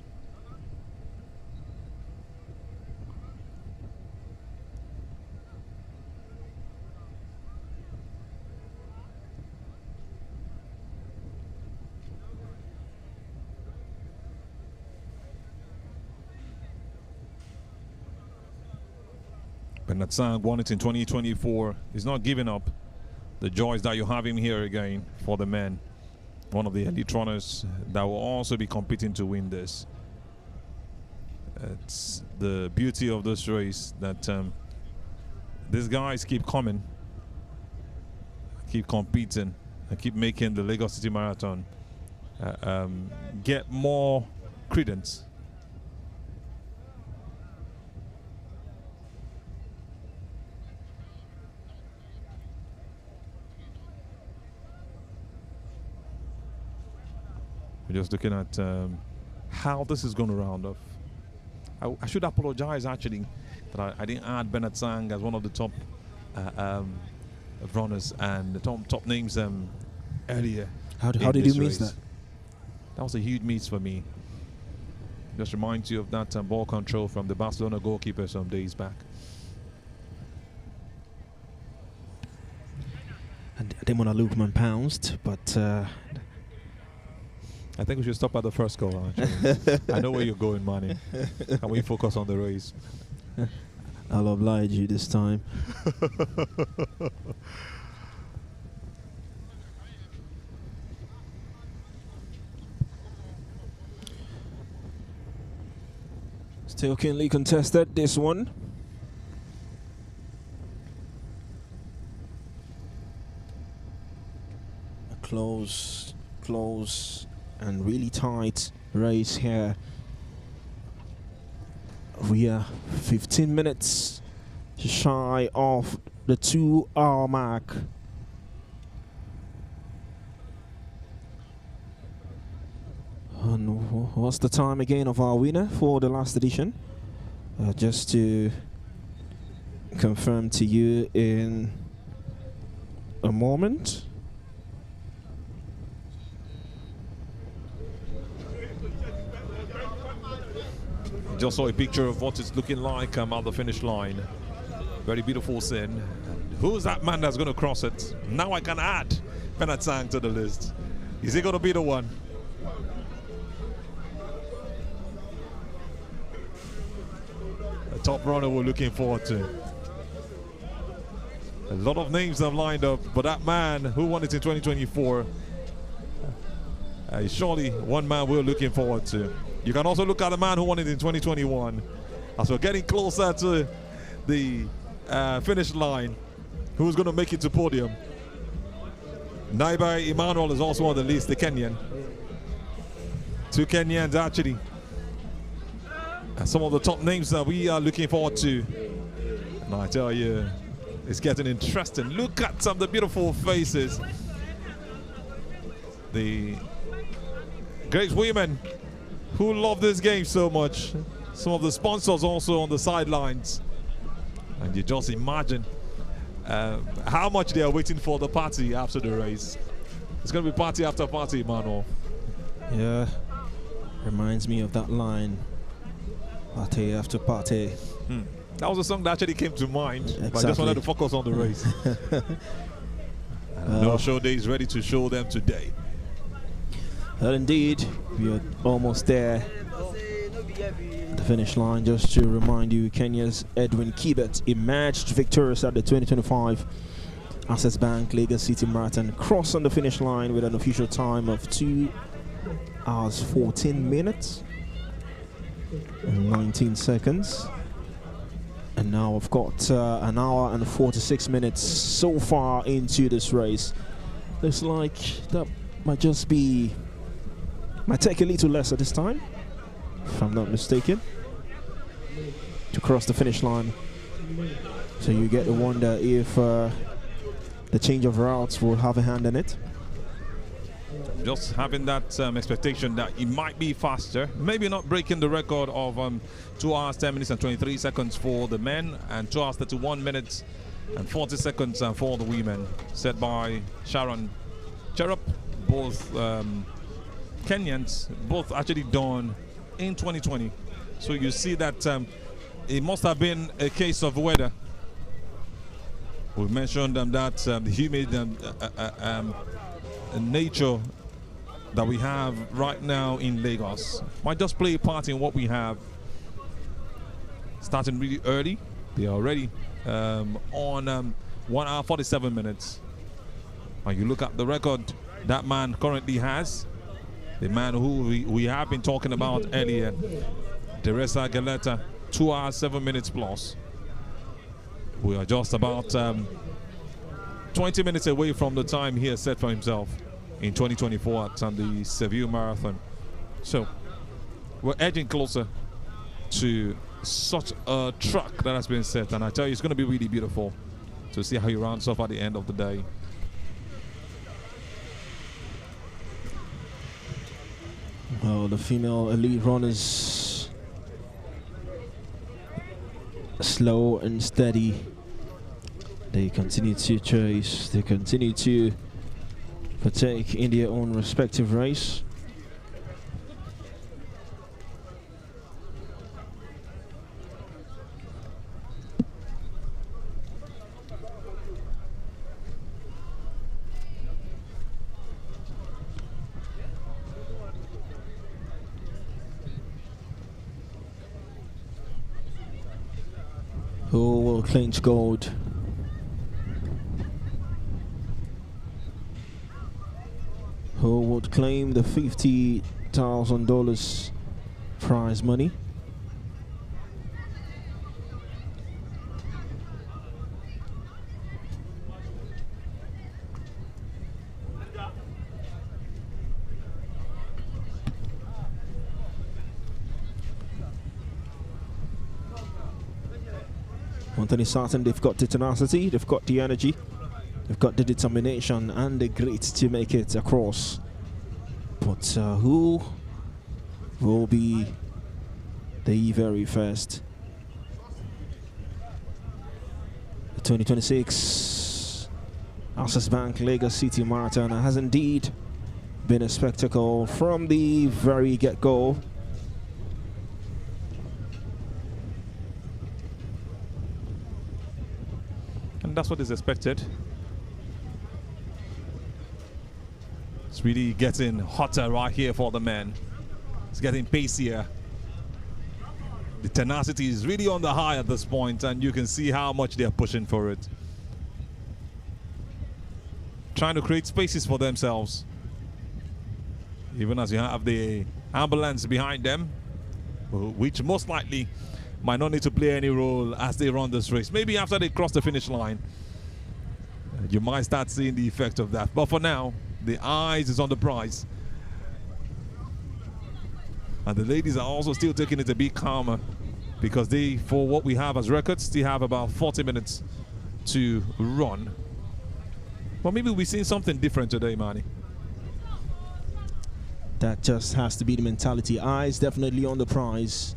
Bernard Sang won it in 2024. He's not giving up. The joy is that you have him here again for the men one of the elite runners that will also be competing to win this. It's the beauty of this race that these guys keep coming, keep competing, and keep making the Lagos City Marathon get more credence. We're just looking at how this is going to round off. I should apologize actually that I didn't add Bernard Sang as one of the top runners and the top names earlier. How did you miss that? That was a huge miss for me. Just reminds you of that ball control from the Barcelona goalkeeper some days back. And Demola Lukman pounced, but I think we should stop at the first goal, actually. I know where you're going, Manny. Can we focus on the race? I'll oblige you this time. Still keenly contested, this one. A close and really tight race here. We are 15 minutes shy of the 2-hour mark. And what's the time again of our winner for the last edition? Just to confirm to you in a moment. Just saw a picture of what it's looking like at the finish line. Very beautiful scene. Who's that man that's going to cross it? Now I can add Bernard Sang to the list. Is he going to be the one? A top runner we're looking forward to. A lot of names have lined up, but that man who won it in 2024 is surely one man we're looking forward to. You can also look at the man who won it in 2021. As we're getting closer to the finish line, who's going to make it to podium? Naibai Emmanuel is also on the list, the Kenyan. Two Kenyans actually. Some of the top names that we are looking forward to. And I tell you, it's getting interesting. Look at some of the beautiful faces. The great women who love this game so much. Some of the sponsors also on the sidelines. And you just imagine how much they are waiting for the party after the race. It's going to be party after party, Emmanuel. Yeah, reminds me of that line. Party after party. That was a song that actually came to mind. Exactly. But I just wanted to focus on the race. No show day is ready to show them today. Well, indeed, we are almost there. The finish line, just to remind you, Kenya's Edwin Kibet emerged victorious at the 2025 Access Bank Lagos City Marathon, crossed on the finish line with an official time of 2 hours 14 minutes and 19 seconds. And now I've got an hour and 46 minutes so far into this race. Looks like that might take a little less at this time, if I'm not mistaken, to cross the finish line. So you get to wonder if the change of routes will have a hand in it. Just having that expectation that it might be faster, maybe not breaking the record of 2 hours 10 minutes and 23 seconds for the men and 2 hours 31 minutes and 40 seconds for the women, set by Sharon Cherub, both Kenyans, both actually done in 2020. So you see that it must have been a case of weather. We mentioned that the humid nature that we have right now in Lagos might just play a part in what we have. Starting really early, they are already on 1 hour 47 minutes. And you look at the record that man currently has. The man who we have been talking about earlier, Teresa Geleta, 2 hours, 7 minutes plus. We are just about 20 minutes away from the time he has set for himself in 2024 at the Seville Marathon. So we're edging closer to such a track that has been set, and I tell you, it's going to be really beautiful to see how he rounds off at the end of the day. Well, the female elite runners, slow and steady. They continue to chase. They continue to partake in their own respective race. Who will clinch gold? Who would claim the $50,000 prize money? One thing is certain, they've got the tenacity, they've got the energy, they've got the determination and the grit to make it across. But who will be the very first? The 2026 Access Bank Lagos City Marathon has indeed been a spectacle from the very get-go. And that's what is expected. It's really getting hotter right here for the men. It's getting pacier. The tenacity is really on the high at this point, and you can see how much they're pushing for it. Trying to create spaces for themselves. Even as you have the ambulance behind them, which most likely might not need to play any role as they run this race. Maybe after they cross the finish line, you might start seeing the effect of that. But for now, the eyes is on the prize. And the ladies are also still taking it a bit calmer, because they, for what we have as records, still have about 40 minutes to run. But maybe we've seen something different today, Manny. That just has to be the mentality. Eyes definitely on the prize.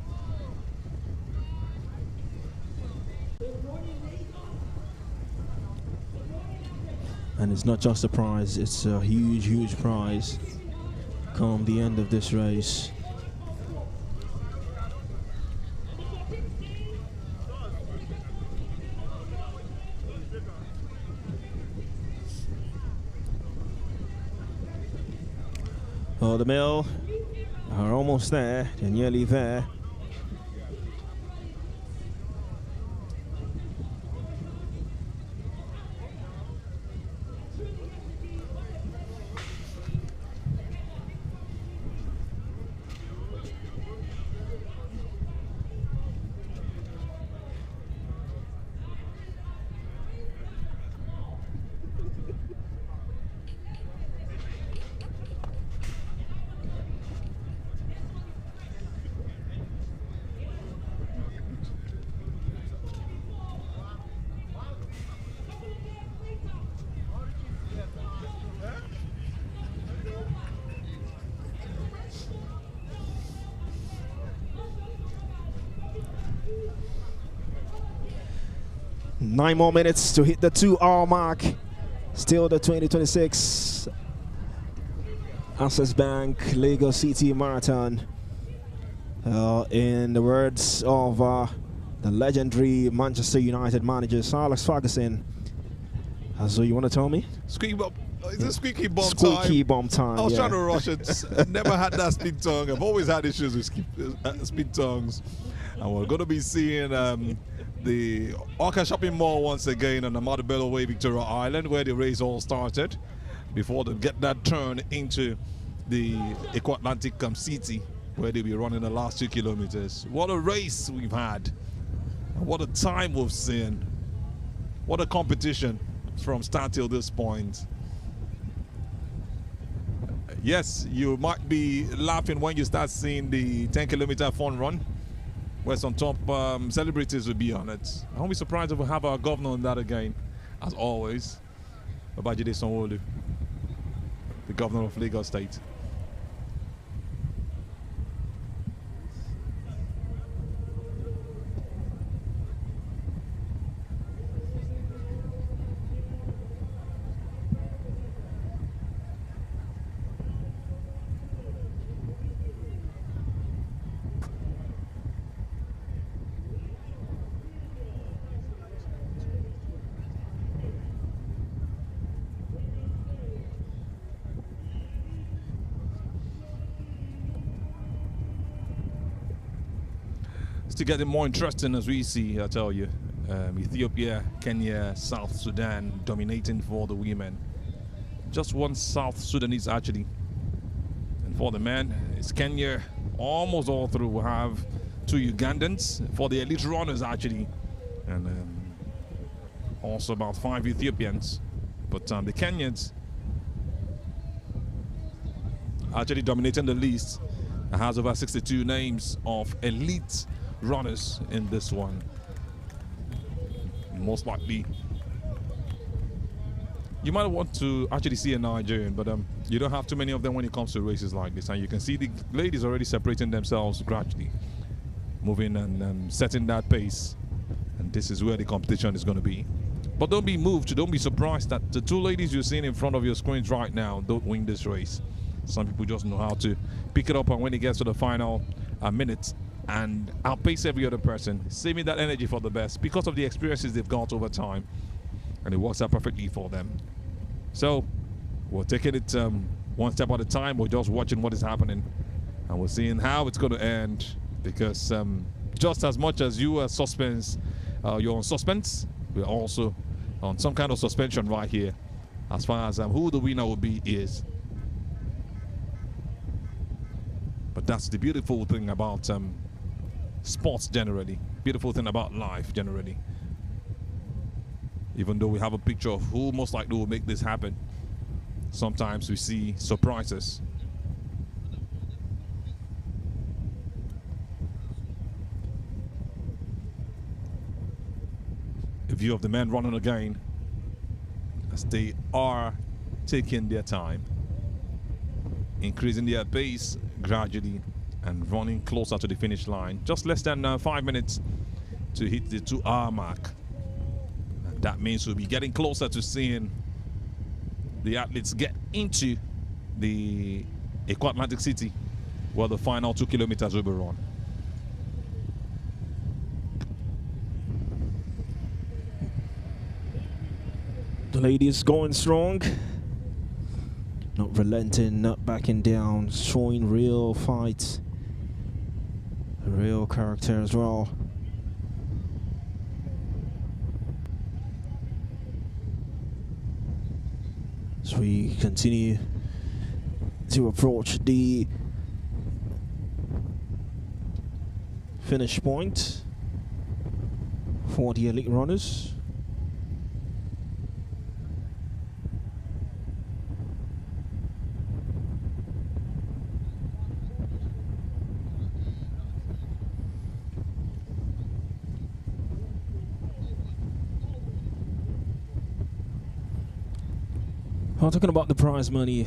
And it's not just a prize, it's a huge, huge prize come the end of this race. Oh, the Mill are almost there, they're nearly there. Nine more minutes to hit the 2-hour mark. Still the 2026 Access Bank Lagos City Marathon. In the words of the legendary Manchester United manager Sir Alex Ferguson. So you want to tell me? Squeaky bomb. Is it squeaky bomb time? Squeaky bomb time. I was trying to rush it. Never had that speed tongue. I've always had issues with speed tongues. And we're going to be seeing the Orca Shopping Mall once again on the Montebello Way, Victoria Island, where the race all started. before they get that turn into the Eco Atlantic City, where they'll be running the last 2 kilometers. What a race we've had. What a time we've seen. What a competition from start till this point. Yes, you might be laughing when you start seeing the 10-kilometer fun run, where some top celebrities will be on it. I won't be surprised if we have our governor on that again, as always. Babajide Sanwo-Olu, the governor of Lagos State. Still getting more interesting as we see, I tell you. Ethiopia, Kenya, South Sudan dominating for the women. Just one South Sudanese actually. And for the men, it's Kenya almost all through. We'll have 2 Ugandans for the elite runners actually. And also about 5 Ethiopians. But the Kenyans actually dominating the list. It has over 62 names of elite runners in this one. Most likely you might want to actually see a Nigerian, but you don't have too many of them when it comes to races like this. And you can see the ladies already separating themselves gradually, moving and setting that pace. And this is where the competition is going to be. But don't be moved, don't be surprised that the 2 ladies you're seeing in front of your screens right now don't win this race. Some people just know how to pick it up, and when it gets to the final minutes, and outpace every other person, saving that energy for the best because of the experiences they've got over time, and it works out perfectly for them. So we're taking it one step at a time. We're just watching what is happening, and we're seeing how it's going to end, because just as much as you are suspense, you're on suspense, we're also on some kind of suspension right here as far as who the winner will be is. But that's the beautiful thing about sports generally, beautiful thing about life generally. Even though we have a picture of who most likely will make this happen, sometimes we see surprises. A view of the men running again as they are taking their time, increasing their pace gradually and running closer to the finish line. Just less than 5 minutes to hit the 2-hour mark. And that means we'll be getting closer to seeing the athletes get into the Eco Atlantic City, where the final 2 kilometers will be run. The ladies going strong. Not relenting, not backing down, showing real fight, real character as well. As we continue to approach the finish point for the elite runners. Talking about the prize money,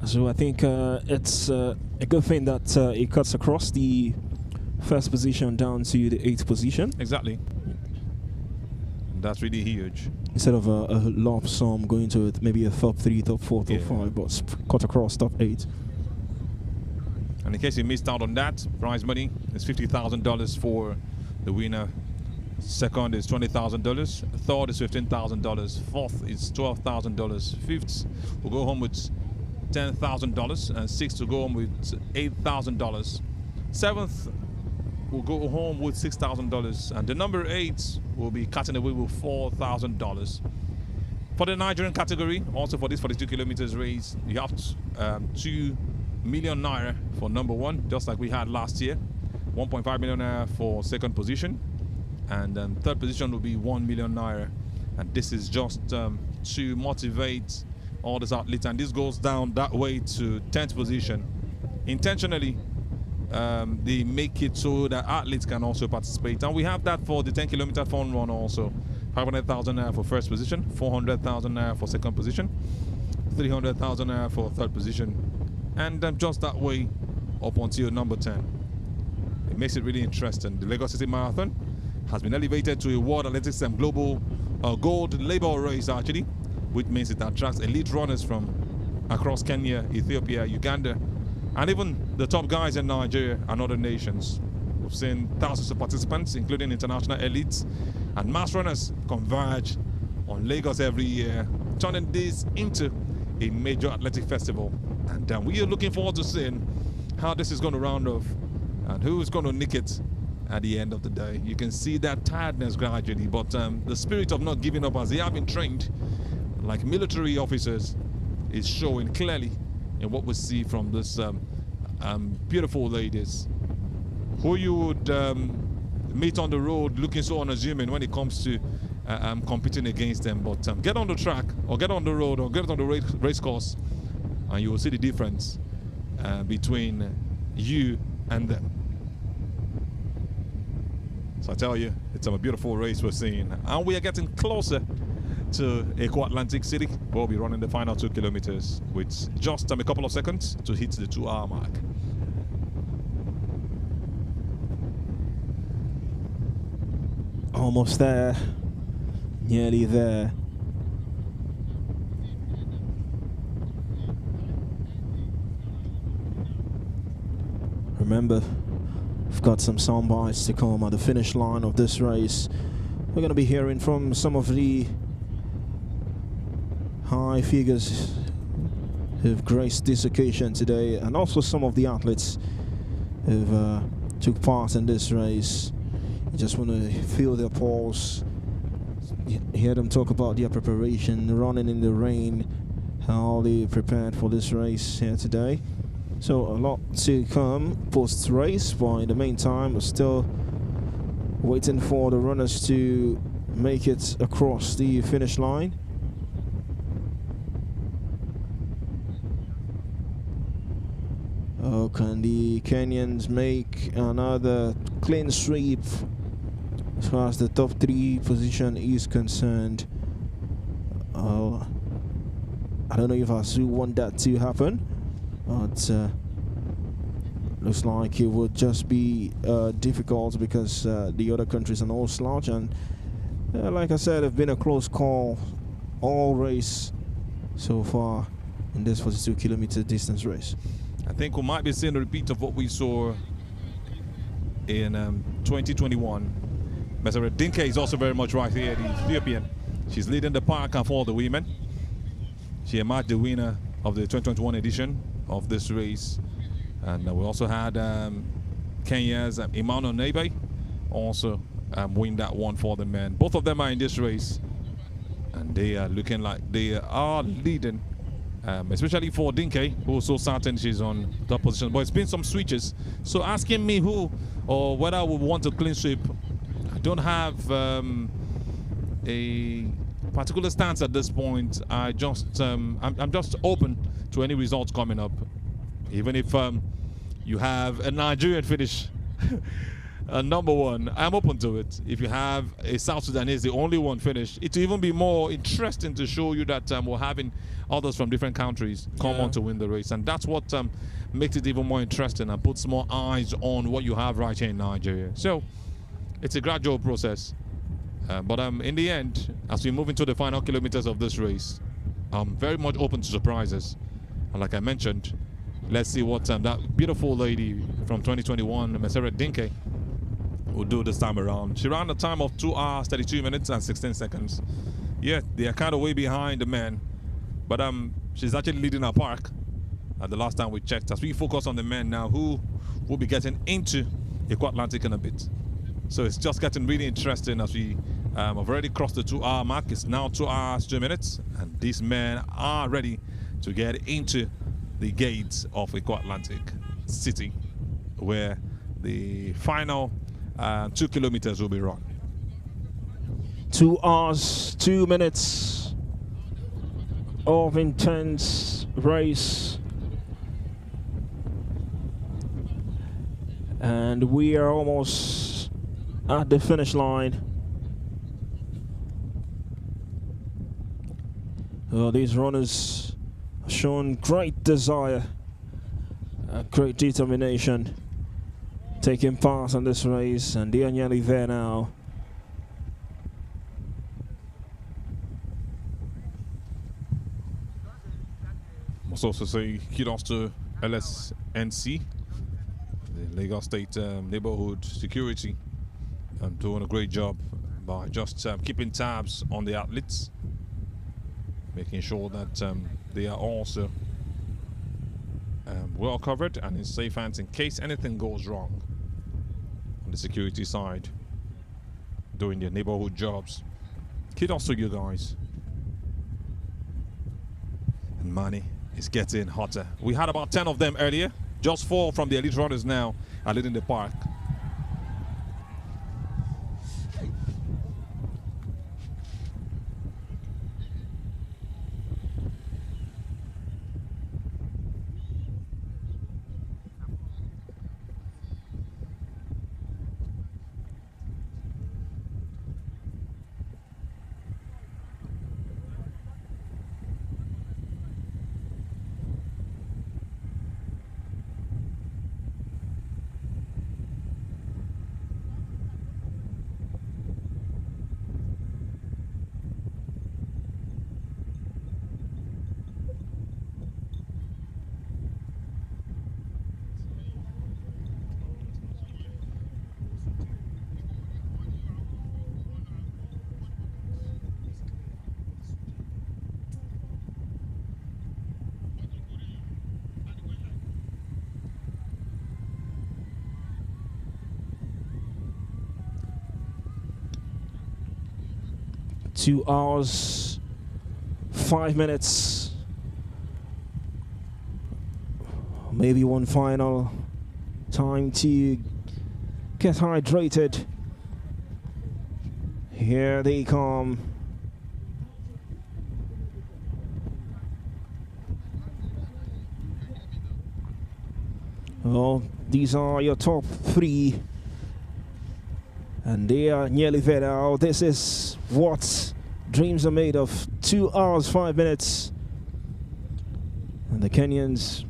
so I think it's a good thing that it cuts across the first position down to the 8th position. Exactly. That's really huge. Instead of a lump sum going to maybe a top 3, top 4, top 5, but cut across top 8. And in case you missed out on that, prize money is $50,000 for the winner. Second is $20,000. Third is $15,000. Fourth is $12,000. Fifth will go home with $10,000, and sixth will go home with $8,000. Seventh will go home with $6,000, and the number 8 will be cutting away with $4,000. For the Nigerian category, also for this 42 kilometers race, you have 2 million naira for number one, just like we had last year. 1.5 million naira for second position, and third position will be 1 million naira. And this is just to motivate all these athletes, and this goes down that way to 10th position. Intentionally, they make it so that athletes can also participate, and we have that for the 10 kilometer fun run also. 500,000 naira for first position, 400,000 naira for second position, 300,000 naira for third position, and just that way up until number 10. It makes it really interesting. The Lagos City Marathon has been elevated to a World Athletics and Global Gold label race, actually, which means it attracts elite runners from across Kenya, Ethiopia, Uganda, and even the top guys in Nigeria and other nations. We've seen thousands of participants, including international elites and mass runners, converge on Lagos every year, turning this into a major athletic festival. And we are looking forward to seeing how this is going to round off and who's going to nick it at the end of the day. You can see that tiredness gradually, but the spirit of not giving up, as they have been trained like military officers, is showing clearly in what we see from this beautiful ladies, who you would meet on the road looking so unassuming when it comes to competing against them. But get on the track, or get on the road, or get on the race course, and you will see the difference between you and them. So I tell you, it's a beautiful race we're seeing, and we are getting closer to Eko Atlantic City. We'll be running the final 2 kilometers with just a couple of seconds to hit the 2-hour mark. Almost there, nearly there. Remember, we've got some sound bites to come at the finish line of this race. We're going to be hearing from some of the high figures who've graced this occasion today, and also some of the athletes who've took part in this race. You just want to feel their pulse, hear them talk about their preparation, running in the rain, how they prepared for this race here today. So a lot to come post-race, but in the meantime, we're still waiting for the runners to make it across the finish line. Oh, can the Kenyans make another clean sweep as far as the top 3 position is concerned? I don't know if Asu want that to happen, but looks like it would just be difficult because the other countries are no slouch, and like I said, it's been a close call all race so far in this 42 kilometer distance race. I think we might be seeing a repeat of what we saw in 2021. Meseret Dinke is also very much right here, the Ethiopian. She's leading the pack and for the women. She emerged the winner of the 2021 edition of this race. And we also had Kenya's Emmanuel Nebe also win that one for the men. Both of them are in this race, and they are looking like they are leading. Especially for Dinke, who's so certain she's on top position. But it's been some switches. So asking me who or whether I would want to clean sweep, I don't have a particular stance at this point. I'm just open to any results coming up. Even if you have a Nigerian finish number 1, I'm open to it. If you have a South Sudanese, the only one finish, it will even be more interesting to show you that we're having others from different countries come on to win the race. And that's what makes it even more interesting and puts more eyes on what you have right here in Nigeria. So it's a gradual process. But in the end, as we move into the final kilometers of this race, I'm very much open to surprises. And like I mentioned, let's see what that beautiful lady from 2021, Meseret Dinke, will do this time around. She ran a time of 2 hours, 32 minutes and 16 seconds. Yeah, they are kind of way behind the men, but she's actually leading our park at the last time we checked. As we focus on the men now, who will be getting into Eko Atlantic in a bit. So it's just getting really interesting as we I've already crossed the 2-hour mark. It's now 2 hours, 2 minutes. And these men are ready to get into the gates of Eco Atlantic City, where the final 2 kilometers will be run. 2 hours, 2 minutes of intense race. And we are almost at the finish line. These runners have shown great desire, great determination, taking part in this race, and they are nearly there now. Must also say kudos to LSNC, the Lagos State Neighborhood Security, doing a great job by just keeping tabs on the athletes, making sure that they are also well covered and in safe hands in case anything goes wrong on the security side, doing their neighborhood jobs. Kudos to you guys. And money is getting hotter. We had about 10 of them earlier. Just 4 from the elite runners now are leading the park. Two hours, 5 minutes. Maybe one final time to get hydrated. Here they come. Well, these are your top 3. And they are nearly there now. This is what dreams are made of. 2 hours, 5 minutes. And the Kenyans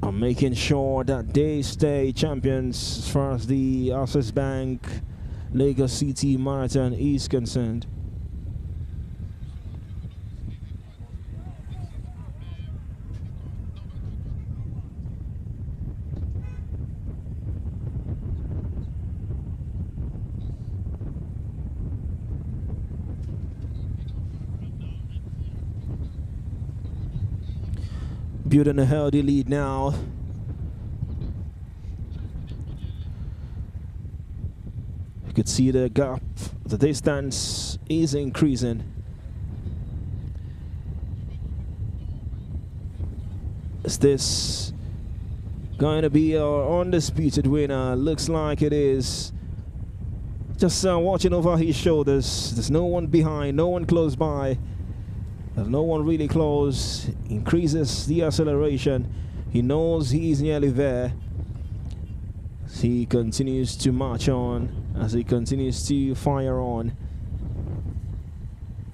are making sure that they stay champions as far as the Access Bank Lagos City Marathon is concerned. Building a healthy lead now. You could see the gap, the distance is increasing. Is this going to be our undisputed winner? Looks like it is. Just watching over his shoulders. There's no one behind, no one close by. There's no one really close. Increases the acceleration. He knows he's nearly there. He continues to march on as he continues to fire on.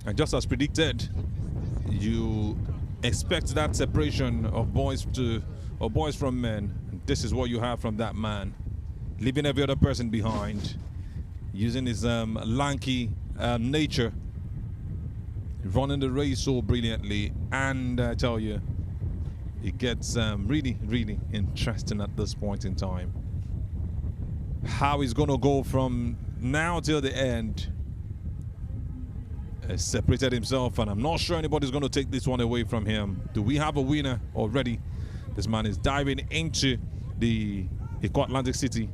And just as predicted, you expect that separation of boys from men. This is what you have from that man, leaving every other person behind, using his lanky nature, running the race so brilliantly. And I tell you, it gets really, really interesting at this point in time. How he's going to go from now till the end. Separated himself, and I'm not sure anybody's going to take this one away from him. Do we have a winner already? This man is diving into the Eco Atlantic City.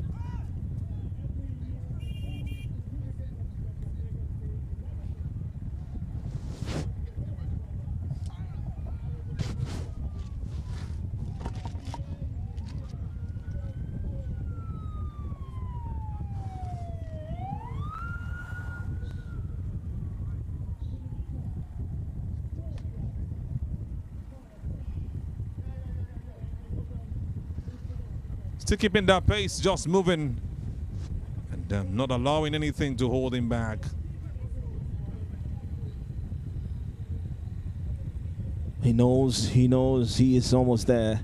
Still keeping that pace, just moving and not allowing anything to hold him back. He knows he is almost there.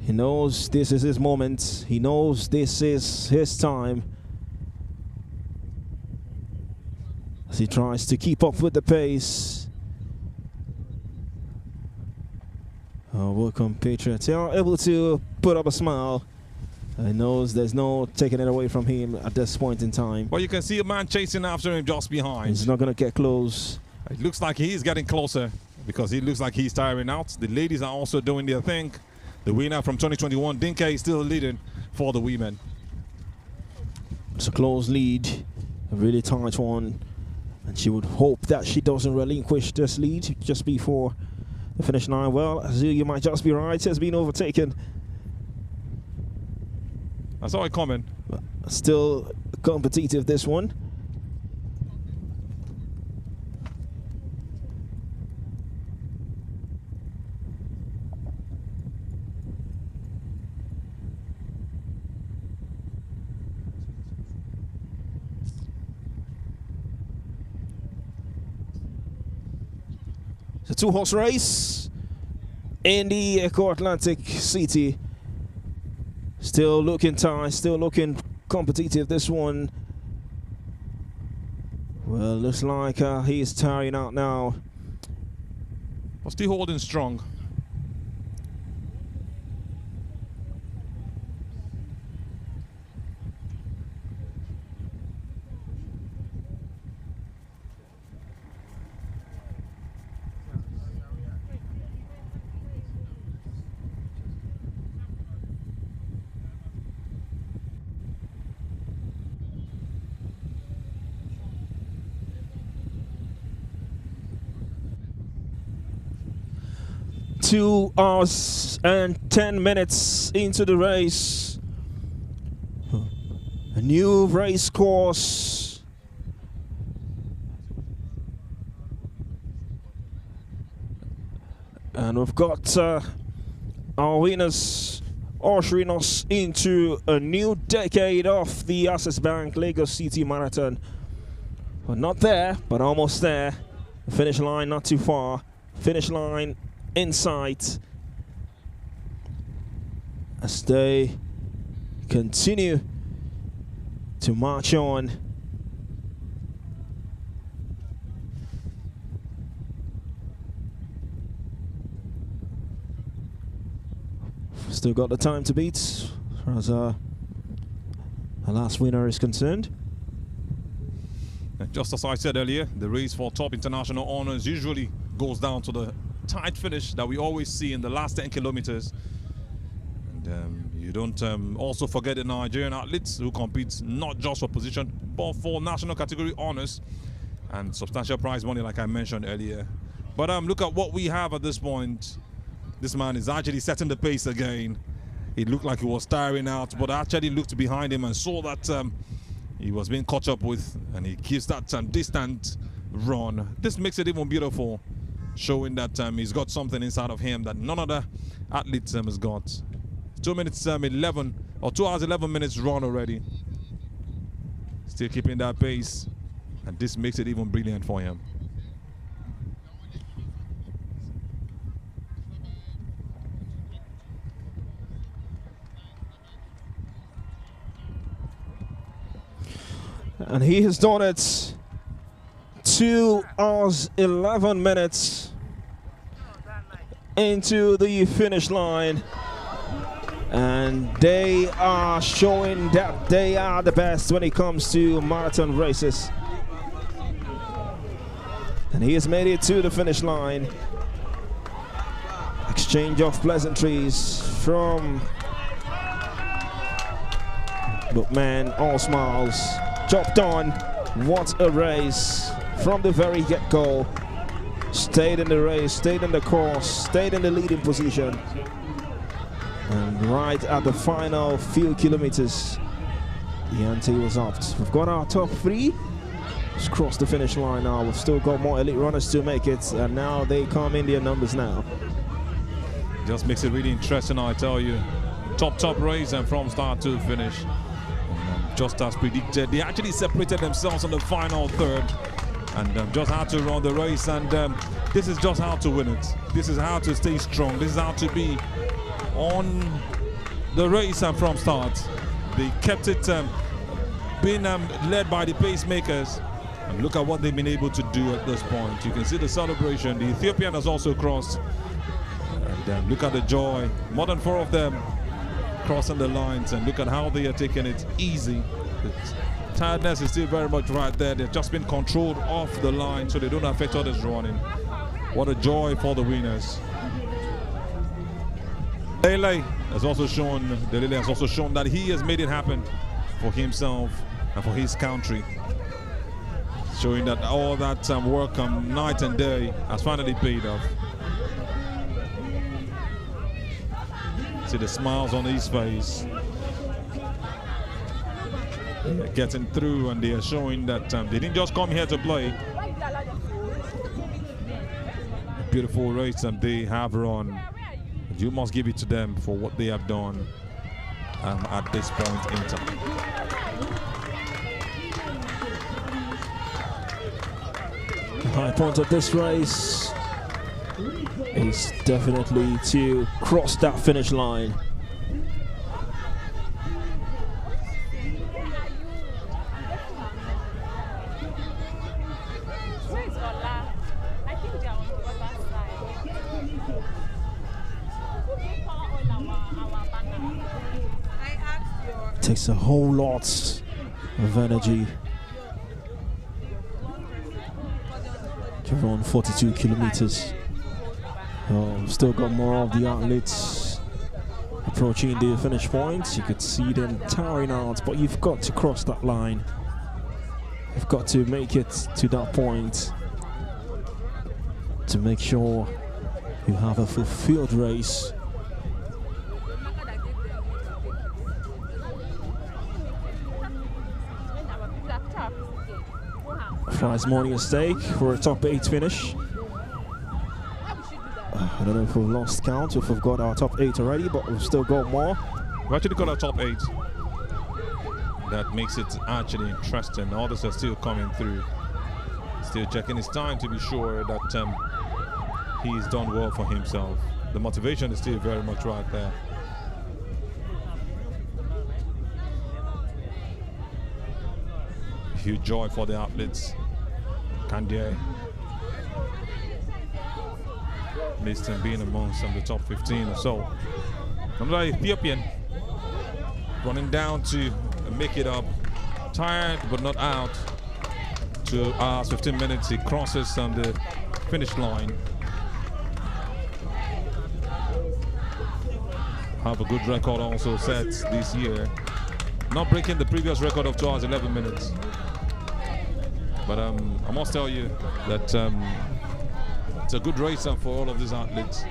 He knows this is his moment. He knows this is his time. As he tries to keep up with the pace. Our work compatriots are able to put up a smile. He knows there's no taking it away from him at this point in time. Well, you can see a man chasing after him just behind. He's not going to get close. It looks like he's getting closer because he looks like he's tiring out. The ladies are also doing their thing. The winner from 2021, Dinka, is still leading for the women. It's a close lead, a really tight one. And she would hope that she doesn't relinquish this lead just before the finish line. Well, Azu, you might just be right. Has been overtaken. I saw it coming. Still competitive, this one. It's a 2-horse race in the Echo Atlantic City. Still looking tight, still looking competitive, this one. Well, looks like he's tiring out now. But still holding strong. Two hours and 10 minutes into the race. A new race course. And we've got our winners ushering us into a new decade of the Access Bank Lagos City Marathon. Well, not there, but almost there. The finish line not too far. Finish line in sight as they continue to march on. Still got the time to beat as far as our last winner is concerned. Just as I said earlier, the race for top international honors usually goes down to the tight finish that we always see in the last 10 kilometers. And you don't also forget the Nigerian athletes who compete not just for position, but for national category honors and substantial prize money, like I mentioned earlier. But look at what we have at this point. This man is actually setting the pace again. It looked like he was tiring out, but I actually looked behind him and saw that he was being caught up with, and he keeps that distant run. This makes it even beautiful, showing that he's got something inside of him that none other athlete has got. 2 minutes 11 or 2 hours 11 minutes run already. Still keeping that pace, and this makes it even brilliant for him. And he has done it. 2 hours 11 minutes into the finish line, and they are showing that they are the best when it comes to marathon races. And he has made it to the finish line. Exchange of pleasantries from Bookman, all smiles. Job done. What a race from the very get-go. Stayed in the race, stayed in the course, stayed in the leading position. And right at the final few kilometers, the ante was upped. We've got our top three. Let's cross the finish line now. We've still got more elite runners to make it, and now they come in their numbers now. Just makes it really interesting, I tell you. top race and from start to finish. Just as predicted, they actually separated themselves on the final third and just had to run the race, and this is just how to win it. This is how to stay strong. This is how to be on the race and from start. They kept it being led by the pacemakers, and look at what they've been able to do at this point. You can see the celebration. The Ethiopian has also crossed, and look at the joy. More than 4 of them crossing the lines, and look at how they are taking it easy. The tiredness is still very much right there. They've just been controlled off the line so they don't affect others running. What a joy for the winners. Lele has also shown that he has made it happen for himself and for his country, showing that all that work night and day has finally paid off. See the smiles on his face. They're getting through, and they are showing that they didn't just come here to play. A beautiful race that they have run. You must give it to them for what they have done at this point in time. The high point of this race is definitely to cross that finish line. Takes a whole lot of energy to run 42 kilometers. Still got more of the athletes approaching the finish point. You could see them tiring out, but you've got to cross that line. You've got to make it to that point to make sure you have a fulfilled race. Prize money at stake for a top 8 finish. I don't know if we've lost count, if we've got our top 8 already, but we've still got more. We actually got our top 8. That makes it actually interesting. Others are still coming through. Still checking his time to be sure that he's done well for himself. The motivation is still very much right there. Huge joy for the athletes. Kandie Liston being amongst the top 15 or so. Another Ethiopian running down to make it up. Tired but not out. 2 hours 15 minutes. He crosses on the finish line. Have a good record also set this year. Not breaking the previous record of 2 hours 11 minutes. But I must tell you that it's a good race for all of these athletes.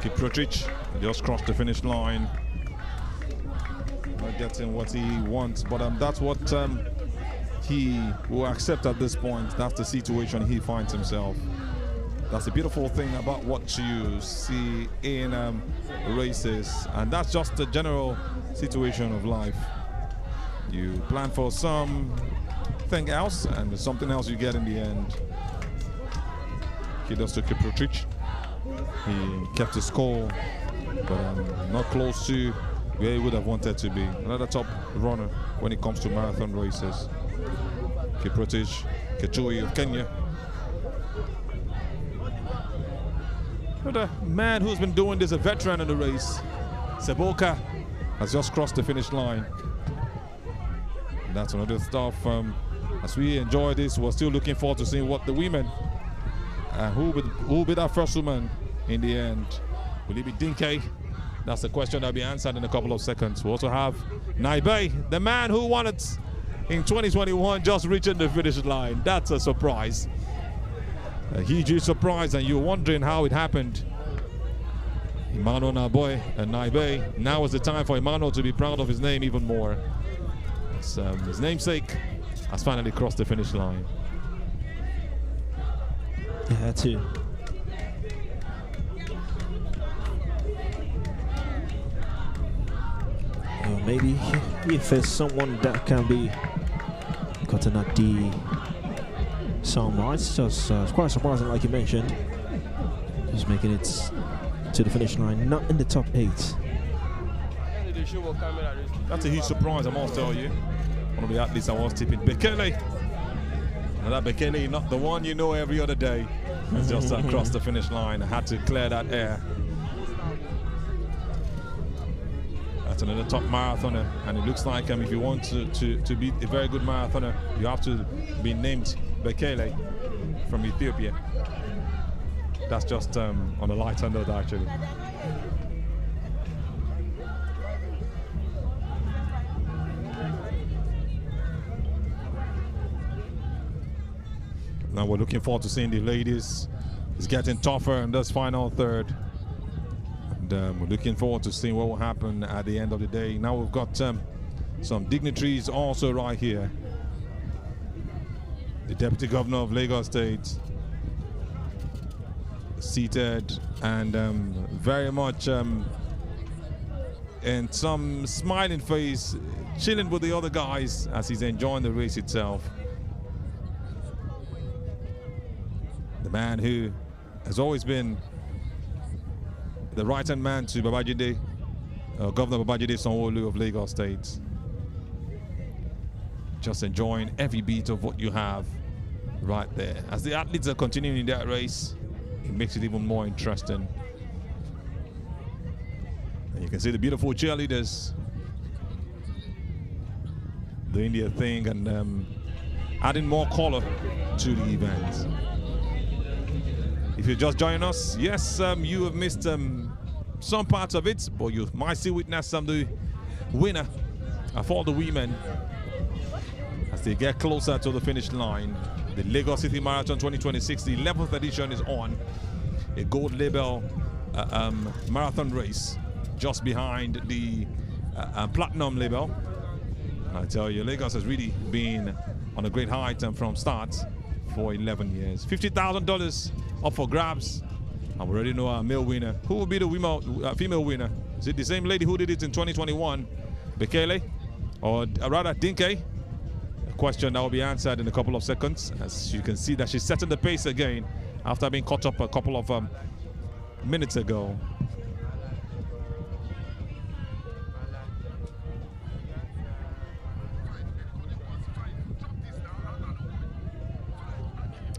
Kiprotich just crossed the finish line. Not getting what he wants, but that's what he will accept at this point. That's the situation he finds himself. That's the beautiful thing about what you see in races, and that's just the general situation of life. You plan for something else, and something else you get in the end. Kudos to Kiprotich. He kept his score, but not close to where he would have wanted to be. Another top runner when it comes to marathon races. Kiprotich Kechui of Kenya. Another man who's been doing this, a veteran in the race. Seboka has just crossed the finish line. And that's another stuff. As we enjoy this, we're still looking forward to seeing what the women, who will be that first woman in the end. Will it be Dinke? That's the question that'll be answered in a couple of seconds. We also have Naibe, the man who won it in 2021, just reaching the finish line. That's a surprise. A huge surprise, and you're wondering how it happened. Emmanuel Naibe. Now is the time for Emmanuel to be proud of his name even more. His namesake has finally crossed the finish line. He had to. Maybe if there's someone that can be gotten at the soundbar, it's just quite surprising, like you mentioned, just making it to the finish line, not in the top 8. That's a huge surprise, I must tell you. One of the athletes I was tipping, Bekele. And that Bekele, not the one you know every other day, has just crossed the finish line. I had to clear that air. That's another top marathoner, and it looks like if you want to be a very good marathoner, you have to be named Bekele from Ethiopia. That's just on a lighter note, actually. Now we're looking forward to seeing the ladies. It's getting tougher in this final third. And we're looking forward to seeing what will happen at the end of the day. Now we've got some dignitaries also right here. The Deputy Governor of Lagos State seated and very much in some smiling face, chilling with the other guys as he's enjoying the race itself. The man who has always been the right-hand man to Babajide, Governor Babajide Sanwo-Olu of Lagos State. Just enjoying every beat of what you have right there. As the athletes are continuing in that race, it makes it even more interesting. And you can see the beautiful cheerleaders doing their thing and adding more color to the event. If you're just joining us, yes, you have missed some parts of it, but you might still witness the winner of all the women as they get closer to the finish line. The Lagos City Marathon 2026, the 11th edition is on. A gold label marathon race just behind the platinum label. And I tell you, Lagos has really been on a great height from start for 11 years. $50,000 up for grabs. And we already know our male winner. Who will be the female winner? Is it the same lady who did it in 2021? Bekele? Or rather, Dinke? A question that will be answered in a couple of seconds. As you can see that she's setting the pace again after being caught up a couple of minutes ago.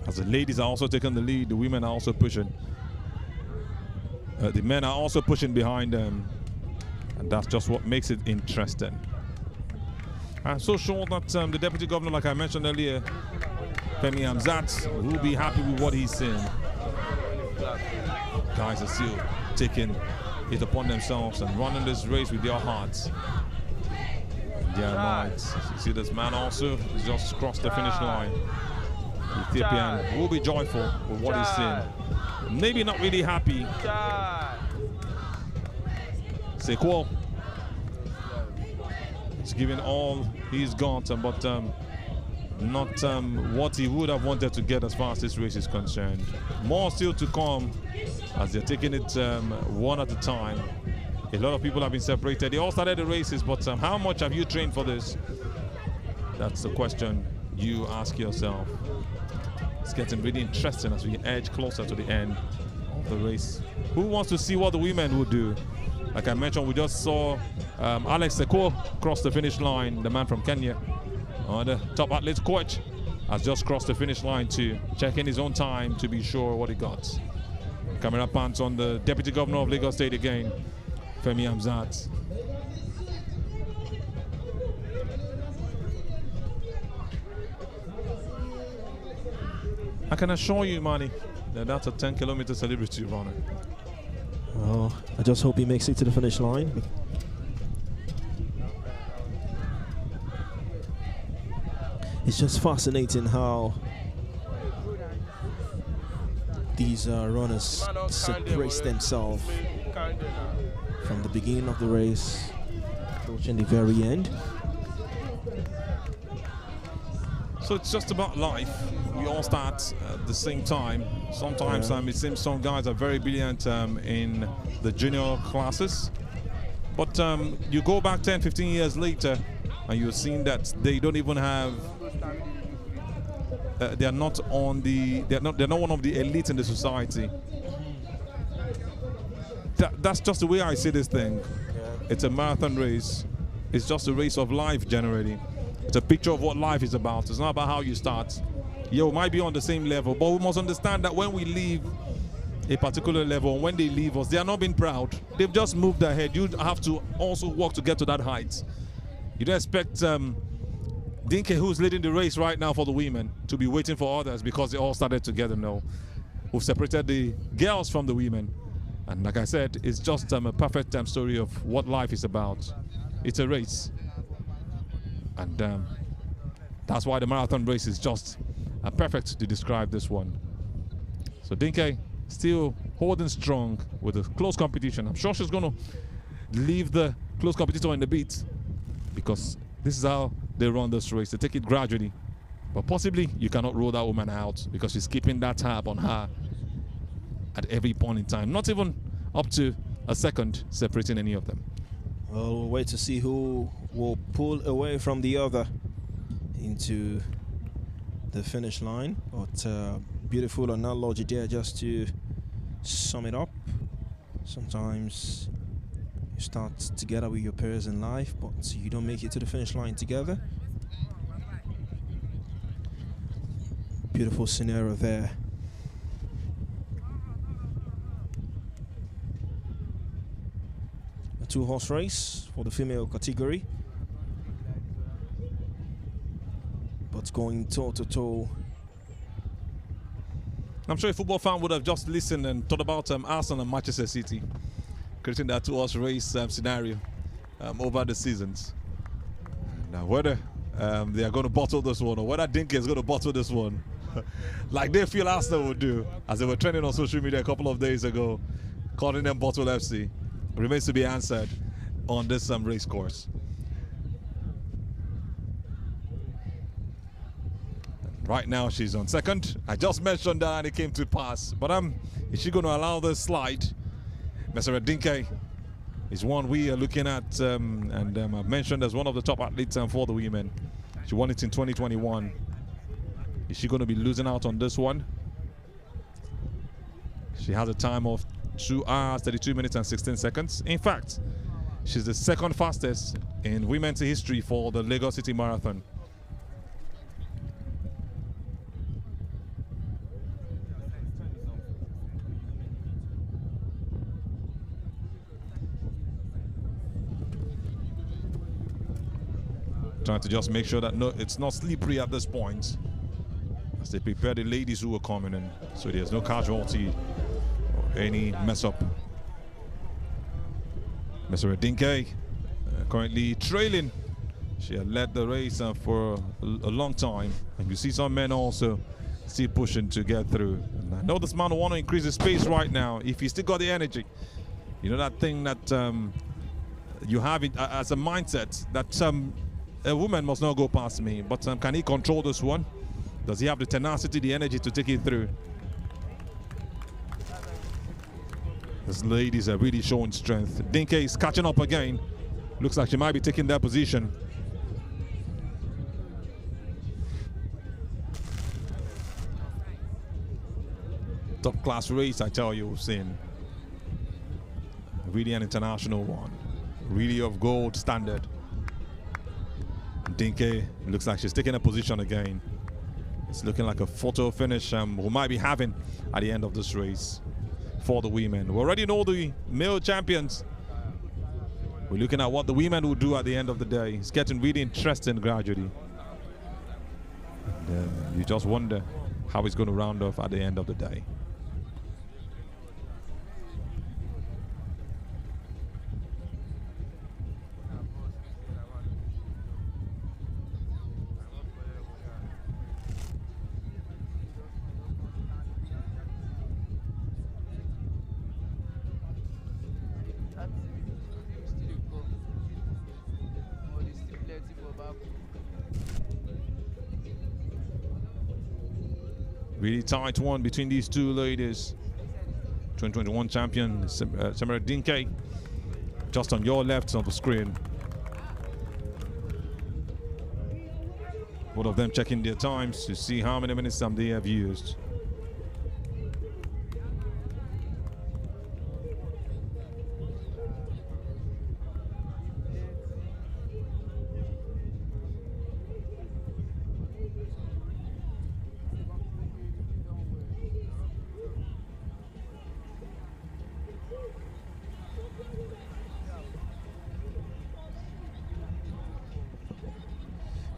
As the ladies are also taking the lead, the women are also pushing. The men are also pushing behind them. And that's just what makes it interesting. I'm so sure that the Deputy Governor, like I mentioned earlier, Femi Hamzat, will be happy with what he's seeing. Guys are still taking it upon themselves and running this race with their hearts and their minds. You see this man also just crossed the finish line. The Ethiopian will be joyful with what he's seeing. Maybe not really happy. Sequel is giving all he's got, but not what he would have wanted to get as far as this race is concerned. More still to come as they're taking it one at a time. A lot of people have been separated. They all started the races, but how much have you trained for this? That's the question you ask yourself. It's getting really interesting as we edge closer to the end of the race. Who wants to see what the women will do? Like I mentioned, we just saw Alex Sequo cross the finish line, the man from Kenya. The top athlete coach has just crossed the finish line too, checking his own time to be sure what he got. Camera pants on the Deputy Governor of Lagos State again, Femi Hamzat. I can assure you, Manny, that that's a 10-kilometer celebrity runner. Oh, I just hope he makes it to the finish line. It's just fascinating how these runners brace themselves from the beginning of the race, approaching the very end. So it's just about life. We all start at the same time. Sometimes it seems some guys are very brilliant in the junior classes. But you go back 10, 15 years later, and you're seeing that they don't even have. They're not one of the elites in the society. That's just the way I see this thing. It's a marathon race. It's just a race of life generally. It's a picture of what life is about. It's not about how you start. Yeah, we might be on the same level, but we must understand that when we leave a particular level, when they leave us, they are not being proud. They've just moved ahead. You have to also work to get to that height. You don't expect Dinke, who's leading the race right now for the women, to be waiting for others because they all started together now. We've separated the girls from the women. And like I said, it's just a perfect story of what life is about. It's a race. And that's why the marathon race is just perfect to describe this one. So Dinke still holding strong with a close competition. I'm sure she's going to leave the close competitor in the beat because this is how they run this race. They take it gradually. But possibly you cannot rule that woman out because she's keeping that tab on her at every point in time. Not even up to a second separating any of them. Well, we'll wait to see who will pull away from the other into the finish line. But beautiful analogy there just to sum it up. Sometimes you start together with your peers in life, but you don't make it to the finish line together. Beautiful scenario there. A two-horse race for the female category, but going toe-to-toe. I'm sure a football fan would have just listened and thought about Arsenal and Manchester City creating that two-horse race scenario over the seasons. Now whether they are going to bottle this one or whether Dinke is going to bottle this one like they feel Arsenal would do, as they were trending on social media a couple of days ago, calling them Bottle FC, remains to be answered on this race course. Right now she's on second. I just mentioned that and it came to pass. But is she going to allow this slide? Meseret Dinke is one we are looking at and I've mentioned as one of the top athletes for the women. She won it in 2021. Is she going to be losing out on this one? She has a time of 2 hours, 32 minutes and 16 seconds. In fact, she's the second fastest in women's history for the Lagos City Marathon. Trying to just make sure that it's not slippery at this point as they prepare the ladies who are coming in, so there's no casualty or any mess up. Meseret Dinke currently trailing. She had led the race for a long time, and you see some men also still pushing to get through. And I know this man will want to increase his pace right now if he's still got the energy. You know that thing that you have it as a mindset that a woman must not go past me, but can he control this one? Does he have the tenacity, the energy to take it through? These ladies are really showing strength. Dinke is catching up again. Looks like she might be taking that position. Top class race, I tell you, we've seen. Really an international one. Really of gold standard. Dinke looks like she's taking a position again. It's looking like a photo finish we might be having at the end of this race for the women. We already know the male champions. We're looking at what the women will do at the end of the day. It's getting really interesting gradually. And, you just wonder how it's going to round off at the end of the day. Really tight one between these two ladies. 2021 champion Samara Dinke, just on your left of the screen. Both of them checking their times to see how many minutes they have used.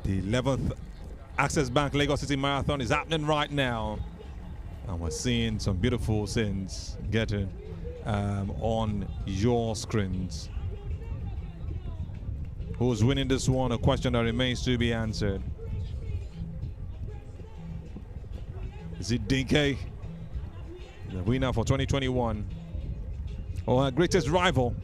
The 11th Access Bank Lagos City Marathon is happening right now, and we're seeing some beautiful scenes getting on your screens. Who's winning this one? A question that remains to be answered. Is it Dinke, the winner for 2021, or our greatest rival?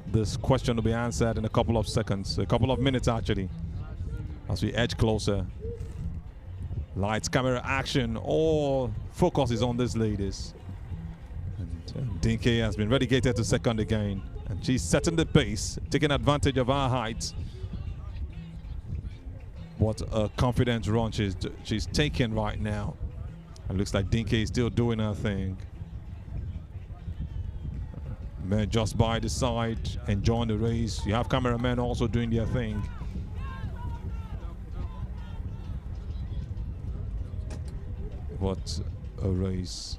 This question will be answered in a couple of seconds, a couple of minutes actually, as we edge closer. Lights, camera, action, all focus is on these ladies. And Dinke has been relegated to second again, and she's setting the pace, taking advantage of her height. What a confident run she's taking right now. It looks like Dinke is still doing her thing. Men just by the side, enjoying the race. You have cameramen also doing their thing. What a race.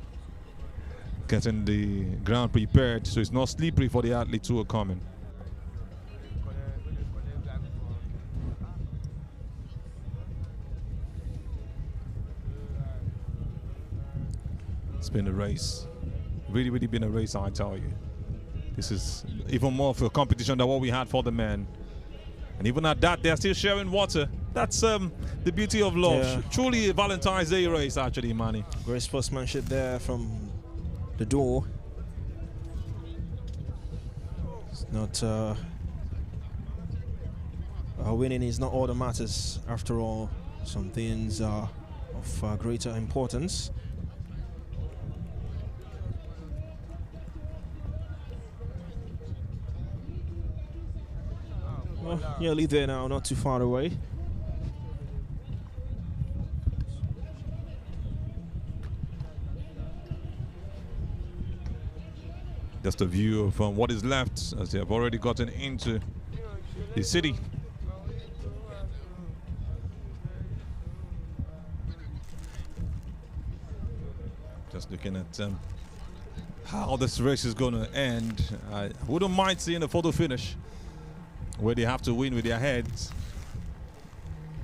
Getting the ground prepared so it's not slippery for the athletes who are coming. It's been a race. Really, really been a race, I tell you. This is even more of a competition than what we had for the men. And even at that, they're still sharing water. That's the beauty of love. Yeah. Truly a Valentine's Day race, actually, Manny. Great sportsmanship there from the door. It's not winning is not all that matters. After all, some things are of greater importance. Well, nearly there now, not too far away. Just a view from what is left as they have already gotten into the city. Just looking at how this race is going to end. I wouldn't mind seeing a photo finish where they have to win with their heads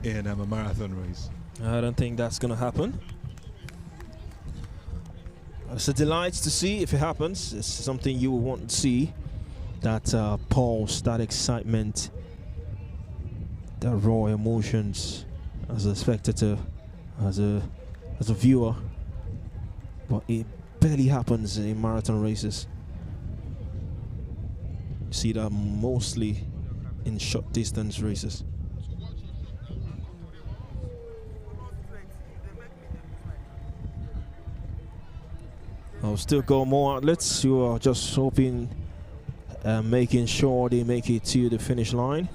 in a marathon race. I don't think that's going to happen. It's a delight to see if it happens. It's something you will want to see. That pulse, that excitement, that raw emotions as a spectator, as a viewer. But it barely happens in marathon races. You see that mostly in short distance races. I'll still go more outlets who are just hoping, making sure they make it to the finish line.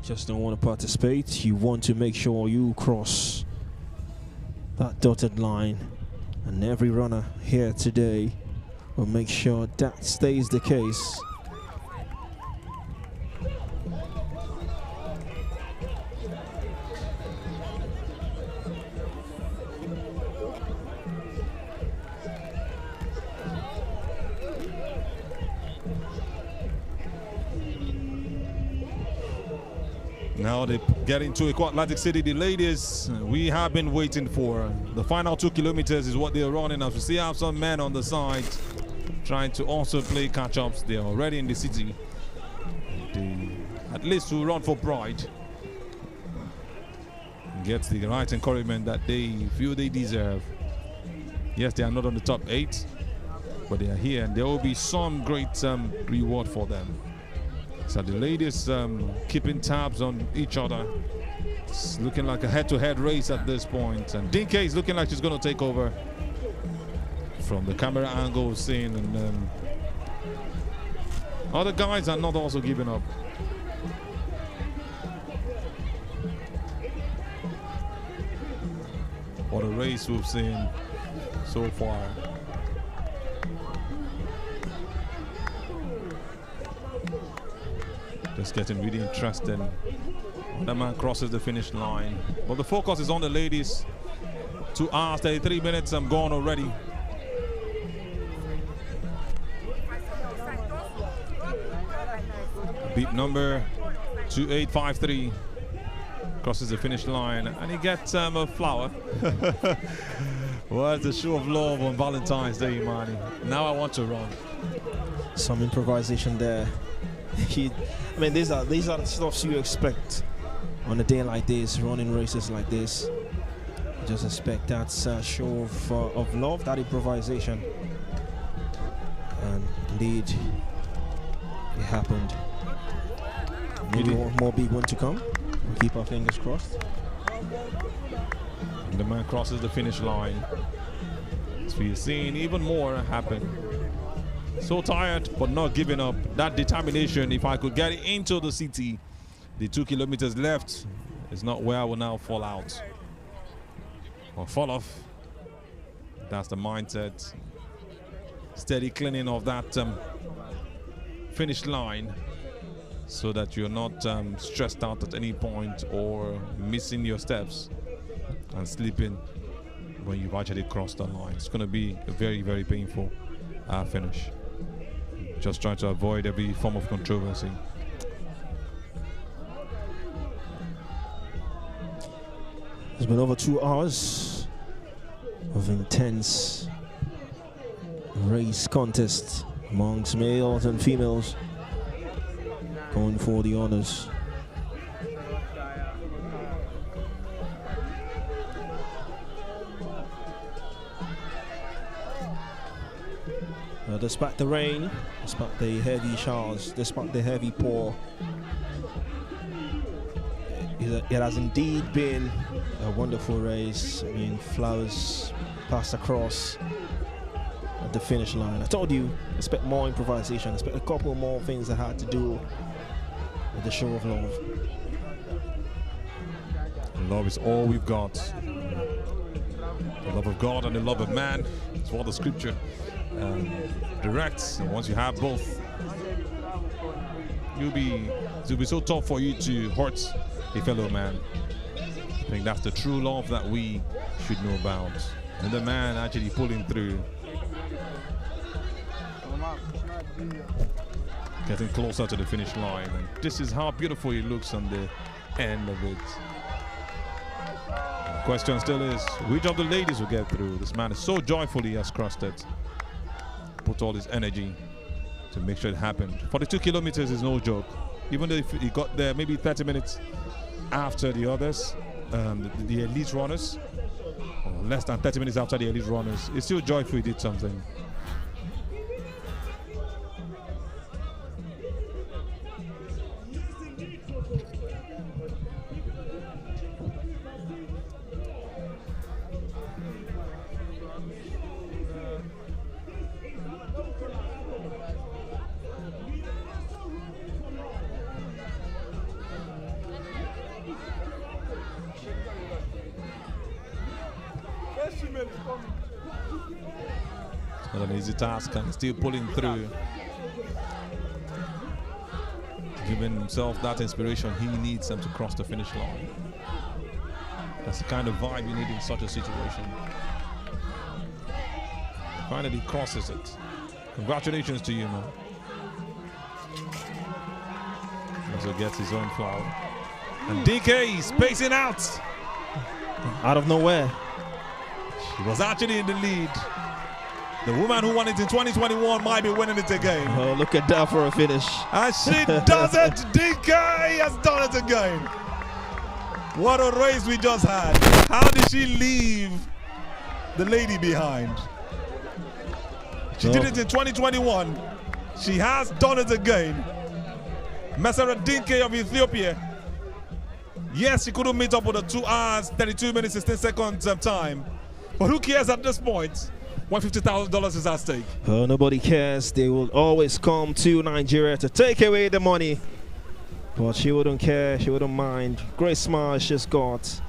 Just don't want to participate. You want to make sure you cross that dotted line, and every runner here today will make sure that stays the case. Now they get into Atlantic City. The ladies, we have been waiting for. The final 2 kilometers is what they're running. As we see, have some men on the side trying to also play catch-ups. They're already in the city. They at least to run for pride. Get the right encouragement that they feel they deserve. Yes, they are not on the top 8, but they are here, and there will be some great reward for them. So the ladies keeping tabs on each other. It's looking like a head-to-head race at this point, and Dinky is looking like she's going to take over from the camera angle scene, and other guys are not also giving up. What a race we've seen so far. Just getting really interesting. That man crosses the finish line. But the focus is on the ladies. 2 hours, 33 minutes, I'm gone already. Beat number 2853 crosses the finish line, and he gets a flower. Well, it's a show of love on Valentine's Day, Imani. Now I want to run. Some improvisation there. I mean, these are the stuffs you expect on a day like this, running races like this. Just expect that show of love, that improvisation. And indeed, it happened. Maybe one more big one to come. We'll keep our fingers crossed. And the man crosses the finish line. So you're seeing even more happen. So tired, but not giving up. That determination, if I could get it into the city, the 2 kilometers left is not where I will now fall out or fall off. That's the mindset. Steady cleaning of that finish line so that you're not stressed out at any point or missing your steps and sleeping when you've actually crossed the line. It's going to be a very, very painful finish. Just trying to avoid every form of controversy. It's been over 2 hours of intense race contest amongst males and females going for the honors. Despite the rain, despite the heavy showers, despite the heavy pour, it has indeed been a wonderful race. I mean, flowers passed across at the finish line. I told you, expect more improvisation, expect a couple more things that had to do with the show of love. Love is all we've got. The love of God and the love of man. It's what the scripture directs. And once you have both, it'll be so tough for you to hurt a fellow man. I think that's the true love that we should know about. And the man actually pulling through, getting closer to the finish line. And this is how beautiful it looks on the end of it. The question still is, which of the ladies will get through? This man is so joyful he has crossed it. Put all his energy to make sure it happened. 42 kilometers is no joke. Even though if he got there maybe 30 minutes after the others, the elite runners, or less than 30 minutes after the elite runners, it's still joyful he did something. It's not an easy task, and still pulling through, giving himself that inspiration he needs to cross the finish line. That's the kind of vibe you need in such a situation. Finally crosses it. Congratulations to you, man. Also gets his own flower. And DK is pacing out. Out of nowhere. She was actually in the lead. The woman who won it in 2021 might be winning it again. Oh, look at that for a finish. And she does it. DK has done it again. What a race we just had. How did she leave the lady behind? She did it in 2021. She has done it again. Meseret Dinke of Ethiopia. Yes, she couldn't meet up with a 2 hours, 32 minutes, 16 seconds time. But who cares at this point when $50,000 is at stake? Oh, nobody cares. They will always come to Nigeria to take away the money. But she wouldn't care. She wouldn't mind. Great smile she's got.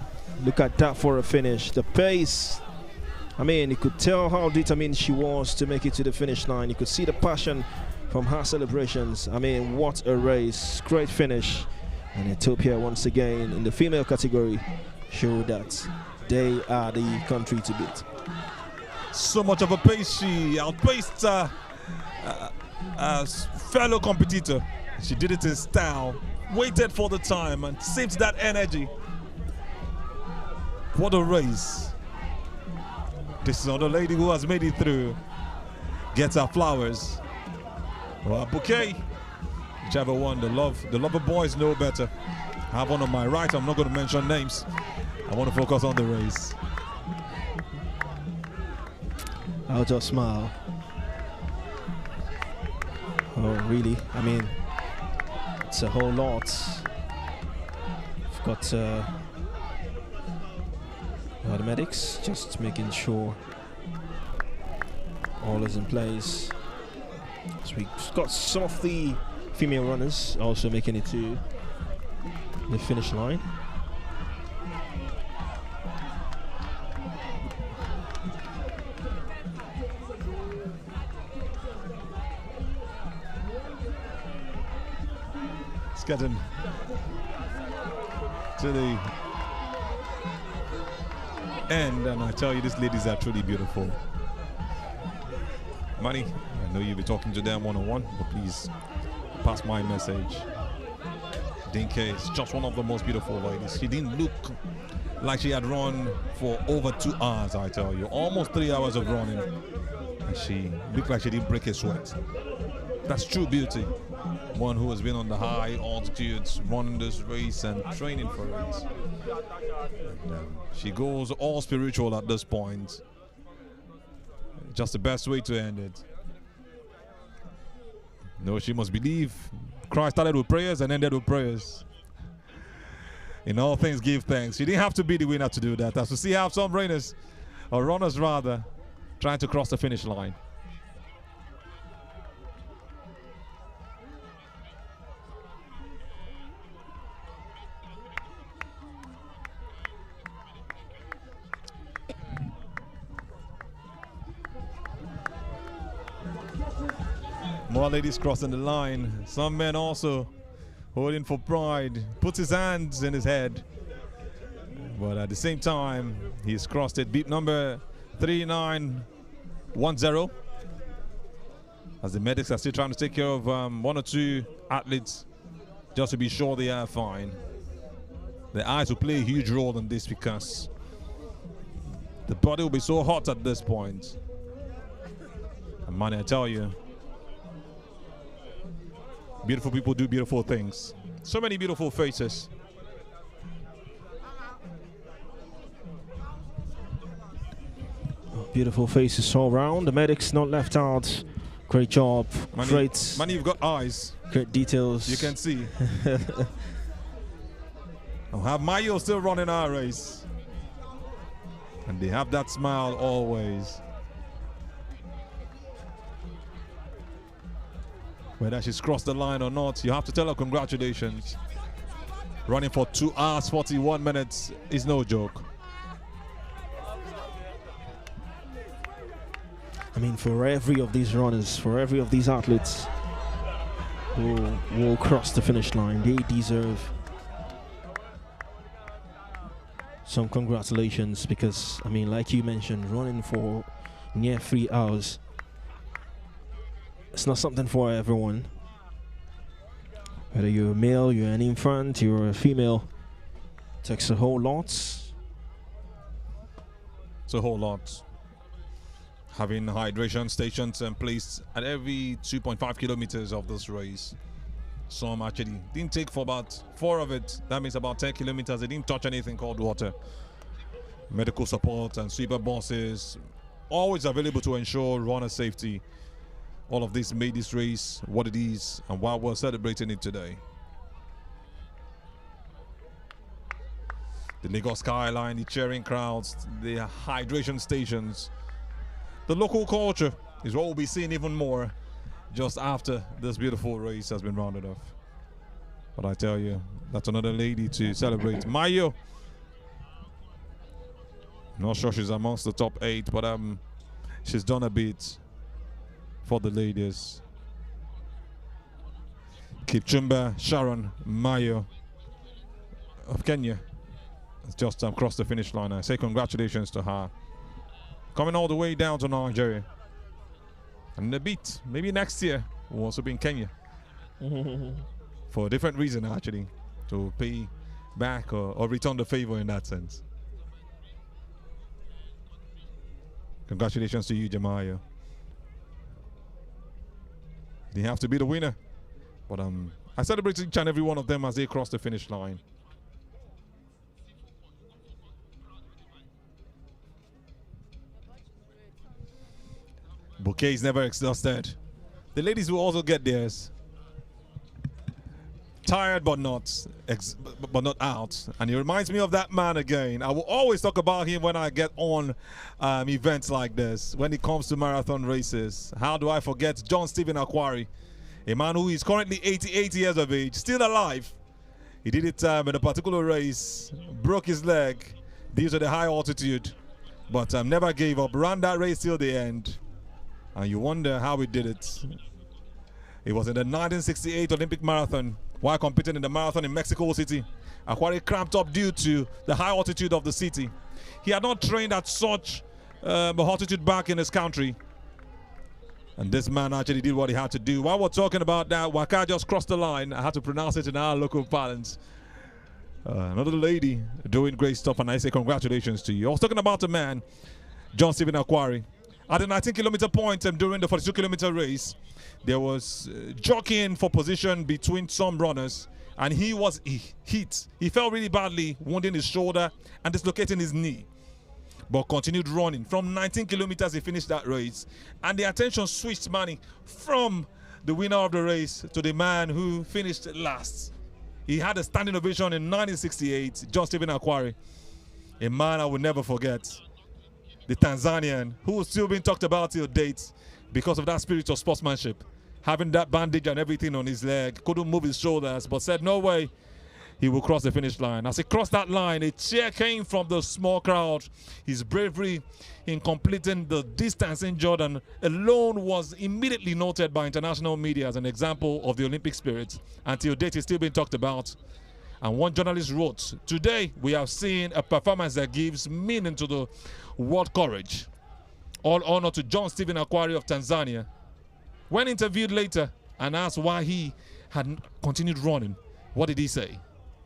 Look at that for a finish. The pace. I mean, you could tell how determined she was to make it to the finish line. You could see the passion from her celebrations. I mean, what a race. Great finish. And Ethiopia, once again, in the female category, showed that they are the country to beat. So much of a pace. She outpaced a fellow competitor. She did it in style, waited for the time, and saved that energy. What a race. This is another lady who has made it through. Gets her flowers. Or a bouquet. Whichever one. The lover boys know better. I have one on my right. I'm not going to mention names. I want to focus on the race. I'll just smile. Oh, really? I mean, it's a whole lot. We've got the medics just making sure all is in place. So we've got some of the female runners also making it to the finish line. It's getting to the end, and I tell you, these ladies are truly beautiful. Money, I know you'll be talking to them one-on-one, but please pass my message. Dinke is just one of the most beautiful ladies. She didn't look like she had run for over 2 hours, I tell you. Almost 3 hours of running. And she looked like she didn't break a sweat. That's true beauty. One who has been on the high altitudes, running this race and training for it. And, she goes all spiritual at this point. Just the best way to end it. No, she must believe. Christ started with prayers and ended with prayers. In all things, give thanks. She didn't have to be the winner to do that. As we see how some runners, or runners rather, trying to cross the finish line. More ladies crossing the line. Some men also holding for pride. Puts his hands in his head. But at the same time, he's crossed it. Beep number 3910. As the medics are still trying to take care of 1 or 2 athletes, just to be sure they are fine. The eyes will play a huge role in this because the body will be so hot at this point. And man, I tell you, beautiful people do beautiful things. So many beautiful faces. Beautiful faces all around. The medics not left out. Great job. Great. Manny, you've got eyes. Great details. You can see. I'll have Mayo still running our race. And they have that smile always. Whether she's crossed the line or not, you have to tell her congratulations. Running for 2 hours, 41 minutes is no joke. I mean, for every of these runners, for every of these athletes who will cross the finish line, they deserve some congratulations because, I mean, like you mentioned, running for near 3 hours, it's not something for everyone. Whether you're a male, you're an infant, you're a female, it takes a whole lot. It's a whole lot. Having hydration stations in place at every 2.5 kilometers of this race. Some actually didn't take for about 4 of it. That means about 10 kilometers. They didn't touch anything called water. Medical support and sweeper buses always available to ensure runner safety. All of this made this race what it is and why we're celebrating it today. The Lagos skyline, the cheering crowds, the hydration stations, the local culture is what we'll be seeing even more just after this beautiful race has been rounded off. But I tell you, that's another lady to celebrate. Mayo. Not sure she's amongst the top 8, but she's done a bit for the ladies. Kipchumba Sharon Mayo of Kenya has just crossed the finish line. I say congratulations to her. Coming all the way down to Nigeria. And a bit, maybe next year, we'll also be in Kenya. For a different reason, actually, to pay back or return the favor in that sense. Congratulations to you, Jemaya. They have to be the winner. But I celebrate each and every one of them as they cross the finish line. Bouquet is never exhausted. The ladies will also get theirs. Tired but not out. And he reminds me of that man again. I will always talk about him when I get on events like this, when it comes to marathon races. How do I forget John Stephen Aquari, a man who is currently 88 years of age, still alive. He did it in a particular race, broke his leg due to the high altitude, but never gave up, ran that race till the end. And you wonder how he did it. It was in the 1968 Olympic Marathon, while competing in the marathon in Mexico City. Aquari cramped up due to the high altitude of the city. He had not trained at such altitude back in his country. And this man actually did what he had to do. While we're talking about that, Waka just crossed the line. I had to pronounce it in our local parlance. Another lady doing great stuff, and I say congratulations to you. I was talking about a man, John Stephen Aquari. At the 19-kilometer point during the 42-kilometer race, there was jockeying for position between some runners, and he was hit. He fell really badly, wounding his shoulder and dislocating his knee, but continued running. From 19 kilometers, he finished that race, and the attention switched, Manny, from the winner of the race to the man who finished last. He had a standing ovation in 1968, John Stephen Aquari, a man I will never forget. The Tanzanian, who was still being talked about till date because of that spirit of sportsmanship. Having that bandage and everything on his leg, couldn't move his shoulders, but said no way he will cross the finish line. As he crossed that line, a cheer came from the small crowd. His bravery in completing the distance in Jordan alone was immediately noted by international media as an example of the Olympic spirit. Until date, he's still being talked about. And one journalist wrote, "Today we have seen a performance that gives meaning to the word courage. All honor to John Stephen Aquari of Tanzania." When interviewed later and asked why he had continued running, what did he say?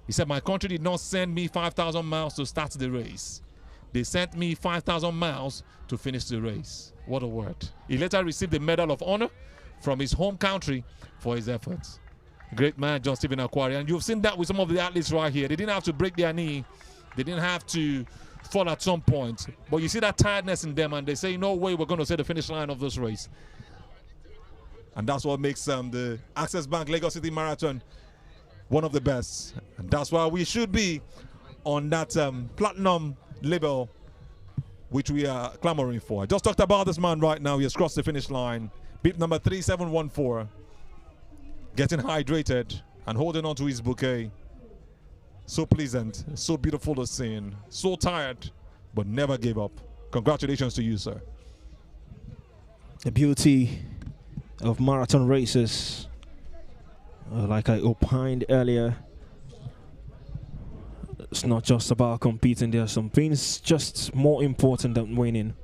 He said, "My country did not send me 5,000 miles to start the race. They sent me 5,000 miles to finish the race." What a word. He later received the Medal of Honor from his home country for his efforts. Great man, John Stephen Aquari. And you've seen that with some of the athletes right here. They didn't have to break their knee. They didn't have to fall at some point. But you see that tiredness in them, and they say, no way we're going to say the finish line of this race. And that's what makes the Access Bank Lagos City Marathon one of the best. And that's why we should be on that platinum label, which we are clamoring for. I just talked about this man right now. He has crossed the finish line. Beep number 3714. Getting hydrated and holding on to his bouquet. So pleasant, so beautiful to see, so tired, but never gave up. Congratulations to you, sir. The beauty of marathon races, like I opined earlier, it's not just about competing. There are some things just more important than winning.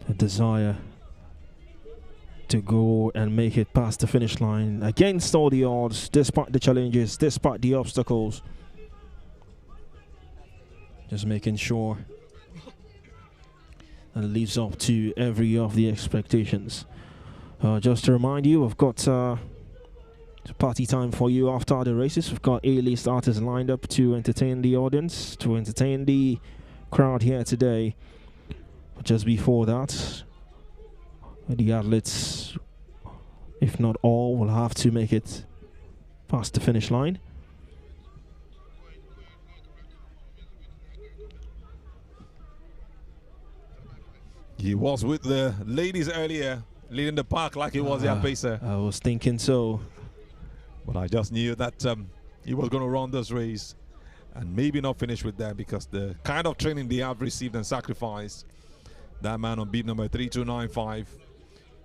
A desire to go and make it past the finish line against all the odds, despite the challenges, despite the obstacles. Just making sure that it lives up to every of the expectations. Just to remind you, we've got party time for you after the races. We've got A-list artists lined up to entertain the audience, to entertain the crowd here today. Just before that, the athletes, if not all, will have to make it past the finish line. He was with the ladies earlier, leading the pack like he was their pacer. I was thinking so. But I just knew that he was going to run this race and maybe not finish with them, because the kind of training they have received and sacrificed, that man on beat number 3295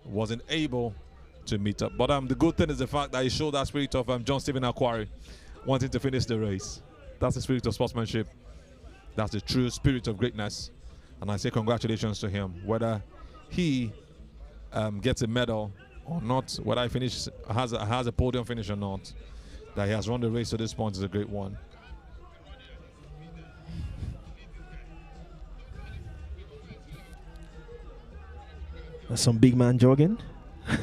wasn't able to meet up. But the good thing is the fact that he showed that spirit of John Stephen Aquari wanting to finish the race. That's the spirit of sportsmanship. That's the true spirit of greatness. And I say congratulations to him. Whether he gets a medal or not, whether he has a podium finish or not, that he has run the race to this point is a great one. There's some big man jogging.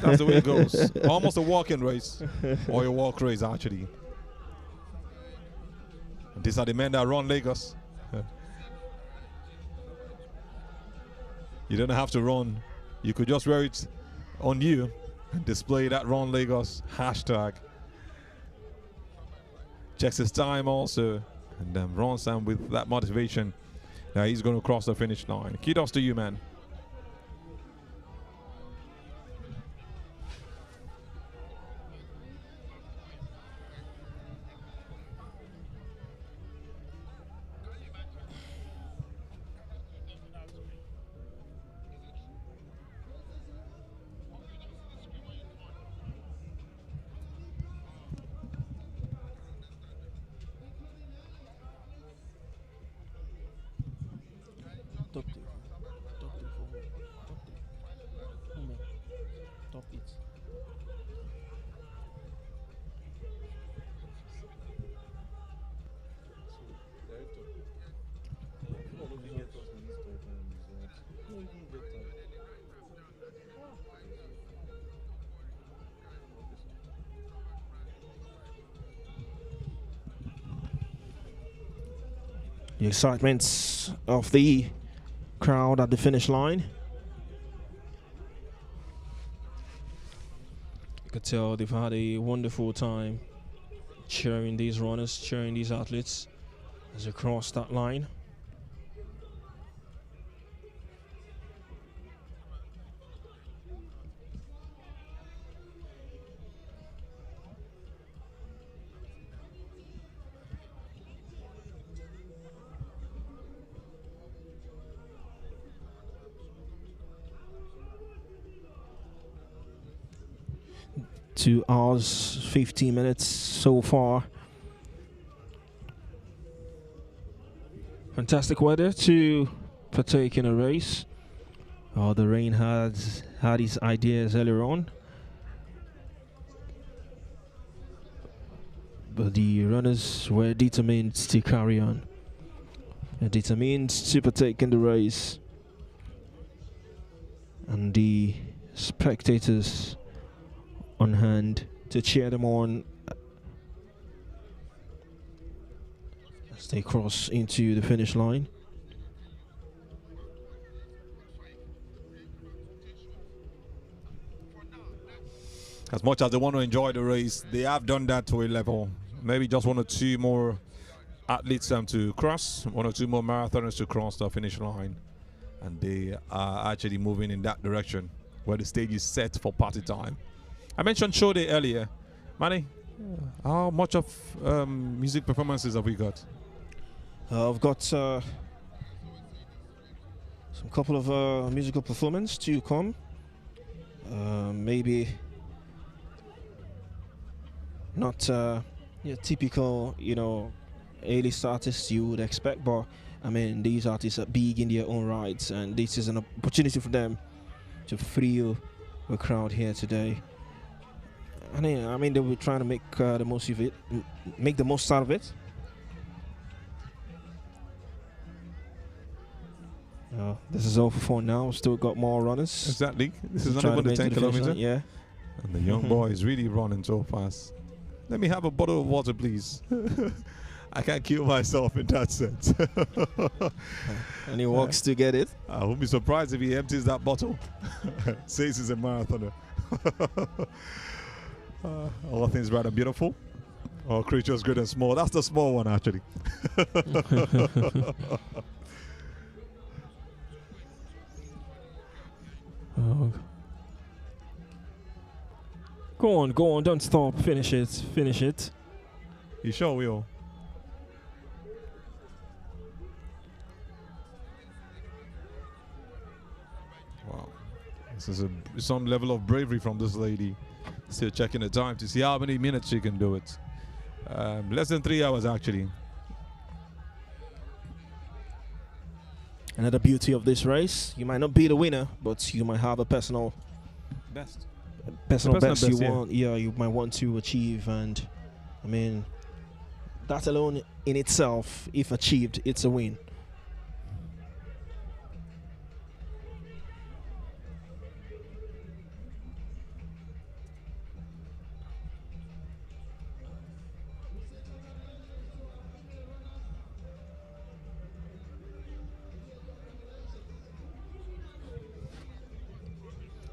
That's the way it goes. Almost a walk-in race, or a walk race actually. And these are the men that run Lagos. You don't have to run. You could just wear it on you and display that Run Lagos hashtag. Checks his time also, and then runs Sam with that motivation. Now he's going to cross the finish line. Kudos to you, man. The excitement of the crowd at the finish line. You could tell they've had a wonderful time cheering these runners, cheering these athletes as they cross that line. Two hours, 15 minutes so far. Fantastic weather to partake in a race. The rain had its ideas earlier on, but the runners were determined to carry on. They're determined to partake in the race, and the spectators on hand to cheer them on as they cross into the finish line. As much as they want to enjoy the race, they have done that to a level. Maybe just one or two more athletes to cross, one or two more marathoners to cross the finish line, and they are actually moving in that direction where the stage is set for party time. I mentioned show day earlier. Manny, how much of music performances have we got? I've got some couple of musical performances to come. Maybe not typical, A-list artists you would expect, but I mean, these artists are big in their own rights, and this is an opportunity for them to thrill the crowd here today. I mean, they were trying to make the most of it, make the most out of it. This is all for fun now. Still got more runners. Exactly. This is not even the 10 kilometers. Yeah. And the young boy is really running so fast. Let me have a bottle of water, please. I can't kill myself in that sense. And he walks to get it. I won't be surprised if he empties that bottle. Says he's a marathoner. All things bright and beautiful. All creatures great and small. That's the small one, actually. Oh. Go on, don't stop. Finish it. You sure will? Wow. This is some level of bravery from this lady. Still checking the time to see how many minutes she can do it. Less than 3 hours, actually. Another beauty of this race, you might not be the winner, but you might have a personal Best. best best, you yeah. want. Yeah, you might want to achieve, and I mean, that alone in itself, if achieved, it's a win.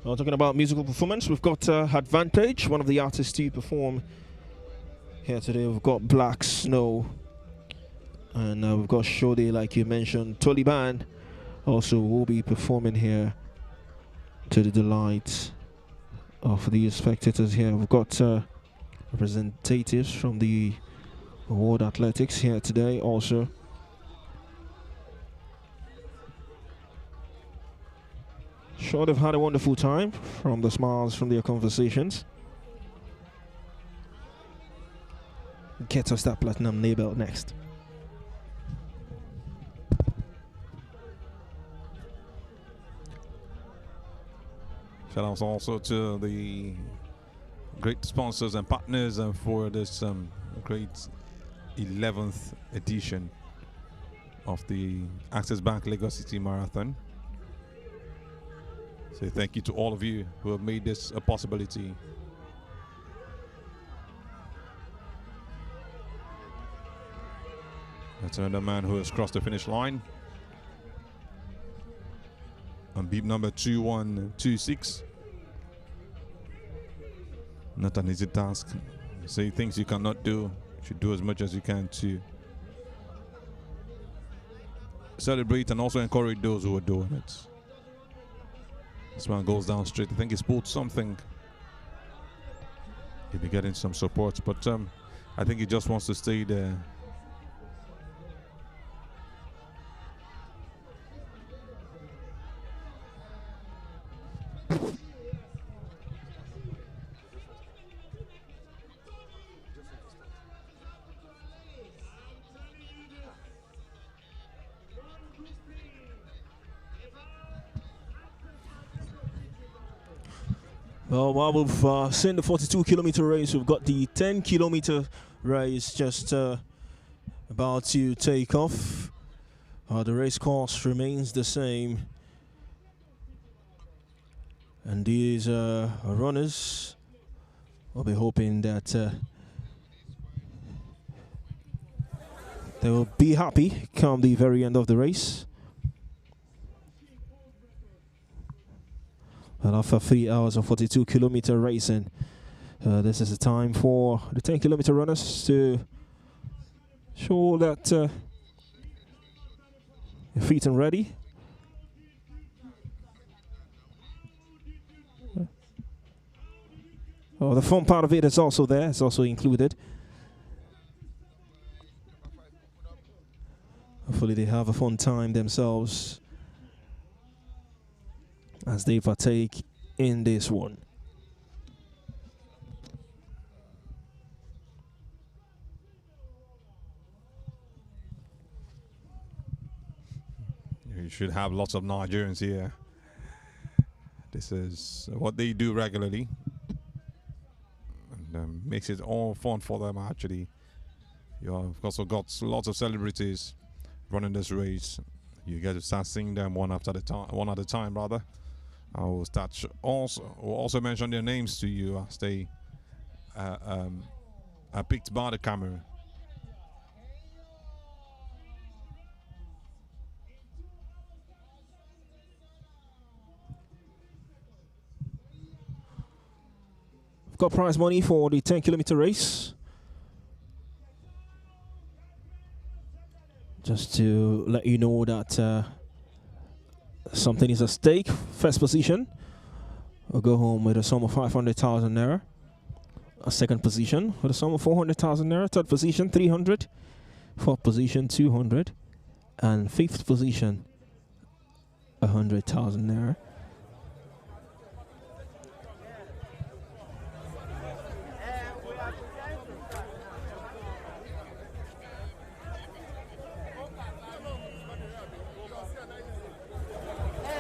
Well, talking about musical performance, we've got Advantage, one of the artists to perform here today. We've got Black Snow, and we've got Shode, like you mentioned. Taliban also will be performing here to the delight of the spectators here. We've got representatives from the World Athletics here today also. Sure, they've had a wonderful time from the smiles from their conversations. Get us that platinum label next. Shout out also to the great sponsors and partners for this great 11th edition of the Access Bank Lagos City Marathon. So thank you to all of you who have made this a possibility. That's another man who has crossed the finish line on beep number 2126. Not an easy task. Say things you cannot do. You should do as much as you can to celebrate and also encourage those who are doing it. This man goes down straight. I think he's pulled something. He'll be getting some support, but I think he just wants to stay there. Well, while we've seen the 42-kilometer race, we've got the 10-kilometer race just about to take off. The race course remains the same. And these runners will be hoping that they will be happy come the very end of the race. And after 3 hours of 42-kilometer racing, this is the time for the 10-kilometer runners to show that they're fit and ready. Oh, the fun part of it is also there. It's also included. Hopefully they have a fun time themselves as they partake in this one. You should have lots of Nigerians here. This is what they do regularly, and makes it all fun for them. Actually, you have also got lots of celebrities running this race. You get to start seeing them one at a time, rather. I will start also mention their names to you as they are picked by the camera. Got prize money for the 10-kilometer race. Just to let you know that something is at stake. First position will go home with a sum of 500,000 naira. A second position with a sum of 400,000 naira. Third position 300. Fourth position 200. And fifth position 100,000 naira.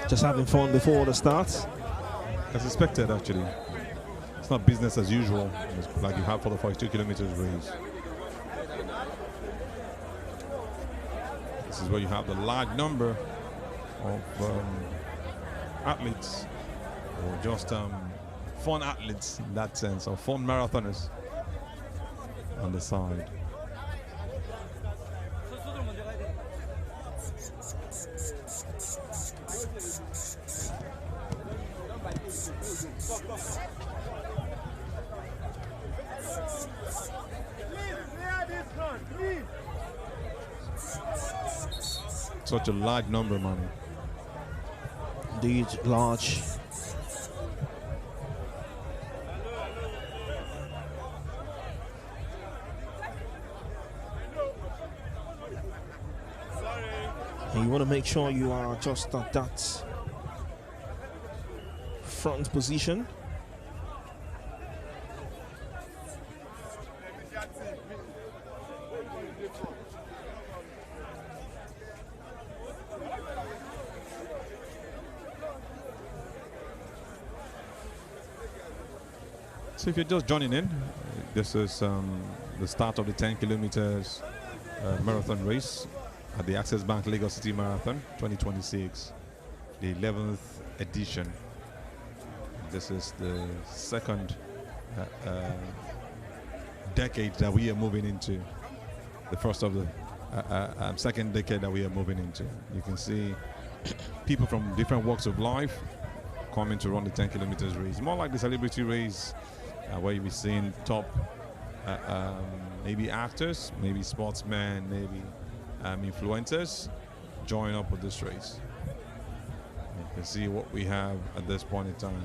Just having fun before the start. As expected, actually. It's not business as usual, like you have for the 42 kilometers race. This is where you have the large number of athletes, or just fun athletes in that sense, or fun marathoners on the side. Such a large number, man. Indeed, large. And you want to make sure you are just at that front position. So if you're just joining in, this is the start of the 10 kilometers marathon race at the Access Bank Lagos City Marathon 2026, the 11th edition. This is the second decade that we are moving into, the first of the second decade that we are moving into. You can see people from different walks of life coming to run the 10 kilometers race. More like the celebrity race, where you'll be seeing top maybe actors, maybe sportsmen, maybe influencers join up with this race. You can see what we have at this point in time.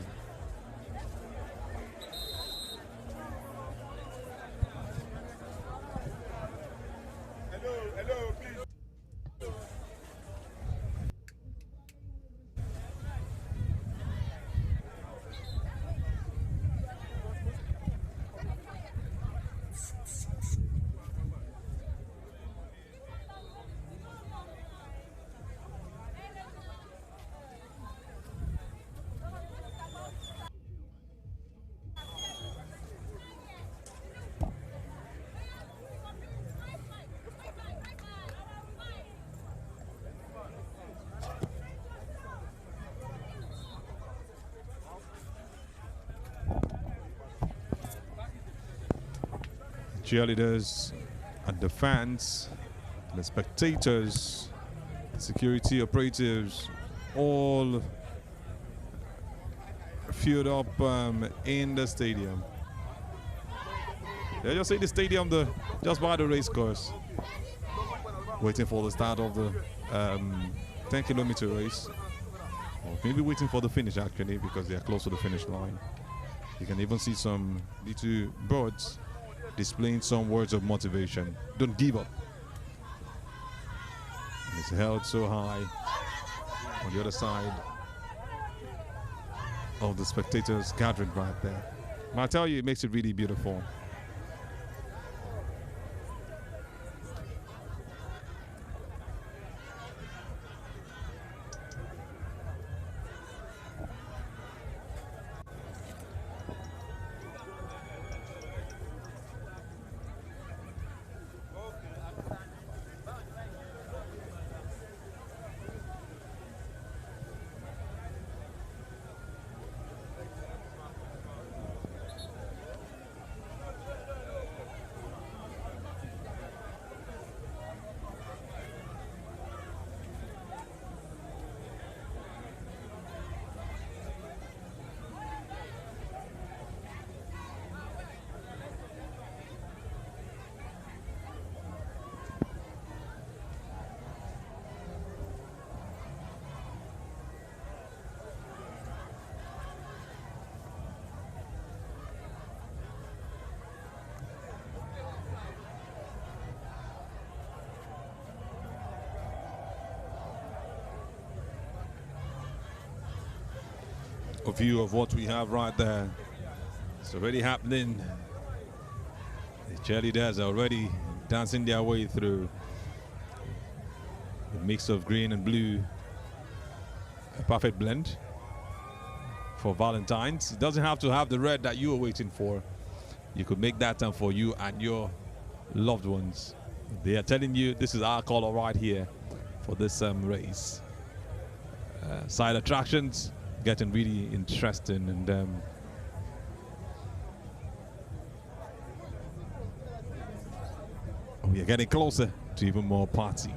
Cheerleaders and the fans, the spectators, the security operatives, all filled up in the stadium. They just see the stadium just by the race course, waiting for the start of the 10-kilometer race, or maybe waiting for the finish actually, because they are close to the finish line. You can even see some little birds displaying some words of motivation. Don't give up. And it's held so high on the other side of the spectators gathering right there. And I tell you, it makes it really beautiful. a view of what we have right there. It's already happening. The cheerleaders are already dancing their way through the mix of green and blue. A perfect blend for Valentine's. It doesn't have to have the red that you are waiting for. You could make that time for you and your loved ones. They are telling you this is our color right here for this race. Side attractions getting really interesting, and we are getting closer to even more party.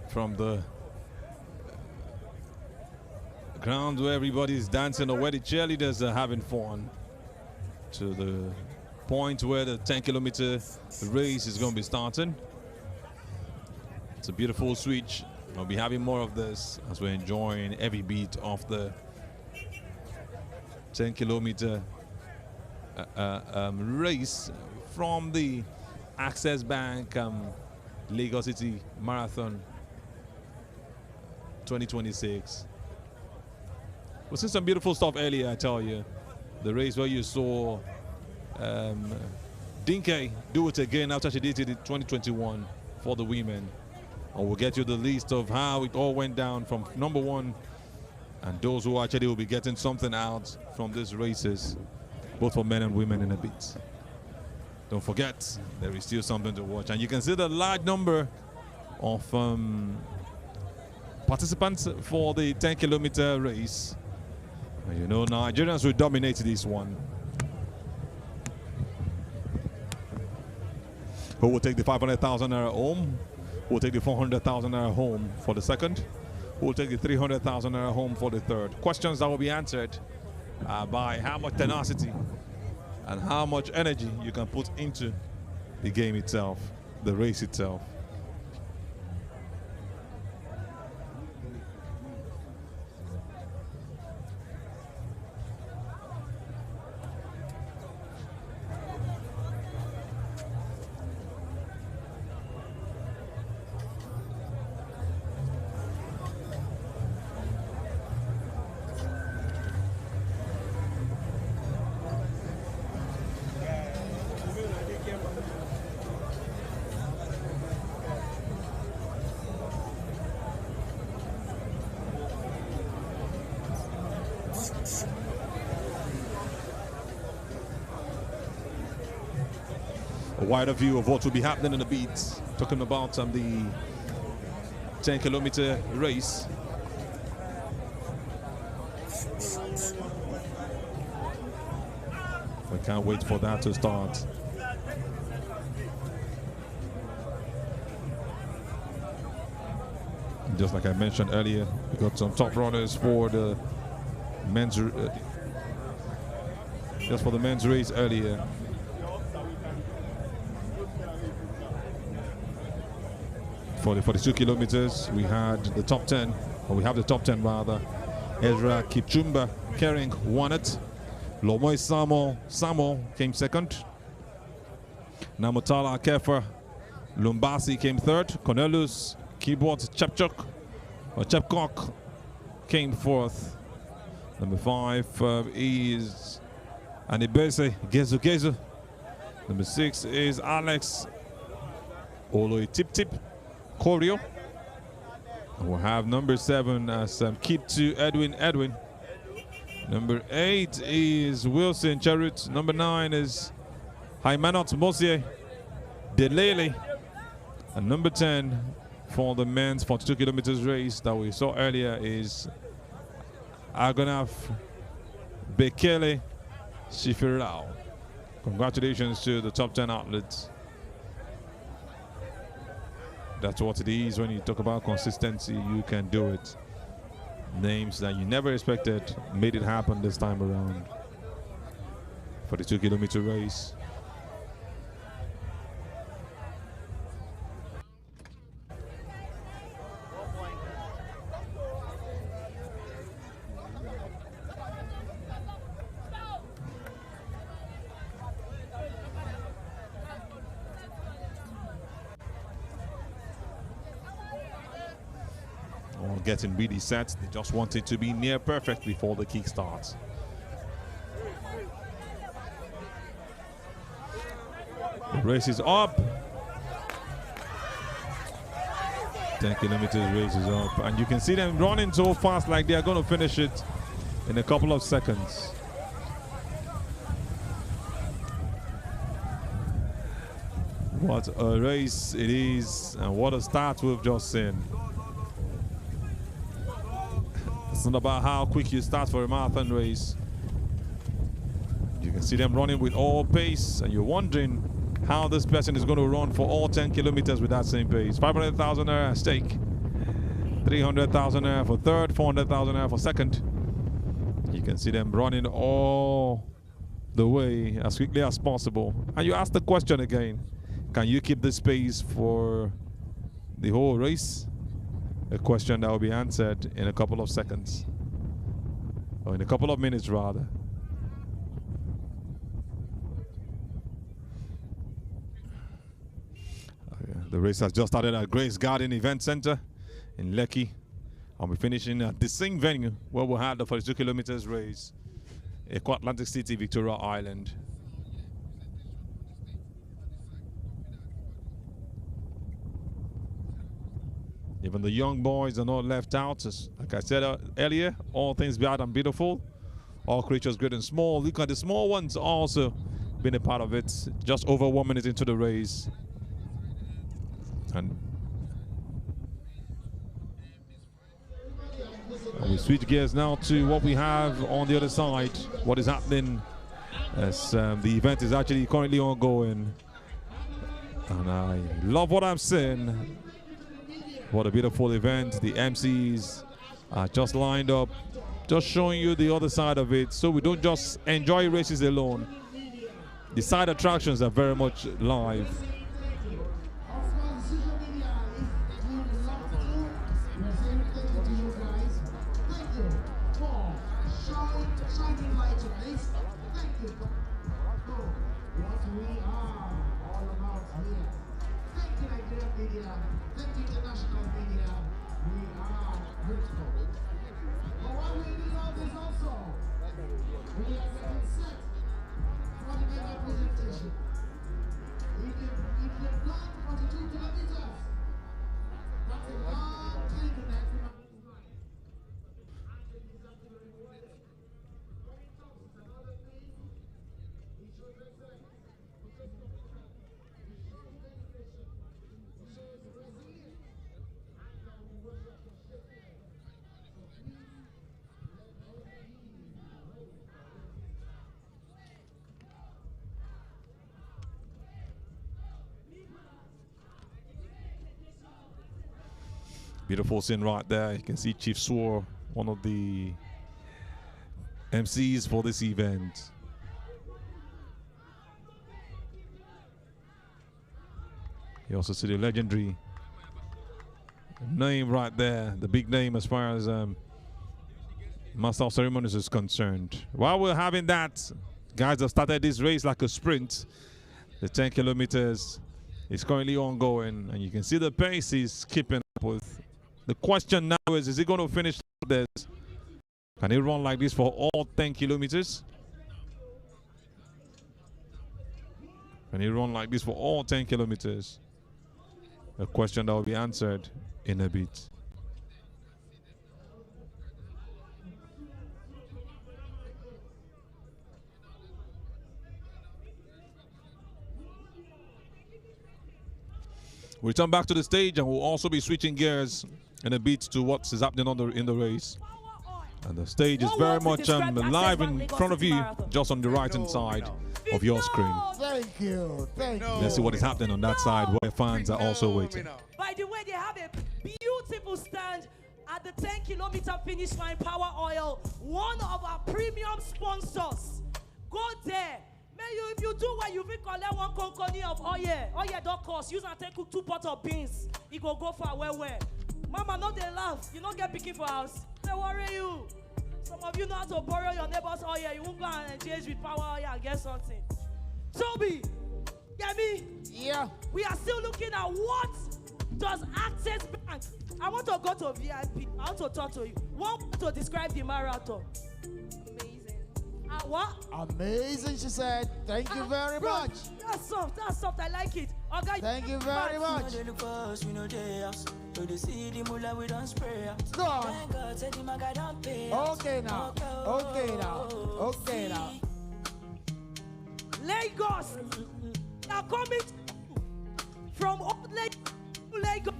From the ground where everybody's dancing or where the cheerleaders are having fun to the point where the 10-kilometer race is going to be starting. It's a beautiful switch. We'll be having more of this as we're enjoying every beat of the 10-kilometer race from the Access Bank Lagos City Marathon 2026. We've seen some beautiful stuff earlier, I tell you. The race where you saw Dinky do it again after she did it in 2021 for the women. And we'll get you the list of how it all went down from number one, and those who actually will be getting something out from these races, both for men and women in a bit. Don't forget, there is still something to watch. And you can see the large number of participants for the 10-kilometer race. And you know, Nigerians will dominate this one. Who will take the 500,000 naira home? Who will take the 400,000 naira home for the second? Who will take the 300,000 naira home for the third? Questions that will be answered by how much tenacity and how much energy you can put into the game itself, the race itself. a wider view of what will be happening in the beats. Talking about the 10-kilometer race. We can't wait for that to start. Just like I mentioned earlier, we got some top runners for the men's just for the men's race earlier. For the 42 kilometers, we had the top 10, or we have the top 10 rather. Ezra Kipchumba Kering won it. Lomoy Samo came second. Namutala Kefa Lumbasi came third. Cornelius Keyboard Chepcock came fourth. Number 5 is Anibese Gezu. Number 6 is Alex Oloi Tip Corio. We'll have number 7 as Kiptu Edwin. Number 8 is Wilson Charut. Number 9 is Haimanot Mosier Delele. And number 10 for the men's 42 kilometers race that we saw earlier is Agonaf Bekele Shifirao. Congratulations to the top 10 athletes. That's what it is when you talk about consistency. You can do it. Names that you never expected made it happen this time around. 42 kilometer race. Getting really set. They just want it to be near perfect before the kick starts. The race is up. 10 kilometers race is up. And you can see them running so fast like they are going to finish it in a couple of seconds. What a race it is, and what a start we've just seen. It's not about how quick you start for a marathon race. You can see them running with all pace, and you're wondering how this person is going to run for all 10 kilometers with that same pace. 500,000 at stake. 300,000 for third, 400,000 for second. You can see them running all the way as quickly as possible. And you ask the question again, can you keep this pace for the whole race? A question that will be answered in a couple of seconds, or in a couple of minutes rather. The race has just started at Grace Garden Event Center in Lekki. I'll be finishing at the same venue where we had the 42 kilometers race, Eko Atlantic City, Victoria Island. Even the young boys are not left out. Like I said earlier, all things bad and beautiful, all creatures great and small. Look at the small ones also being a part of it. Just over 1 minute into the race. And we switch gears now to what we have on the other side. What is happening as the event is actually currently ongoing. And I love what I'm seeing. What a beautiful event. The MCs are just lined up, just showing you the other side of it, so we don't just enjoy races alone. The side attractions are very much live. Beautiful scene right there. You can see Chief Swore, one of the MCs for this event. You also see the legendary name right there, the big name as far as Master of Ceremonies is concerned. While we're having that, guys have started this race like a sprint. The 10 kilometers is currently ongoing, and you can see the pace is keeping up with. The question now is he going to finish this? Can he run like this for all 10 kilometers? Can he run like this for all 10 kilometers? A question that will be answered in a bit. We'll return back to the stage, and we'll also be switching gears in a bit to what is happening in the race. And the stage is very much live in front of you, just on the right-hand side of your screen. Thank you. Thank you. Let's see what is happening on that side where fans are also waiting. By the way, they have a beautiful stand at the 10-kilometer finish line. Power Oil, one of our premium sponsors. Go there. If you do what you will collect one conconi of oil don't cost. Use and take 2 pots of beans. It go for where. Mama, not they laugh. You don't get picking for house. They worry you. Some of you know how to borrow your neighbor's oil. You won't go and engage with Power Oil and get something. Toby, get me? Yeah. We are still looking at what does Access Bank. I want to go to VIP. I want to talk to you. What to describe the marathon? What? Amazing, she said. Thank you very much. That's soft. I like it. Okay. Thank you very much. Go on. Okay now. Okay now. Lagos. Now coming from Old Lagos.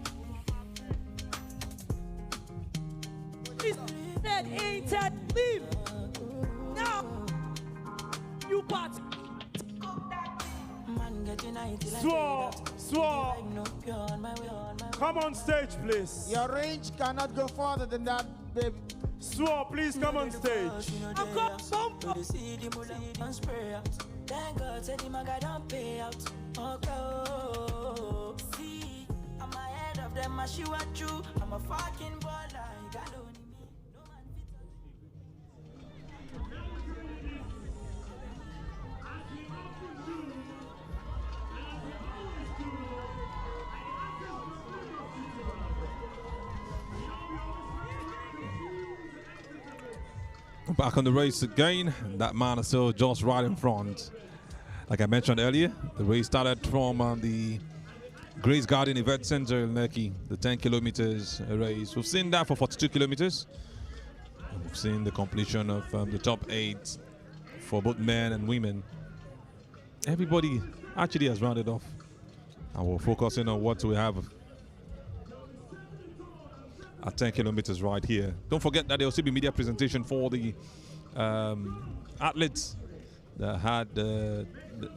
Leave. Now. You part. Swore. Come on stage, please. Your range cannot go further than that, baby. Swore, please come on stage. Thank God said him I don't pay out. See, I'm ahead of them, I shoot at you. I'm a fucking baller. You got only me. No man Back on the race again. That man is still just right in front. Like I mentioned earlier, the race started from the Grace Garden Event Center in Lekki, the 10 kilometers race. We've seen that for 42 kilometers. We've seen the completion of the top 8 for both men and women. Everybody actually has rounded off, and we're focusing on what we have at 10 kilometers right here. Don't forget that there will still be media presentation for the athletes that had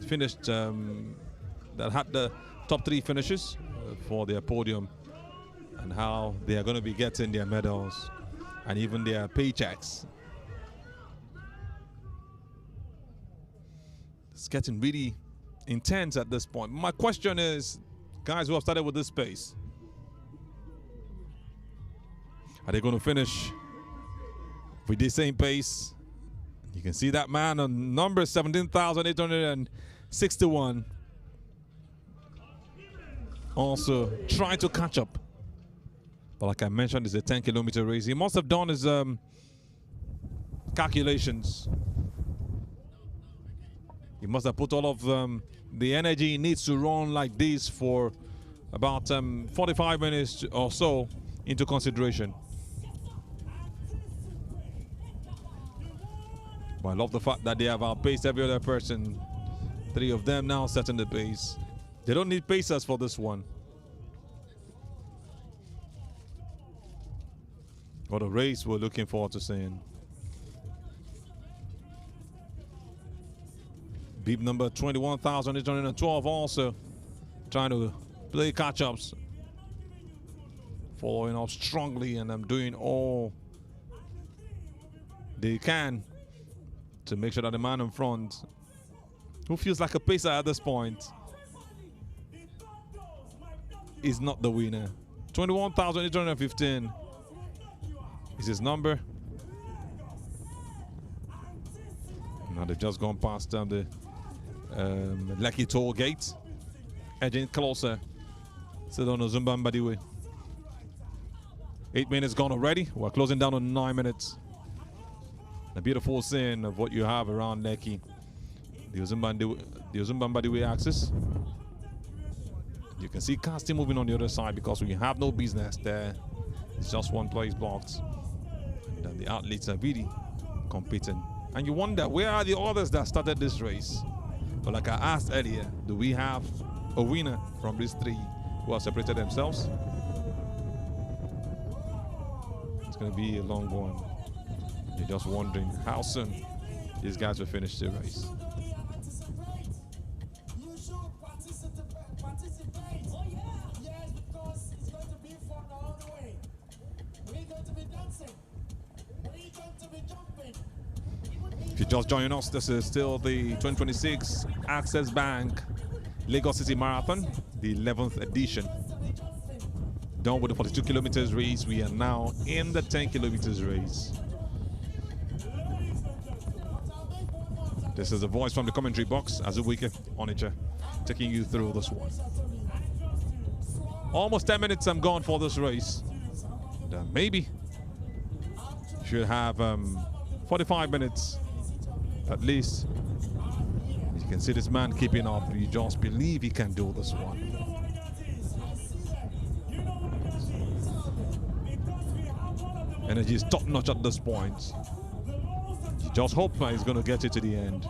finished, that had the top 3 finishes for their podium, and how they are going to be getting their medals and even their paychecks. It's getting really intense at this point. My question is, guys who have started with this pace, are they going to finish with the same pace? You can see that man on number 17,861. Also trying to catch up. But like I mentioned, it's a 10-kilometer race. He must have done his calculations. He must have put all of the energy he needs to run like this for about 45 minutes or so into consideration. But I love the fact that they have outpaced every other person. 3 of them now setting the pace. They don't need pacers for this one. What a race we're looking forward to seeing. Beep number 21,812 also trying to play catch-ups following up strongly, and I'm doing all they can to make sure that the man in front, who feels like a pacer at this point, is not the winner. 21,815 is his number. Now they've just gone past the Lekki toll gate, edging closer. Sedona Zumbambadiwe. 8 minutes gone already. We're closing down on 9 minutes. A beautiful scene of what you have around Lekki. The Uzumbambadiwe axis. You can see casting moving on the other side because we have no business there. It's just one place blocked. And then the athletes are really competing. And you wonder, where are the others that started this race? But like I asked earlier, do we have a winner from these three who have separated themselves? It's going to be a long one. You're just wondering how soon these guys will finish the race. If you're just joining us, this is still the 2026 Access Bank Lagos City Marathon, the 11th edition. Done with the 42 kilometers race, we are now in the 10 kilometers race. This is a voice from the commentary box, Azubuike Onicha, taking you through this one. Almost 10 minutes I'm gone for this race. And maybe should have 45 minutes at least. You can see this man keeping up. You just believe he can do this one. Energy is top notch at this point. You just hope he's going to get it to the end.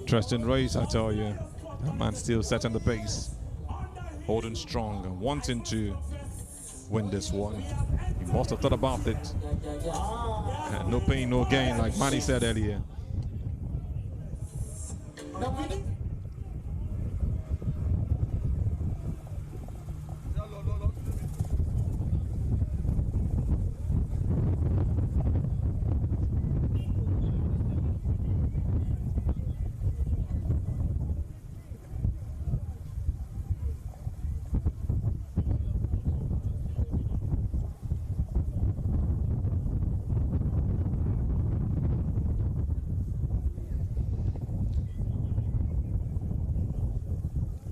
Interesting race, I tell you. That man still setting the pace, holding strong and wanting to win this one. He must have thought about it. And no pain, no gain, like Manny said earlier.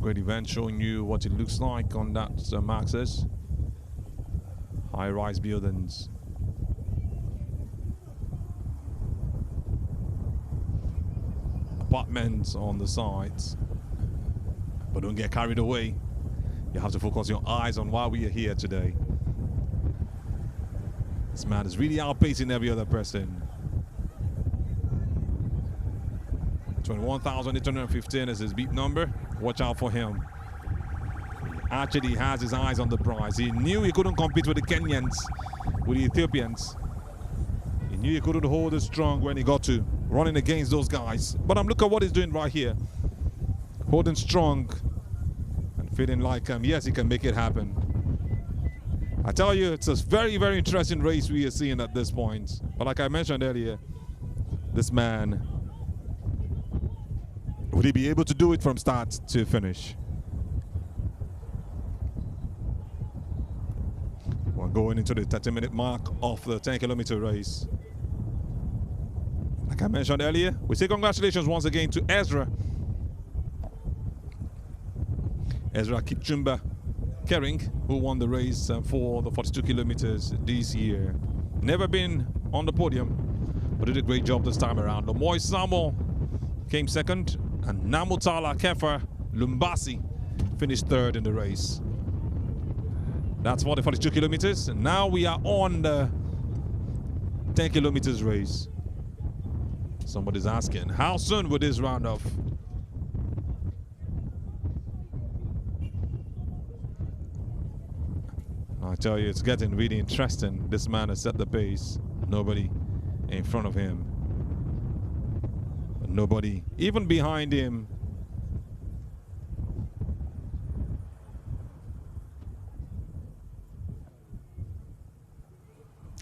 Great event showing you what it looks like on that access. High-rise buildings. Apartments on the sides. But don't get carried away. You have to focus your eyes on why we are here today. This man is really outpacing every other person. 21,815 is his beat number. Watch out for him. He actually has his eyes on the prize. He knew he couldn't compete with the Kenyans, with the Ethiopians. He knew he couldn't hold it strong when he got to running against those guys. But look at what he's doing right here. Holding strong and feeling like, yes, he can make it happen. I tell you, it's a very, very interesting race we are seeing at this point. But like I mentioned earlier, this man, would he be able to do it from start to finish? We're going into the 30-minute mark of the 10-kilometer race. Like I mentioned earlier, we say congratulations once again to Ezra Kipchumba Kering, who won the race for the 42 kilometers this year. Never been on the podium, but did a great job this time around. Lomoy Samuel came second, and Namutala Kefa Lumbasi finished third in the race. That's for the 42 kilometers. Now we are on the 10 kilometers race. Somebody's asking, how soon will this round off? I tell you, it's getting really interesting. This man has set the pace. Nobody in front of him. Nobody even behind him.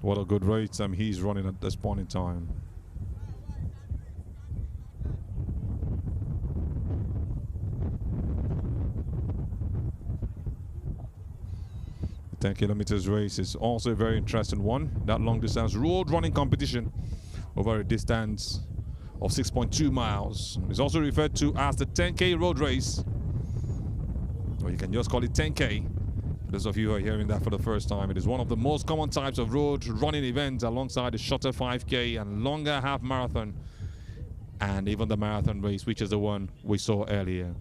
What a good race he's running at this point in time. The 10 kilometers race is also a very interesting one. That long distance road running competition over a distance of 6.2 miles. It's also referred to as the 10K road race, or you can just call it 10K. For those of you who are hearing that for the first time, it is one of the most common types of road running events alongside the shorter 5K and longer half marathon, and even the marathon race, which is the one we saw earlier.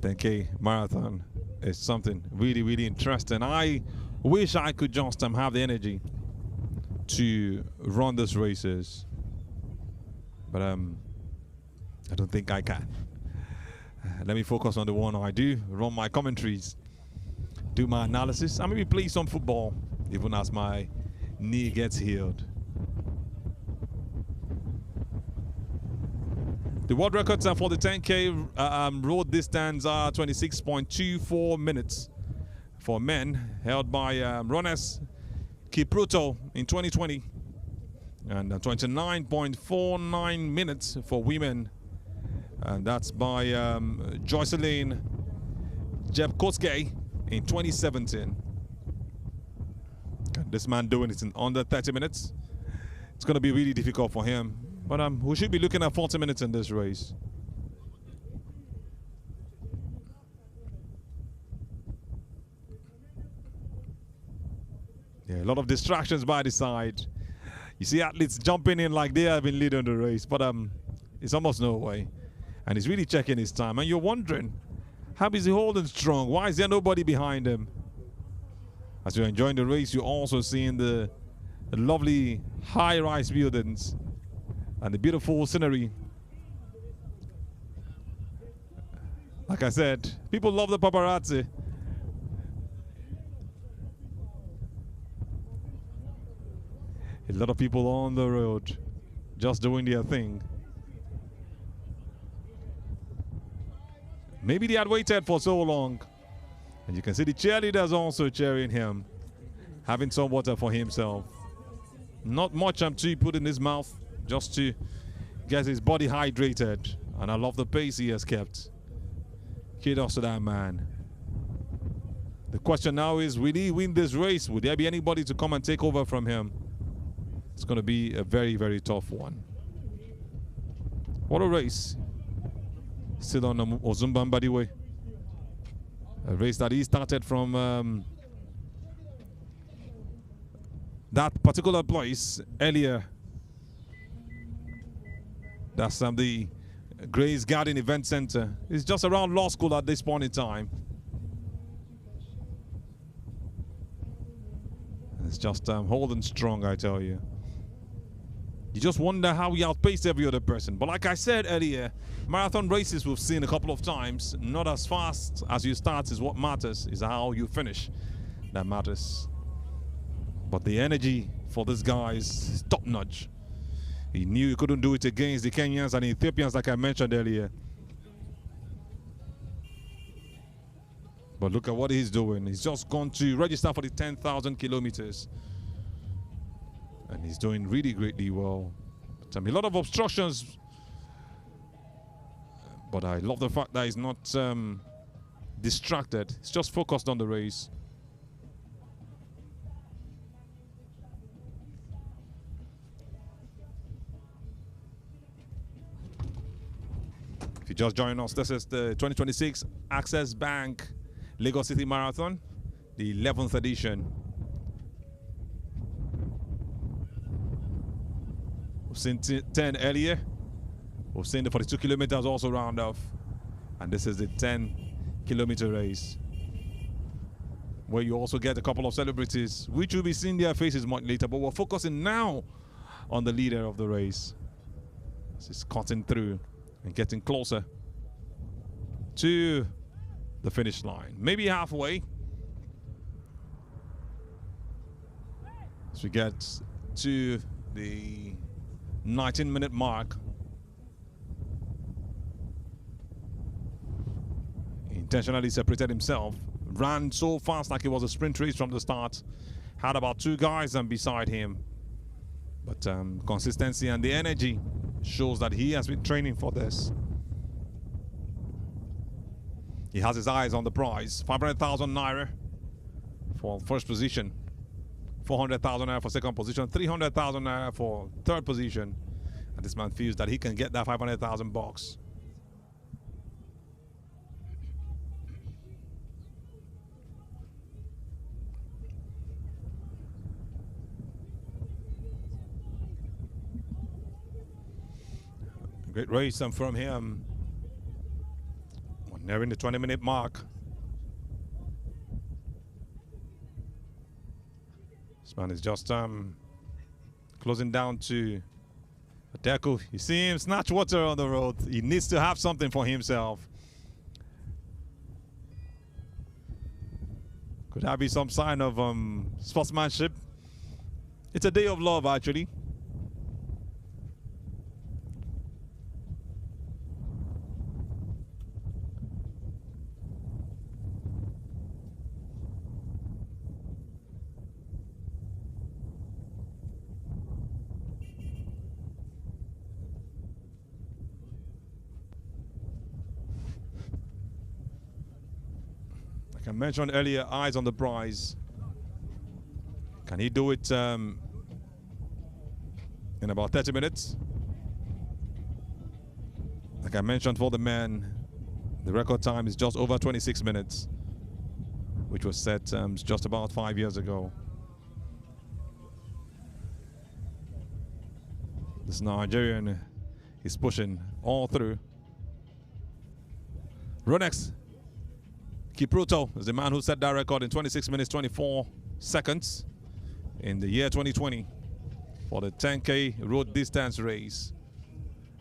The 10K marathon is something really, really interesting. I wish I could just have the energy to run these races, but I don't think I can. Let me focus on the one I do, run my commentaries, do my analysis, and maybe play some football, even as my knee gets healed. The world records for the 10K road distance are 26.24 minutes for men, held by Roness Kipruto in 2020, and 29.49 minutes for women, and that's by Joycelyn Jepkowski in 2017. This man doing it in under 30 minutes. It's going to be really difficult for him. But we should be looking at 40 minutes in this race. Yeah, a lot of distractions by the side. You see athletes jumping in like they have been leading the race, but it's almost no way. And he's really checking his time. And you're wondering, how is he holding strong? Why is there nobody behind him? As you're enjoying the race, you're also seeing the lovely high-rise buildings and the beautiful scenery. Like I said, people love the paparazzi. A lot of people on the road just doing their thing. Maybe they had waited for so long. And you can see the cheerleaders also cheering him, having some water for himself. Not much to put in his mouth, just to get his body hydrated. And I love the pace he has kept. Kudos to that man. The question now is, will he win this race? Will there be anybody to come and take over from him? It's going to be a very, very tough one. What a race. Still on Ozumba Mbadiwe. A race that he started from that particular place earlier. That's the Grace Garden Event Center. It's just around law school at this point in time. It's just holding strong, I tell you. You just wonder how he outpaced every other person. But like I said earlier, marathon races we've seen a couple of times. Not as fast as you start is what matters. Is how you finish that matters. But the energy for this guy is top-notch. He knew he couldn't do it against the Kenyans and Ethiopians like I mentioned earlier. But look at what he's doing. He's just gone to register for the 10,000 kilometers. And he's doing really greatly well. But, a lot of obstructions. But I love the fact that he's not distracted. He's just focused on the race. If you just join us, this is the 2026 Access Bank Lagos City Marathon, the 11th edition. We've seen 10 earlier. We've seen the 42 kilometers also round off. And this is the 10-kilometer race, where you also get a couple of celebrities, which will be seeing their faces much later. But we're focusing now on the leader of the race. This is cutting through and getting closer to the finish line. Maybe halfway. As we get to the 19-minute mark. He intentionally separated himself. Ran so fast like it was a sprint race from the start. Had about 2 guys beside him. But consistency and the energy shows that he has been training for this. He has his eyes on the prize. 500,000 naira for first position. 400,000 naira for second position. 300,000 naira for third position. And this man feels that he can get that 500,000 bucks. Great race and from him. We're nearing the 20-minute mark. This man is just closing down to Deku. You see him snatch water on the road. He needs to have something for himself. Could that be some sign of sportsmanship? It's a day of love, actually. Like I mentioned earlier, eyes on the prize. Can he do it in about 30 minutes? Like I mentioned, for the men, the record time is just over 26 minutes, which was set just about 5 years ago. This Nigerian is pushing all through. Ronex Kipruto is the man who set that record in 26 minutes 24 seconds in the year 2020 for the 10K road distance race.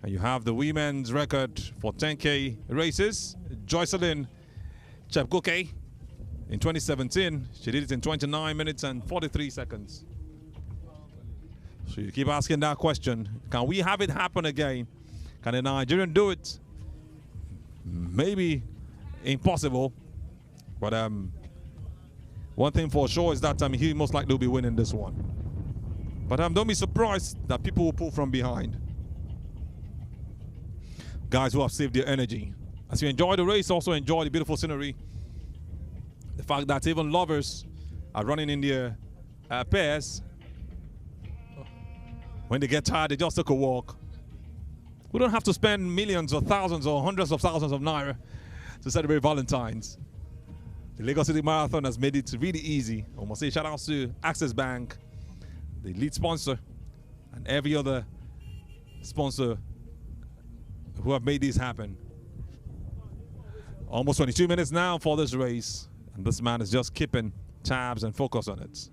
And you have the women's record for 10K races. Joycelyn Chepkoke in 2017. She did it in 29 minutes and 43 seconds. So you keep asking that question. Can we have it happen again? Can a Nigerian do it? Maybe impossible. But one thing for sure is that he most likely will be winning this one. But don't be surprised that people will pull from behind. Guys who have saved their energy. As you enjoy the race, also enjoy the beautiful scenery. The fact that even lovers are running in their pairs. When they get tired, they just take a walk. We don't have to spend millions or thousands or hundreds of thousands of naira to celebrate Valentine's. The Lagos City Marathon has made it really easy. I must say shout out to Access Bank, the lead sponsor, and every other sponsor who have made this happen. Almost 22 minutes now for this race, and this man is just keeping tabs and focus on it.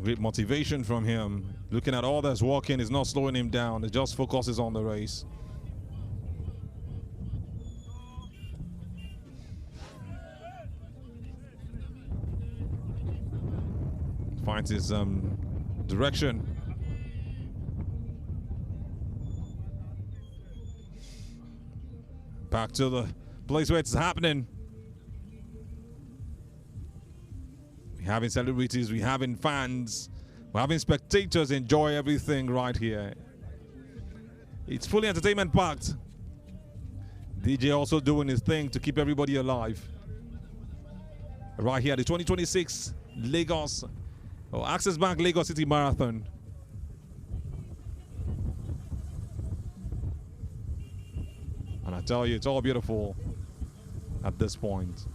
Great motivation from him. Looking at others walking is not slowing him down. It just focuses on the race. Finds his direction. Back to the place where it's happening. We're having celebrities, we're having fans, we're having spectators enjoy everything right here. It's fully entertainment packed. DJ also doing his thing to keep everybody alive. right here, the 2026 Lagos or Access Bank Lagos City Marathon. And I tell you, it's all beautiful at this point.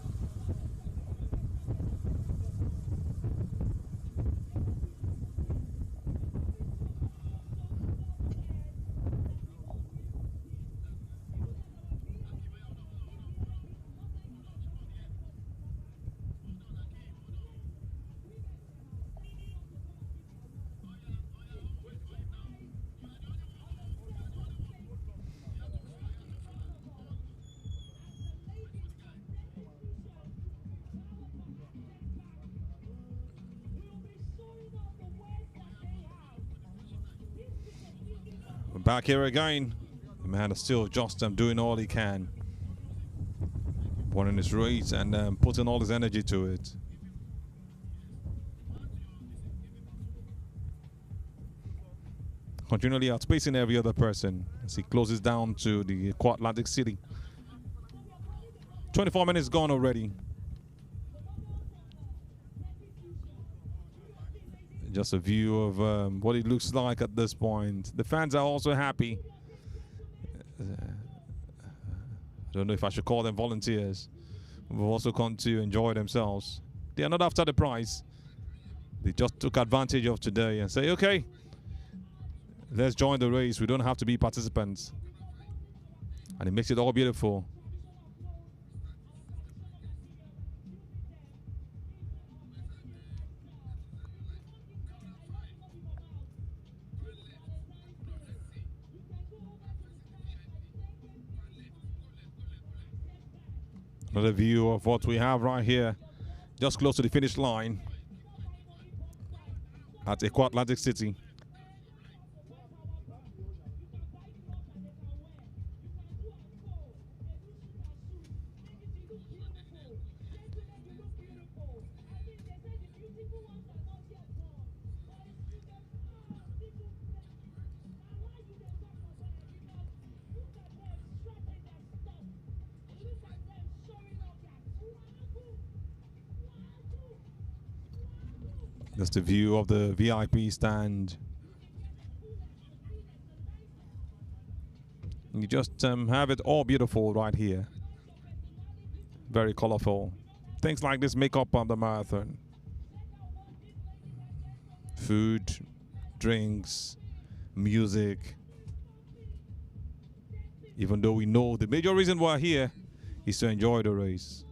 Back here again. The man is still just doing all he can. Winning his race and putting all his energy to it. Continually outspacing every other person as he closes down to the Atlantic City. 24 minutes gone already. Just a view of what it looks like at this point. The fans are also happy. I don't know if I should call them volunteers. Who've also come to enjoy themselves. They are not after the prize. They just took advantage of today and say, okay, let's join the race. We don't have to be participants. And it makes it all beautiful. Another view of what we have right here, just close to the finish line at Atlantic City. That's the view of the VIP stand. You just have it all beautiful right here. Very colorful. Things like this make up on the marathon. Food, drinks, music. Even though we know the major reason we're here is to enjoy the race.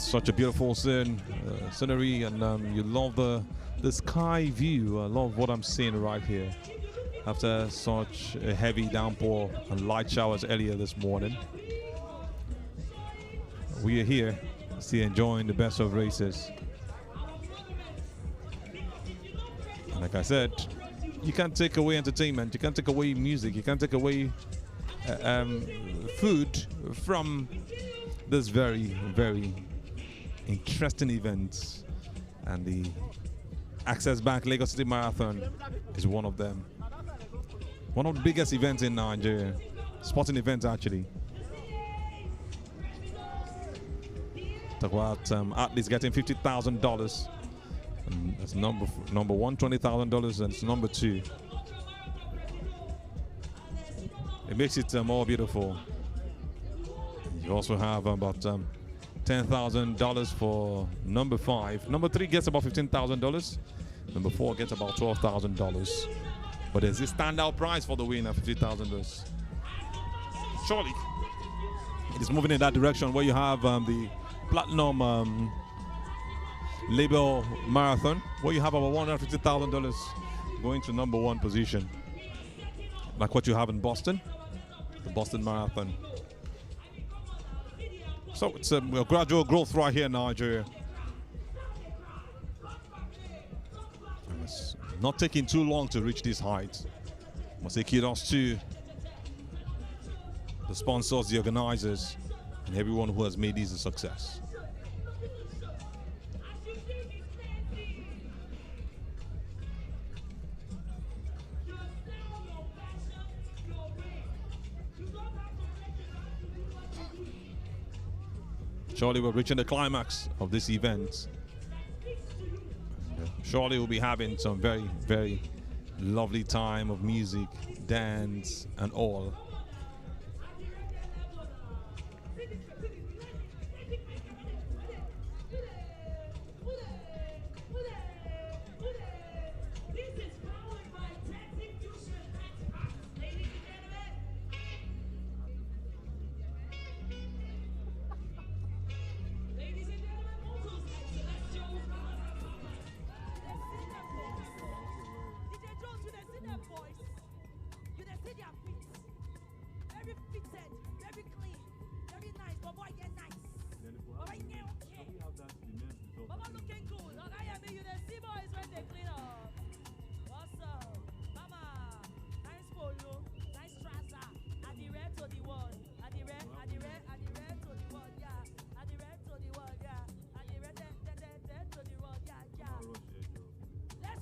such a beautiful scenery, and you love the sky view. I love what I'm seeing right here. After such a heavy downpour and light showers earlier this morning, we are here still enjoying the best of races. And like I said, you can't take away entertainment, you can't take away music, you can't take away food from this very, very interesting event. And the Access Bank Lagos City Marathon is one of them. One of the biggest events in Nigeria, sporting events actually. Talk about athletes getting $50,000. That's number one, $20,000, and it's number two. It makes it more beautiful. You also have about $10,000 for number 5. Number 3 gets about $15,000. Number 4 gets about $12,000. But there's this standout prize for the winner, $50,000. Surely it is moving in that direction where you have the platinum label marathon, where you have about $150,000 going to number 1 position, like what you have in Boston, the Boston Marathon. So it's a gradual growth right here in Nigeria. And it's not taking too long to reach this height. I must say kudos to the sponsors, the organizers, and everyone who has made this a success. Surely we're reaching the climax of this event. Surely we'll be having some very, very lovely time of music, dance, and all.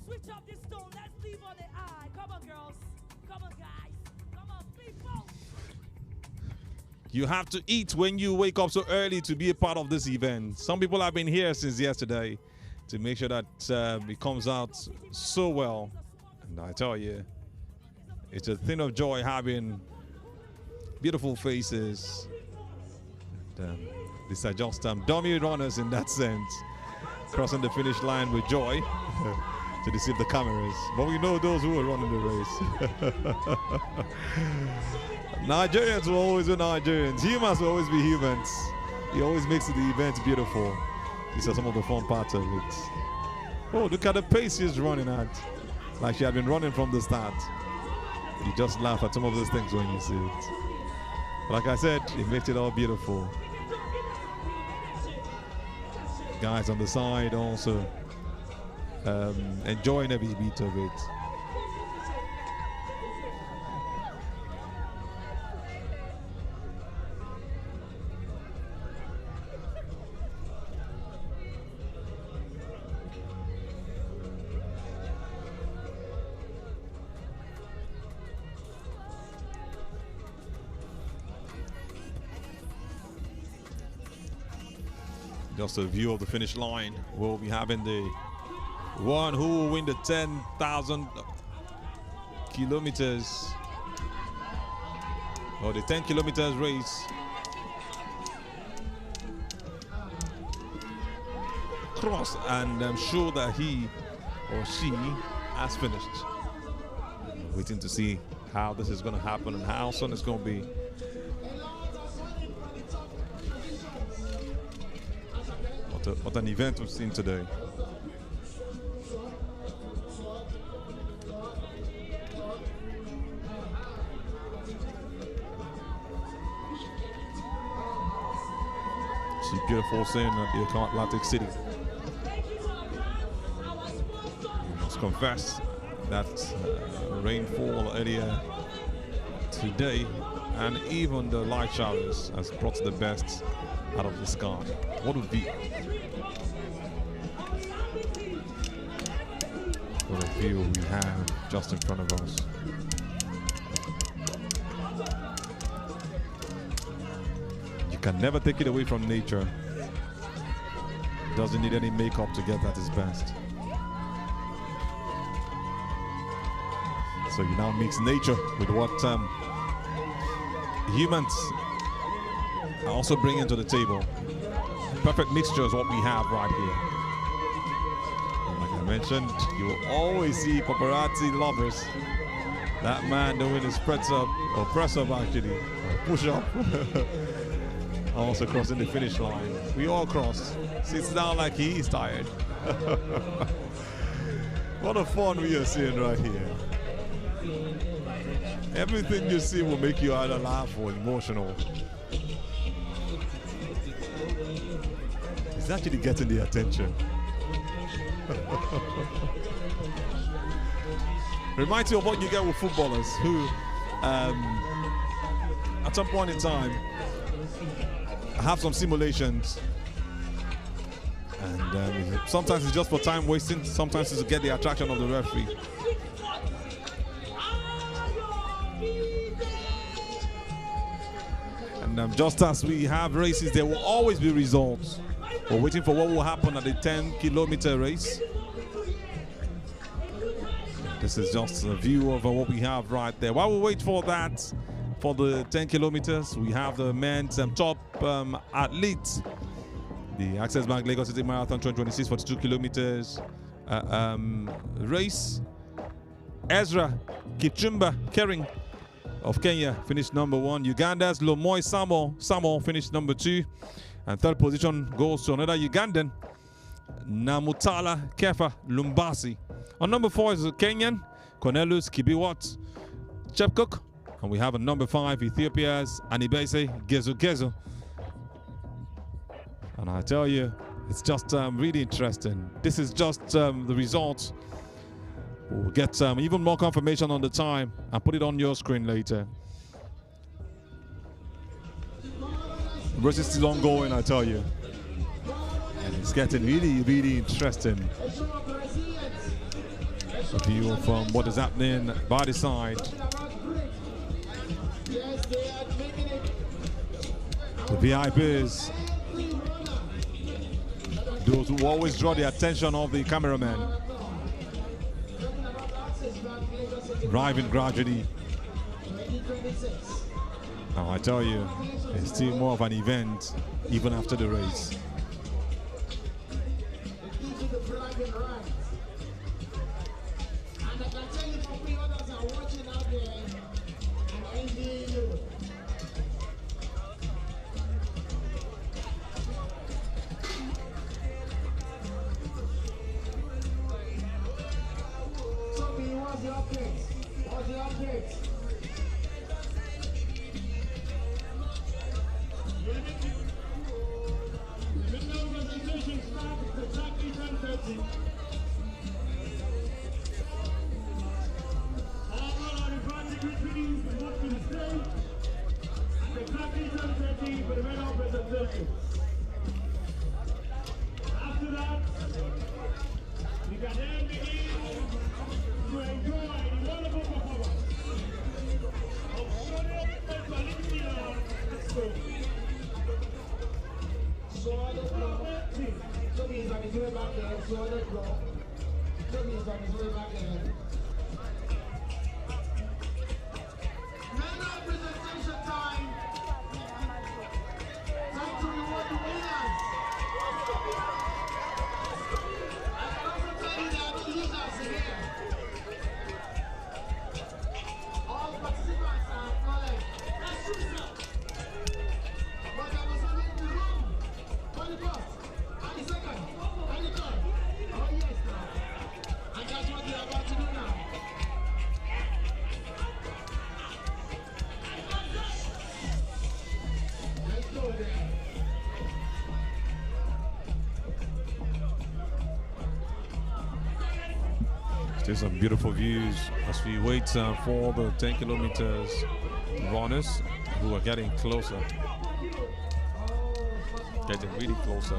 Switch up this tone, let's leave on the eye. Come on, girls. Come on, guys. Come on, people. You have to eat when you wake up so early to be a part of this event. Some people have been here since yesterday to make sure that it comes out so well. And I tell you, it's a thing of joy having beautiful faces. And, these are just dummy runners in that sense, crossing the finish line with joy. To deceive the cameras, but we know those who are running the race. Nigerians will always be Nigerians. Humans will always be humans. He always makes the event beautiful. These are some of the fun parts of it. Oh, look at the pace she's running at. Like she had been running from the start. You just laugh at some of those things when you see it. But like I said, it makes it all beautiful. Guys on the side also enjoying every beat of it. Just a view of the finish line. We'll be having the one who will win the 10,000 kilometers or the 10 kilometers race. Cross and I'm sure that he or she has finished. Waiting to see how this is going to happen and how soon it's going to be. What an event we've seen today. It's a beautiful scene at the Atlantic City. We must confess that rainfall earlier today and even the light showers has brought the best out of the sky. What a view. What a view we have just in front of us. You can never take it away from nature. It doesn't need any makeup to get at its best. So you now mix nature with what humans are also bringing to the table. Perfect mixture is what we have right here. And like I mentioned, you will always see paparazzi lovers. That man doing his press up actually, or push up. Also crossing the finish line. We all cross. Sits down like he is tired. What a fun we are seeing right here. Everything you see will make you either laugh or emotional. It's actually getting the attention. Reminds you of what you get with footballers who, at some point in time, have some simulations. And sometimes it's just for time wasting, sometimes it's to get the attraction of the referee. And just as we have races, there will always be results. We're waiting for what will happen at the 10-kilometer race. This is just a view of what we have right there. While we wait for that, for the 10 kilometers, we have the men's top athlete, the Access Bank Lagos City Marathon 2026 42 kilometers race. Ezra Kipchumba Kering of Kenya finished number 1. Uganda's Lomoy Samuel finished number 2. And third position goes to another Ugandan, Namutala Kefa Lumbasi. On number 4 is a Kenyan, Cornelius Kibiwat Chepkuk. And we have a number 5, Ethiopia's Anibese Gezu. And I tell you, it's just really interesting. This is just the results. We'll get even more confirmation on the time and put it on your screen later. The race is still ongoing, I tell you. And it's getting really, really interesting. A view from what is happening by the side. The VIPs, those who always draw the attention of the cameraman, arriving gradually. Now I tell you, it's still more of an event even after the race. And the second There's some beautiful views as we wait for the 10 kilometers runners who are getting closer. Getting really closer.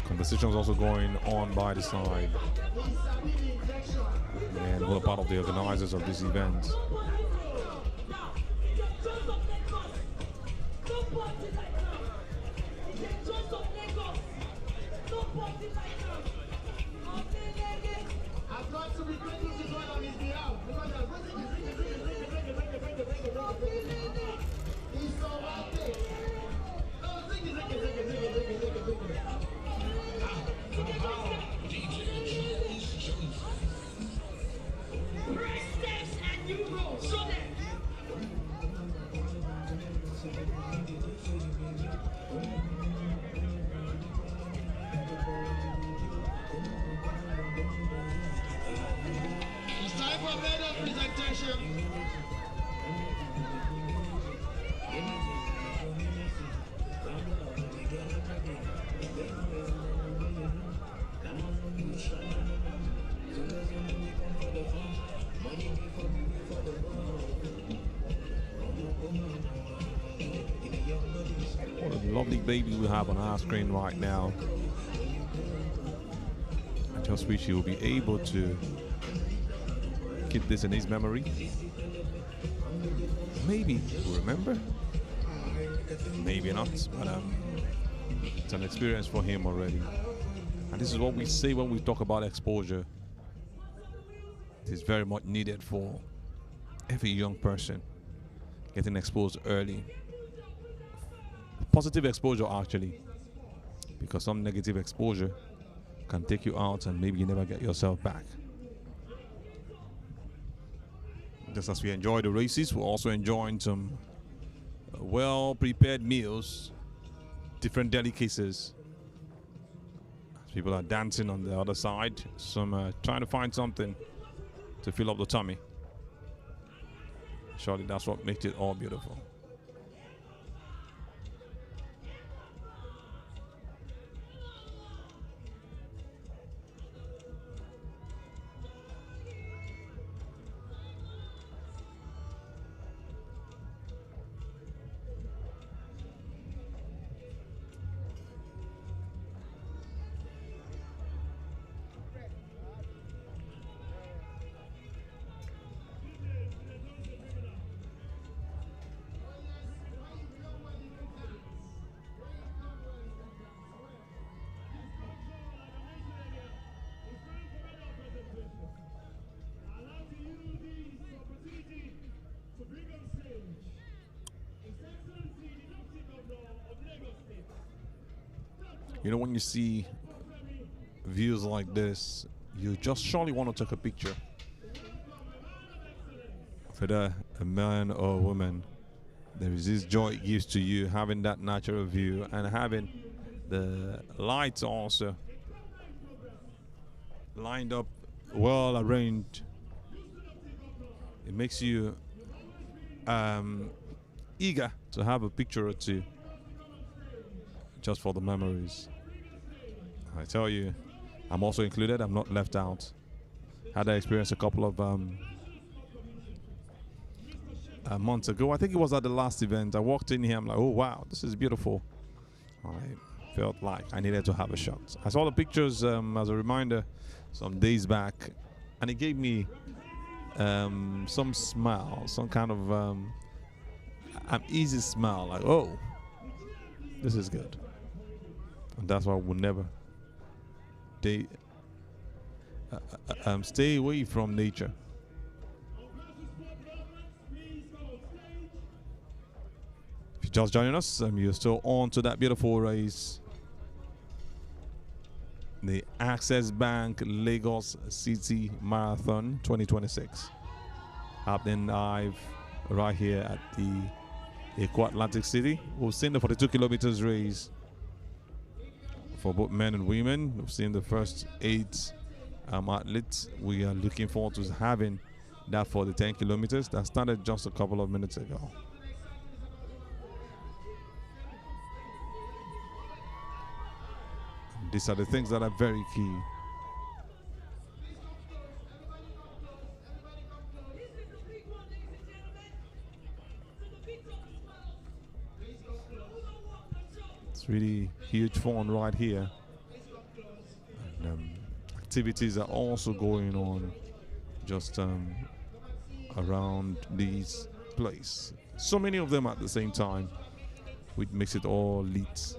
Conversations also going on by the side. And we're part of the organizers of this event. What a lovely baby we have on our screen right now. I just wish he will be able to keep this in his memory. Maybe he'll remember, maybe not, but it's an experience for him already. And this is what we say when we talk about exposure. It is very much needed for every young person, getting exposed early. Positive exposure, actually, because some negative exposure can take you out and maybe you never get yourself back. Just as we enjoy the races, we're also enjoying some well-prepared meals, different delicacies. People are dancing on the other side. Some are trying to find something to fill up the tummy. Surely that's what makes it all beautiful. You know, when you see views like this, you just surely want to take a picture. Whether a man or a woman, there is this joy it gives to you having that natural view and having the lights also lined up, well arranged. It makes you eager to have a picture or two just for the memories. I tell you, I'm also included. I'm not left out. Had that experience a couple of months ago. I think it was at the last event. I walked in here. I'm like, oh wow, this is beautiful. I felt like I needed to have a shot. I saw the pictures as a reminder some days back, and it gave me some smile, some kind of an easy smile. Like, oh, this is good. And that's why we'll never stay away from nature. If you're just joining us, you're still on to that beautiful race. The Access Bank Lagos City Marathon 2026. Happening live right here at the Eco Atlantic City. We've seen the 42 kilometers race for both men and women. We've seen the first 8 athletes. We are looking forward to having that for the 10 kilometers that started just a couple of minutes ago. These are the things that are very key. It's really huge fun right here. And, activities are also going on just around this place. So many of them at the same time, which makes it all lit.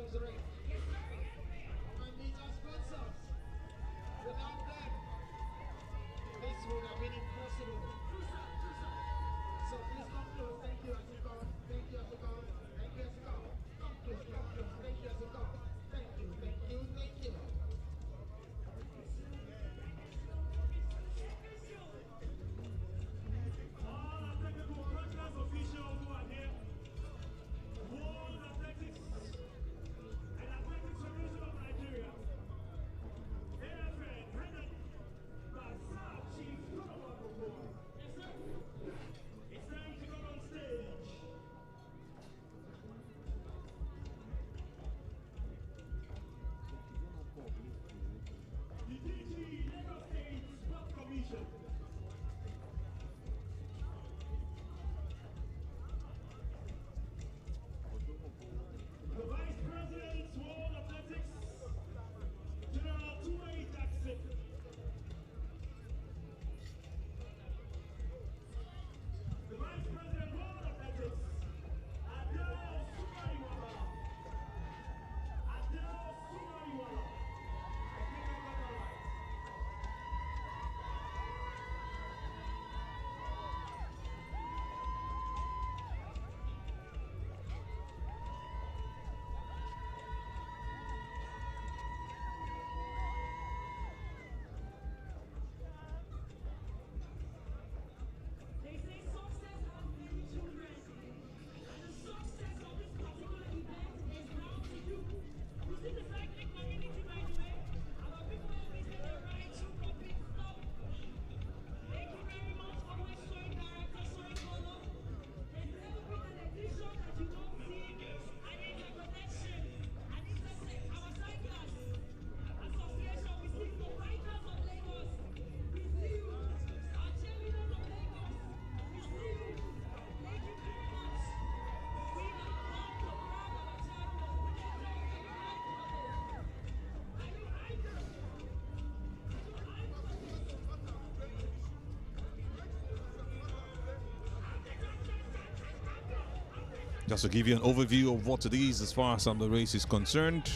Just to give you an overview of what it is as far as the race is concerned,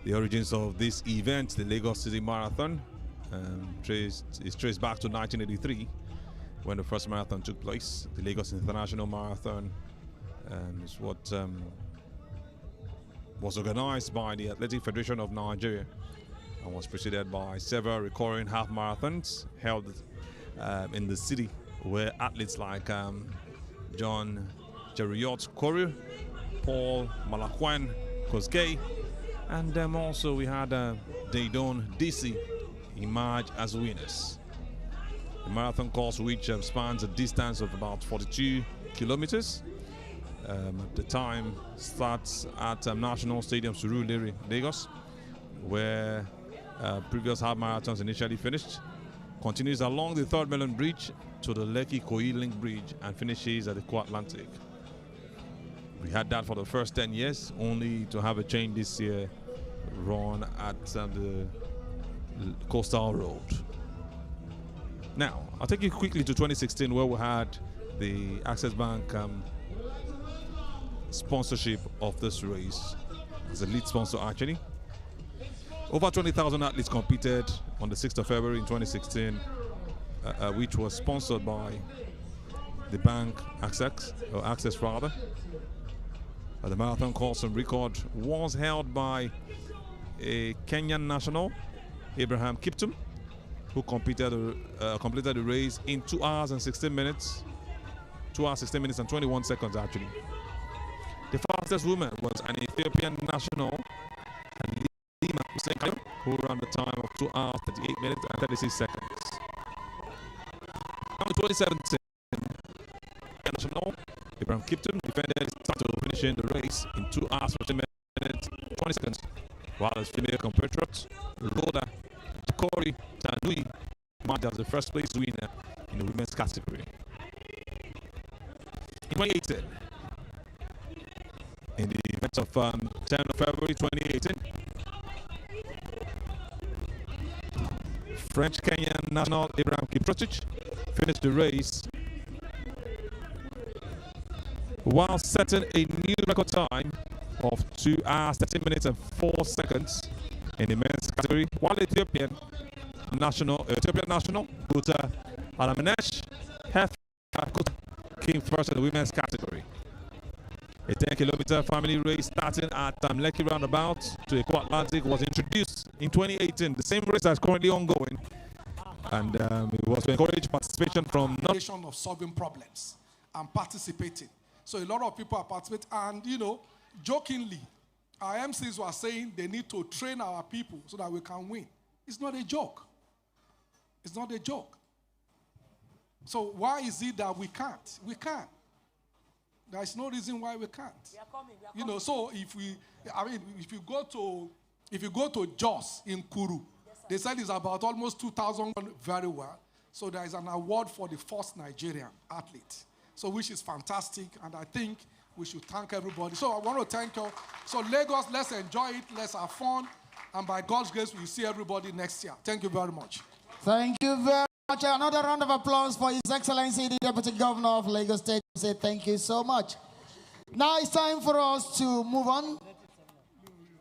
the origins of this event, the Lagos City Marathon, is traced back to 1983 when the first marathon took place. The Lagos International Marathon is what was organized by the Athletic Federation of Nigeria and was preceded by several recurring half marathons held in the city, where athletes like John Jerriot Korir, Paul Malakwan Kosgei, and also we had Daydon DC emerge as winners. The marathon course, which spans a distance of about 42 kilometers, at the time starts at National Stadium Surulere, Lagos, where previous half marathons initially finished, continues along the Third Mainland Bridge to the Lekki Koyi Link Bridge and finishes at the Eko Atlantic. We had that for the first 10 years, only to have a change this year, run at the Coastal Road. Now, I'll take you quickly to 2016, where we had the Access Bank sponsorship of this race as a lead sponsor, actually. Over 20,000 athletes competed on the 6th of February in 2016, which was sponsored by the bank Access rather. The marathon course on record was held by a Kenyan national, Abraham Kiptum, who completed the race in 2 hours and 16 minutes. 2 hours, 16 minutes and 21 seconds, actually. The fastest woman was an Ethiopian national, Halima Hussein, who ran the time of 2 hours, 38 minutes and 36 seconds. Now in 2017, national Abraham Kiptum defended his title, finishing the race in 2 hours, 15 minutes, 20 seconds while his female compatriot, Rhoda Corey Tanui, emerged as the first place winner in the women's category. In 2018, in the event of 10 of February 2018, French-Kenyan national Abraham Kiprotich finished the race while setting a new record time of 2 hours, 13 minutes and 4 seconds in the men's category, while Ethiopian national Buta Alamenesh came first in the women's category. A 10-kilometer family race starting at Lekki Roundabout to Eko Atlantic was introduced in 2018, the same race that's currently ongoing, and it was to encourage participation from of solving problems and participating. So a lot of people are participating, and you know, jokingly, our MCs were saying they need to train our people so that we can win. It's not a joke. It's not a joke. So why is it that we can't? We can. There's no reason why we can't. We are coming. You know, so if you go to Jos in Kuru, yes, they said it's about almost 2,000 very well. So there is an award for the first Nigerian athlete. So which is fantastic, and I think we should thank everybody. So I want to thank you. So Lagos, let's enjoy it, let's have fun, and by God's grace, we'll see everybody next year. Thank you very much. Thank you very much. Another round of applause for His Excellency, the Deputy Governor of Lagos State. Say thank you so much. Now it's time for us to move on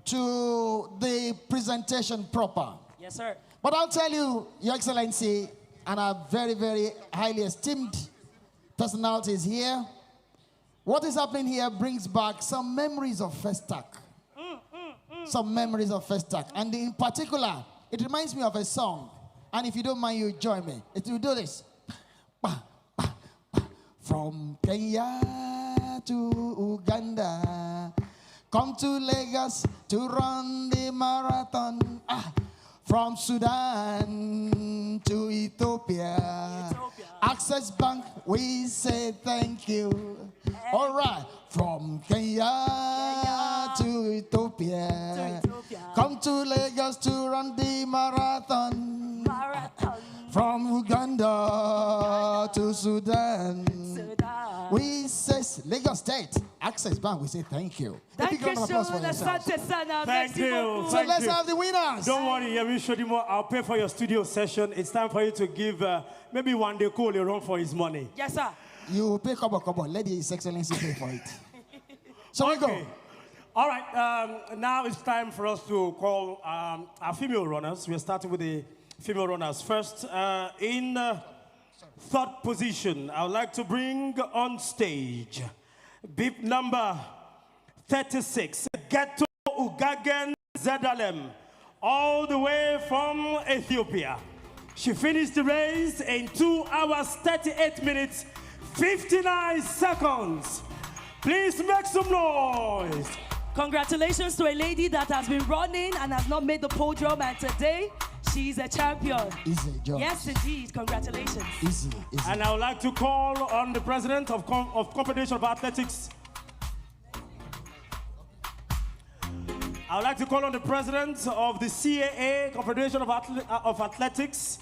to the presentation proper. Yes, sir. But I'll tell you, Your Excellency, and our very, very highly esteemed personalities here, what is happening here brings back some memories of Festac. Some memories of Festac. And in particular, it reminds me of a song. And if you don't mind, you join me. It will do this. From Kenya to Uganda, come to Lagos to run the marathon. From Sudan to Ethiopia. Access Bank, we say thank you. All right. From Kenya to Ethiopia. Come to Lagos to run the marathon. From Uganda to Sudan. We say Lagos State, Access Bank, we say thank you. Thank you so much. Thank you. So let's have the winners. Don't worry, Yemi Shodimo, I'll pay for your studio session. It's time for you to give maybe one day call a run for his money. Yes, sir. You pay kobo. Let His Excellency pay for it. So we go. All right, now it's time for us to call our female runners. We're starting with the female runners. First, in third position, I would like to bring on stage bib number 36, Geto Ugagen Zedalem, all the way from Ethiopia. She finished the race in 2 hours, 38 minutes, 59 seconds. Please make some noise. Congratulations to a lady that has been running and has not made the podium, and today she's a champion. Easy, George. Yes, indeed. Congratulations. Easy. And I would like to call on the president of Confederation of Athletics. I would like to call on the president of the CAA, Confederation of Athletics,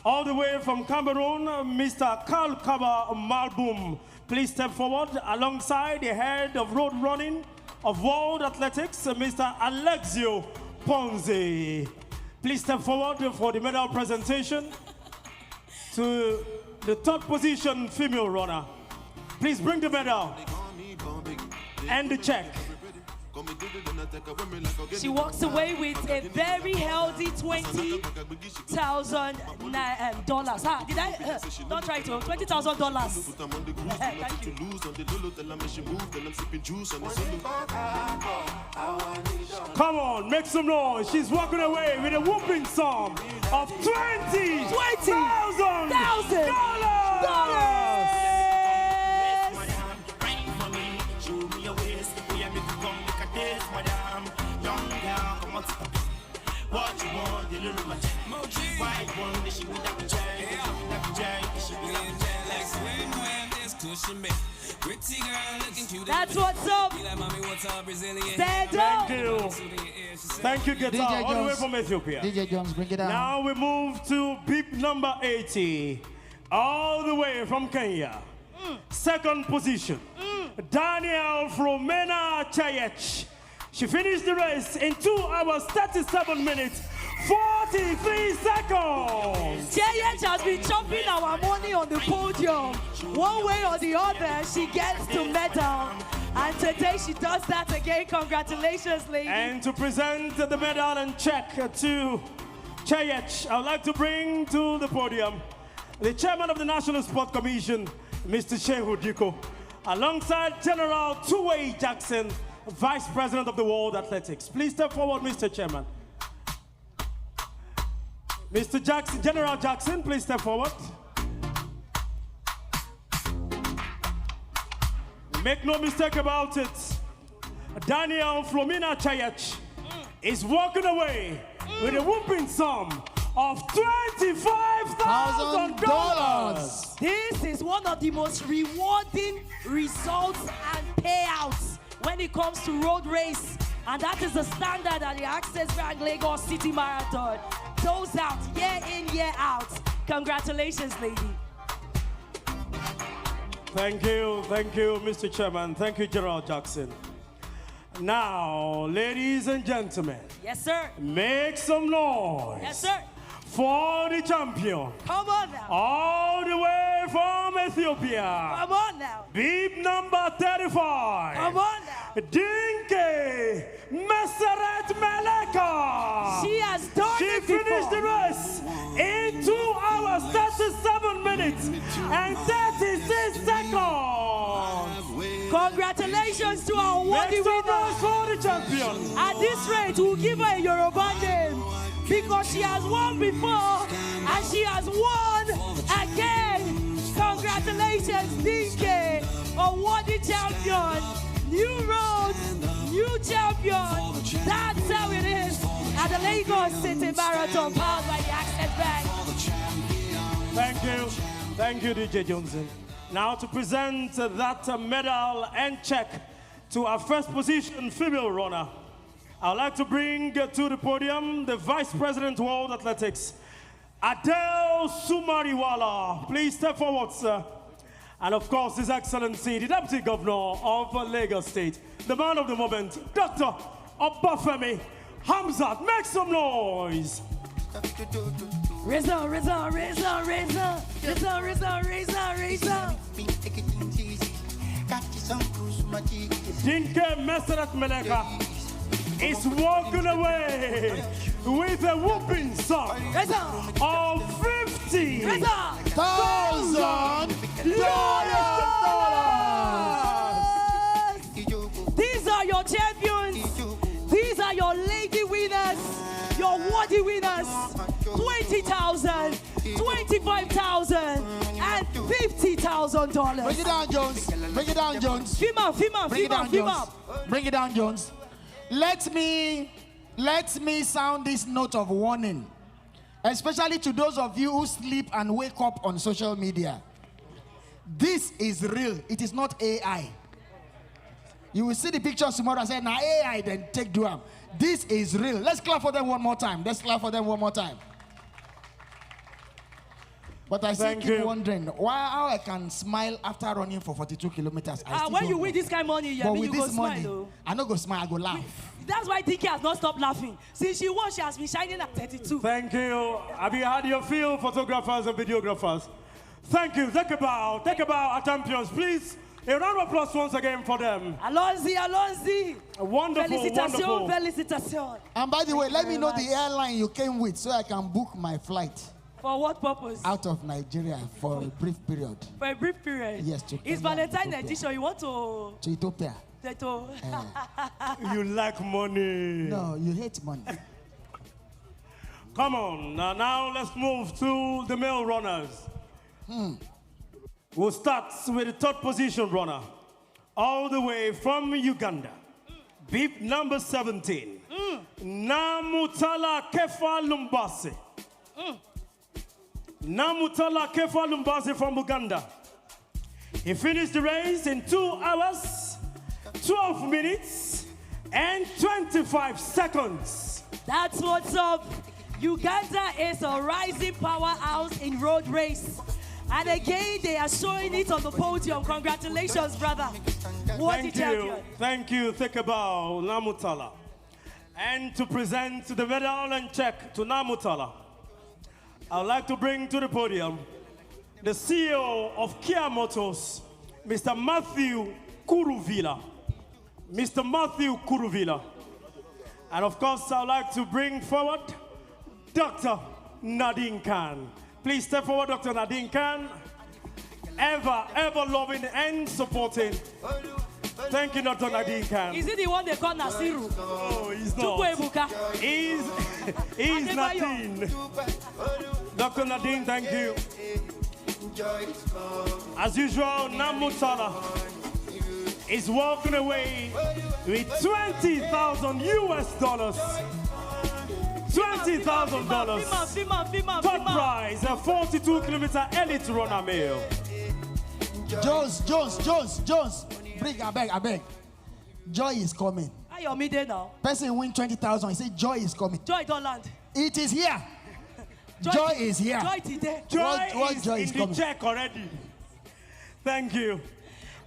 all the way from Cameroon, Mr. Karl Kaba Malboum. Please step forward alongside the head of road running of World Athletics, Mr. Alexio Ponzi. Please step forward for the medal presentation to the third position female runner. Please bring the medal and the check. She walks away with a very healthy $20,000. Did I? Don't try to. $20,000. Thank you. Come on, make some noise. She's walking away with a whooping sum of $20,000. What you want, you little much. White one, she would have to That's what's up. Stand up. Thank you. Thank you, guitar, DJ all the way Jones. from Ethiopia. DJ Jones, bring it down. Now we move to beep number 80, all the way from Kenya. Second position, Daniel Flomena Chayech. She finished the race in 2 hours, 37 minutes, 43 seconds. JH has been chopping our money on the podium. One way or the other, she gets to medal. And today she does that again. Congratulations, lady. And to present the medal and check to Chayech, I would like to bring to the podium the chairman of the National Sport Commission, Mr. Shehu Diko, alongside General Tuwei Jackson, Vice President of the World Athletics. Please step forward, Mr. Chairman. Mr. Jackson, General Jackson, please step forward. Make no mistake about it, Daniel Flomena Chayech is walking away with a whooping sum of $25,000. This is one of the most rewarding results and payouts when it comes to road race. And that is the standard at the Access Bank Lagos City Marathon. Goes out year in, year out. Congratulations, lady. Thank you, Mr. Chairman. Thank you, General Jackson. Now, ladies and gentlemen. Yes, sir. Make some noise. Yes, sir. For the champion. Come on now. All the way from Ethiopia. Come on now. Beep number 35. Come on now. Dinke Meseret Meleka. She has done She it finished before. the race in 2 hours, 37 minutes, and 36 seconds. Congratulations to our worthy winner. For the champion. At this rate, we'll give her a Yoruba name because she has won before and she has won again. Congratulations, Dinke, awarded champion. New roads, new champion. That's how it is at the Lagos City Marathon, powered by the Access Bank. Thank you, DJ Johnson. Now to present that medal and check to our first position female runner, I'd like to bring to the podium the Vice President World Athletics, Adele Sumariwala. Please step forward, sir. And of course, His Excellency, the Deputy Governor of Lagos State, the man of the moment, Dr. Obafemi Hamzat. Make some noise. Rizzo, Rizzo, Rizzo, Rizzo, Rizzo, Rizzo, Rizzo, Rizzo. Dinke Meseret Meleka is walking away with a whooping sum of $50,000. These are your champions. These are your lady winners, your worthy winners. 20,000, 25,000, and $50,000. Bring it down, Jones. Bring it down, Jones. Fima. Bring it down, Jones. Let me sound this note of warning, especially to those of you who sleep and wake up on social media. This is real. It is not AI. You will see the pictures tomorrow and say, now AI, then take Duam. This is real. Let's clap for them one more time. But I still keep wondering how I can smile after running for 42 kilometers. When you win this kind of money, you go smile. I don't go smile, I go laugh. That's why Dinke has not stopped laughing. Since she won, she has been shining at 32. Thank you. How do you feel, photographers and videographers? Thank you. Take a bow our champions, please. A round of applause once again for them. Allons-y. Wonderful. Félicitations. And by the way, let me know the airline you came with so I can book my flight. For what purpose? Out of Nigeria for a brief period. For a brief period? Yes. It's Valentine edition. You want to... To Ethiopia. You like money. No, you hate money. Come on. Now let's move to the male runners. We'll start with the third position runner, all the way from Uganda. Beep number 17. Namutala Kefa Lumbasi. Namutala Kefa Lumbasi from Uganda. He finished the race in 2 hours, 12 minutes, and 25 seconds. That's what's up. Uganda is a rising powerhouse in road race. And again, they are showing it on the podium. Congratulations, brother. What Thank a champion. Thank you, Thekebao Namutala. And to present the medal and check to Namutala, I would like to bring to the podium the CEO of Kia Motors, Mr. Matthew Kuruvila. Mr. Matthew Kuruvila. And of course, I would like to bring forward Dr. Nadine Khan. Please step forward, Dr. Nadine Khan. Ever loving and supporting. Thank you, Dr. Nadine Khan. Is it the one they call Nasiru? Oh, he's not. He's Nadine. Dr. Nadine, thank you. As usual, Namutala is walking away with $20,000 US. $20,000. Top prize, a 42-kilometer elite runner male. Jones. Bring, I beg. Joy is coming. How your midday now? Person win 20,000. He said joy is coming. Joy don't land. It is here. Joy is here. Joy today. Joy is in the check already. Thank you.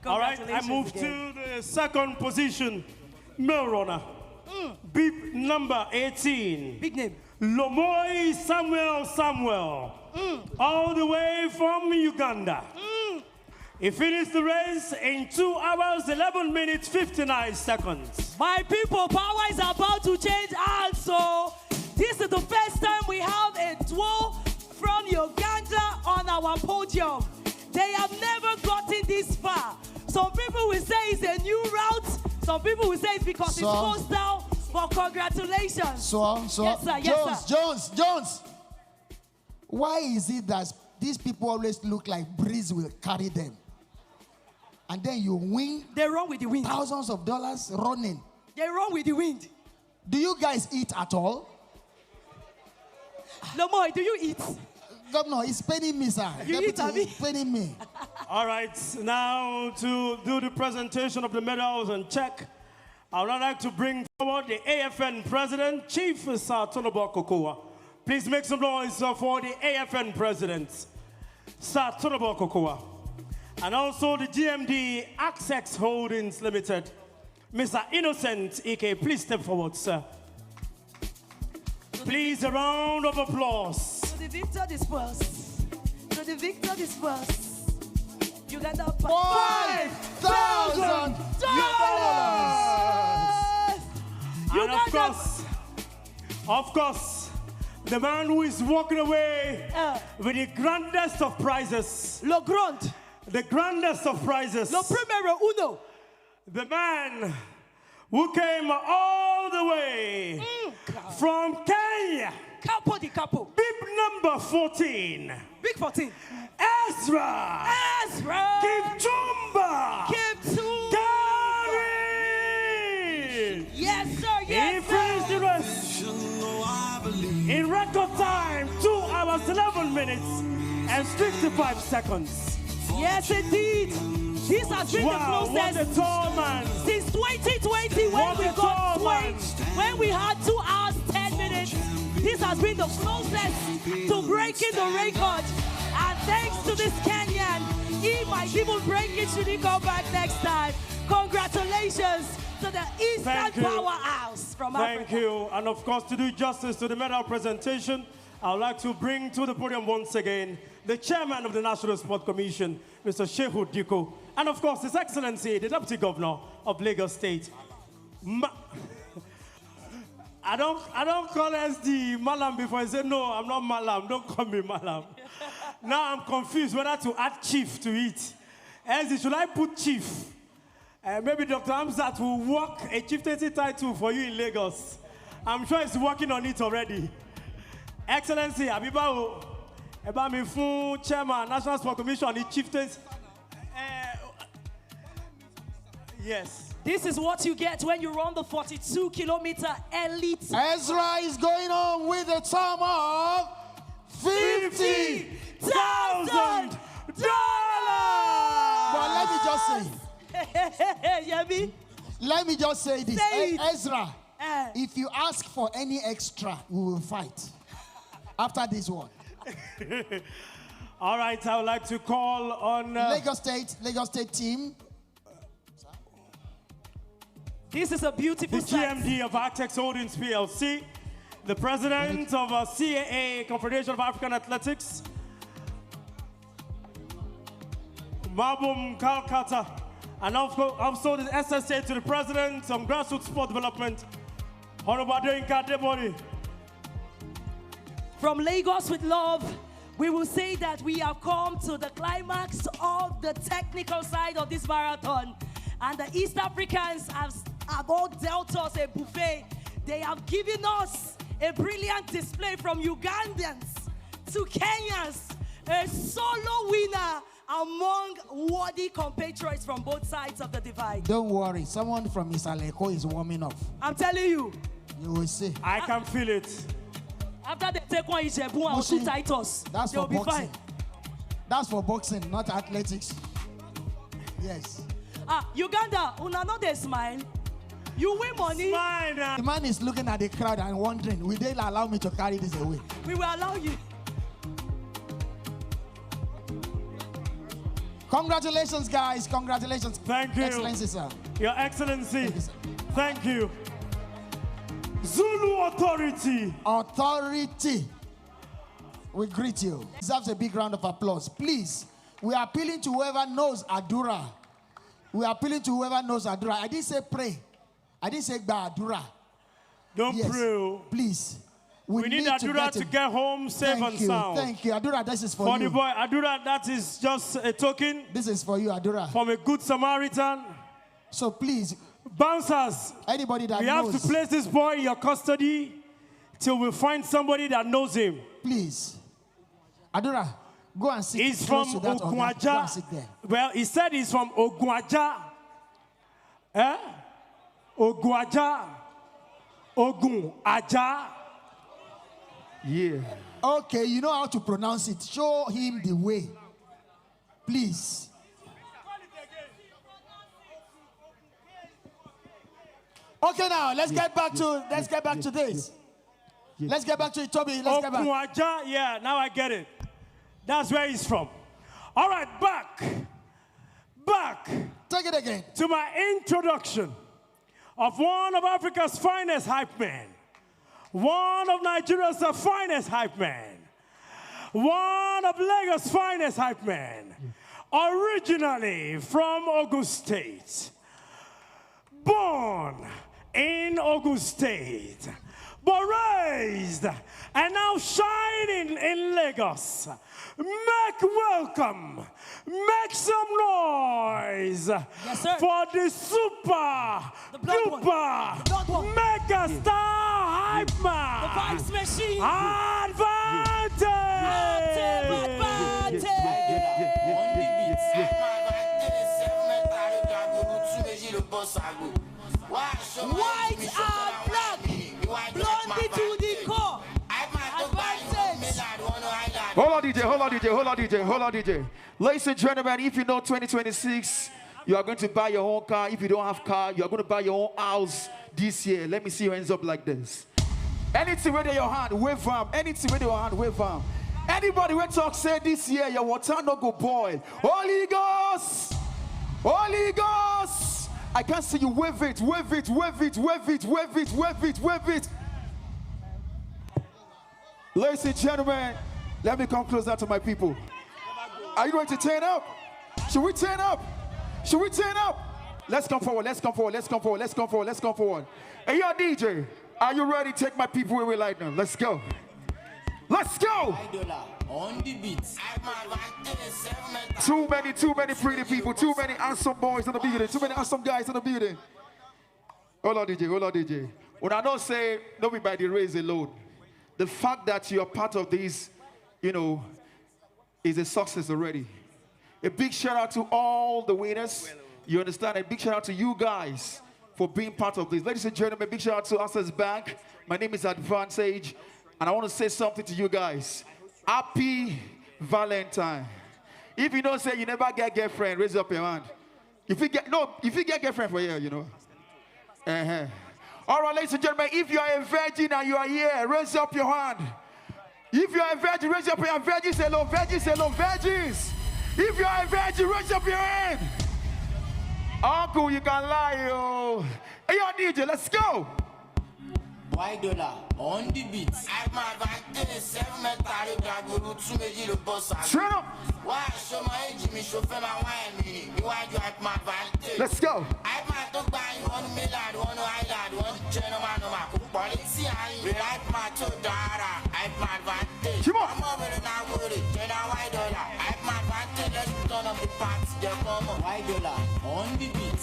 All right, I move to the second position, male runner. Beep number 18. Big name. Lomoy Samuel. All the way from Uganda. He finished the race in 2 hours, 11 minutes, 59 seconds. My people, power is about to change hands. So this is the first time we have a duo from Uganda on our podium. They have never gotten this far. Some people will say it's a new route. Some people will say it's because it's coastal. But congratulations. Yes, sir. Jones. Why is it that these people always look like breeze will carry them? And then you win. They run with the wind. Thousands of dollars running. They run with the wind. Do you guys eat at all? Lomoy, do you eat? Governor, it's paying me, sir. You eat, Abby? It's paying me. All right, now to do the presentation of the medals and check, I would like to bring forward the AFN President, Chief Sir Tonobo Kokoa. Please make some noise for the AFN President, Sir Tonobo Kokoa. And also the GMD Access Holdings Limited, Mr. Innocent Ike. Please step forward, sir. Please, a round of applause. To the victor disperse. Uganda $5,000. And of course, the man who is walking away with the grandest of prizes. Le Grand. The grandest of prizes. Le Primero Uno. The man who came all the way from Kenya. Capo di Capo. Bib number 14. Big 14. Ezra. Kipchumba. Gary. Yes, sir. He finished the race in record time, 2 hours, 11 minutes, and 65 seconds. Yes, indeed. This has been the closest what a tall man. Since 2020 when we had 2 hours, 10 minutes. This has been the closest to breaking the record. And thanks to this Kenyan, he might even break it should he come back next time. Congratulations to the Eastern Powerhouse from Africa. Thank you. And of course, to do justice to the medal presentation, I would like to bring to the podium once again the chairman of the National Sport Commission, Mr. Shehu Diko, and of course, His Excellency, the Deputy Governor of Lagos State. I don't call SD Malam before I say, no, I'm not Malam, don't call me Malam. Now I'm confused whether to add chief to it. SD, should I put chief? Maybe Dr. Hamzat will work a chieftaincy title for you in Lagos. I'm sure he's working on it already. Excellency, Abibao, Ebami Fu, Chairman, National Sport Commission, the chieftains. Yes. This is what you get when you run the 42-kilometer elite. Ezra is going on with a sum of $50,000. But let me just say, Yemi, Let me just say this. Say it. Ezra, if you ask for any extra, we will fight. After this one. All right, I would like to call on Lagos State team. This is a beautiful the GMD of Artex Holdings PLC, the president of CAA, Confederation of African Athletics, Mabum Calcutta, and also the SSA to the president of Grassroots Sport Development, Honorable Adeynka Adebori. From Lagos with love, we will say that we have come to the climax of the technical side of this marathon. And the East Africans have all dealt us a buffet. They have given us a brilliant display from Ugandans to Kenyans, a solo winner among worthy compatriots from both sides of the divide. Don't worry, someone from Isaleko is warming up. I'm telling you. You will see. I can feel it. After they take one Ijebu and two Titus, that's they'll for be boxing. fine. That's for boxing, not athletics. Yes. Uganda, una know they smile. You win money. Smile. The man is looking at the crowd and wondering, will they allow me to carry this away? We will allow you. Congratulations, guys. Congratulations. Thank you. Excellency, sir. Your Excellency. Thank you, sir. Thank you. Zulu Authority. Authority. We greet you. Deserves a big round of applause. Please, we are appealing to whoever knows Adura. We are appealing to whoever knows Adura. I didn't say pray. I didn't say Adura. Don't pray. Please. We need Adura to get home safe and sound. Thank you. Adura, this is for you. For the boy, Adura, that is just a token. This is for you, Adura. From a good Samaritan. So please. Bouncers. Anybody that we knows. have to place this boy in your custody till we find somebody that knows him. Please. Adura, go and sit. He's from Oguaja. Well, he said he's from Oguaja. Oguaja. Ogun Aja. Yeah. Okay, you know how to pronounce it. Show him the way. Please. Okay, now let's get back to this. Let's get back to it, Toby. Let's get back. Oguaja, yeah, now I get it. That's where he's from. All right, back. Take it again. To my introduction of one of Africa's finest hype men. One of Nigeria's finest hype men. One of Lagos' finest hype men. Originally from Ogun State. Born in Ogun State. But raised and now shining in Lagos. Make welcome. Make some noise for the super duper mega star hype man. The Vibes Machine. White and black. Blondie to the core. Hold on, DJ. Ladies and gentlemen, if you know 2026, you are going to buy your own car. If you don't have car, you are going to buy your own house this year. Let me see your hands up like this. Anything with your hand, wave arm. Anything with your hand, wave arm. Anybody will talk, say this year, your water no go boil. Holy Ghost! Holy Ghost! I can't see you. Wave it, wave it, wave it, wave it, wave it, wave it, wave it. Ladies and gentlemen, let me come closer to my people. Are you ready to turn up? Should we turn up? Should we turn up? Let's come forward, let's come forward, let's come forward, let's come forward, let's come forward. Hey, yo, DJ, are you ready to take my people away right now? Let's go. Let's go. On the beat. Too many pretty people, too many handsome boys in the building, too many handsome guys in the building. Hold on, DJ. When I don't say, don't be by the race alone. The fact that you're part of this, is a success already. A big shout out to all the winners. You understand? A big shout out to you guys for being part of this. Ladies and gentlemen, big shout out to Access Bank. My name is Advantage, and I want to say something to you guys. Happy Valentine. If you don't say you never get girlfriend, raise up your hand. If you get girlfriend for here, All right, ladies and gentlemen, if you are a virgin and you are here, raise up your hand. If you are a virgin, raise up your hand. Virgins, hello, virgins, hello, virgins. If you are a virgin, raise up your hand. Uncle, you can lie, yo. Hey, yo, DJ, let's go. $5 on the beat. I'm advantage, 7 metal, to boss. Straight up. Why show my age, me show my wine, why you have my advantage? Let's go. I might talk by one Millard, one Island, one gentleman, policy, I like my $2. I have my advantage. Come on. I'm over now with it, $10. I have my advantage, let's turn up the parts, they come on. $5 on the beat.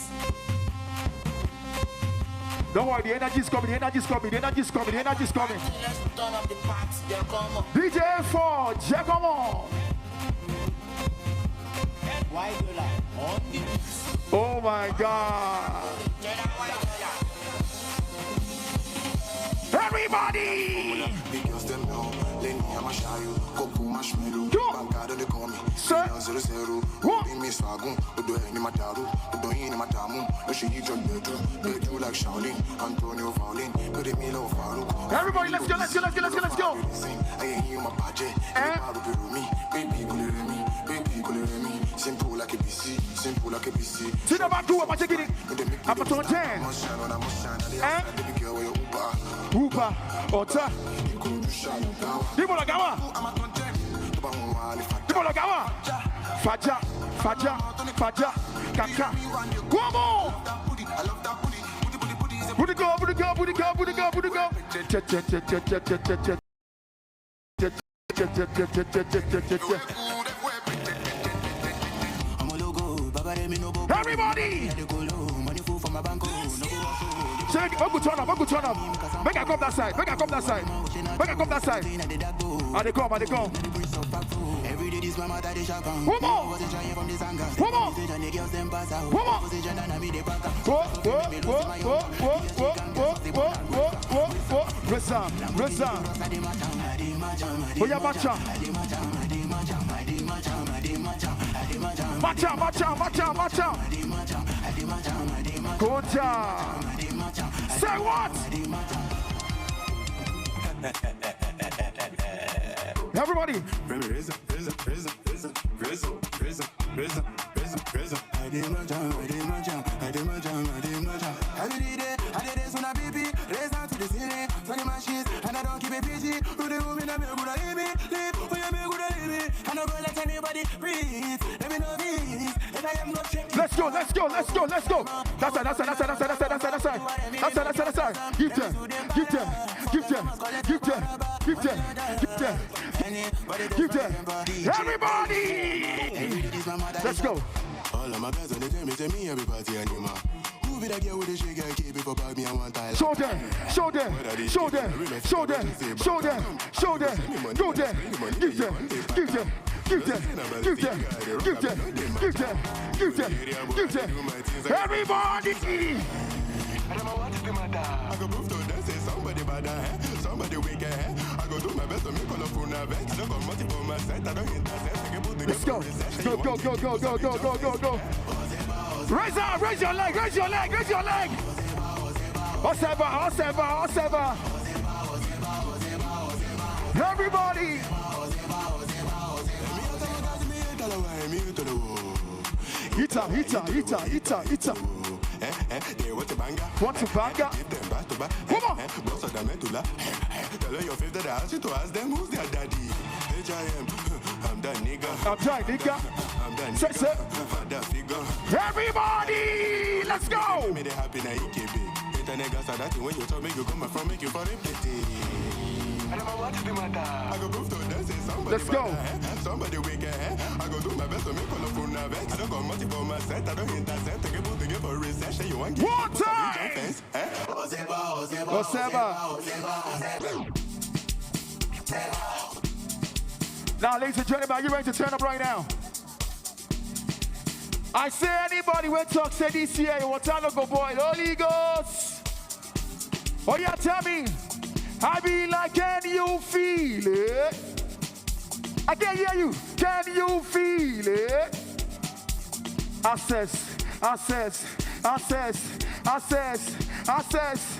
Don't worry, the energy's coming, the energy's coming, the energy's coming, the energy's coming. Let's turn up the parts, they come on. DJ Ford, Giacomo. $5 on the beat. Oh my God. Everybody! Sir. Everybody, let's go, let's go, let's go, let's go, let's go. Simple like a BC, simple like a BC. Sit up and do what you're getting. I'm at 10. Uber, Ota. Dibolagawa. Dibolagawa. Faja, Faja, Faja, Kaka. One more. Put it go, put it go, put it go, put it go, put it go. Everybody! Uncle turn up, Uncle turn up. Make I come that side, make I come that side. Make I come that side. Are they come, are they come? One more! One more! One more! Whoa. Reza. Oya Macha. Macha. Good job. Say what? Everybody. Let's go. That's it. Give them. Everybody. Let's go. All of my guys on the team, it's me, everybody, animal. Who be that girl with the shake and keep it for me? I want time. Show them. Go there. Give them. Everybody. I go prove to them, say somebody bad, somebody wicked. I go do my best to make all of you nervous. I don't got money for my side, I don't intercept. Let's go. Raise your leg. Oseva. Everybody. Hita. Want to banga? Come on! Tell your faith that I asked you to ask them who's their daddy. I'm that nigga. I'm that nigga. Everybody! Let's go! When you talk, make you come from, make you for Let's go. Somebody wicked. I go do my best to make all of you nervous. I don't got money for my set. I don't intercept. Take a boot to give a recession. You want one time? Oseba. Now, ladies and gentlemen, are you ready to turn up right now? I say anybody when talk say this year, what time go boy? Holy Ghost. Oh yeah, tell me. I be like, can you feel it? I can't hear you. Can you feel it? I says. Access.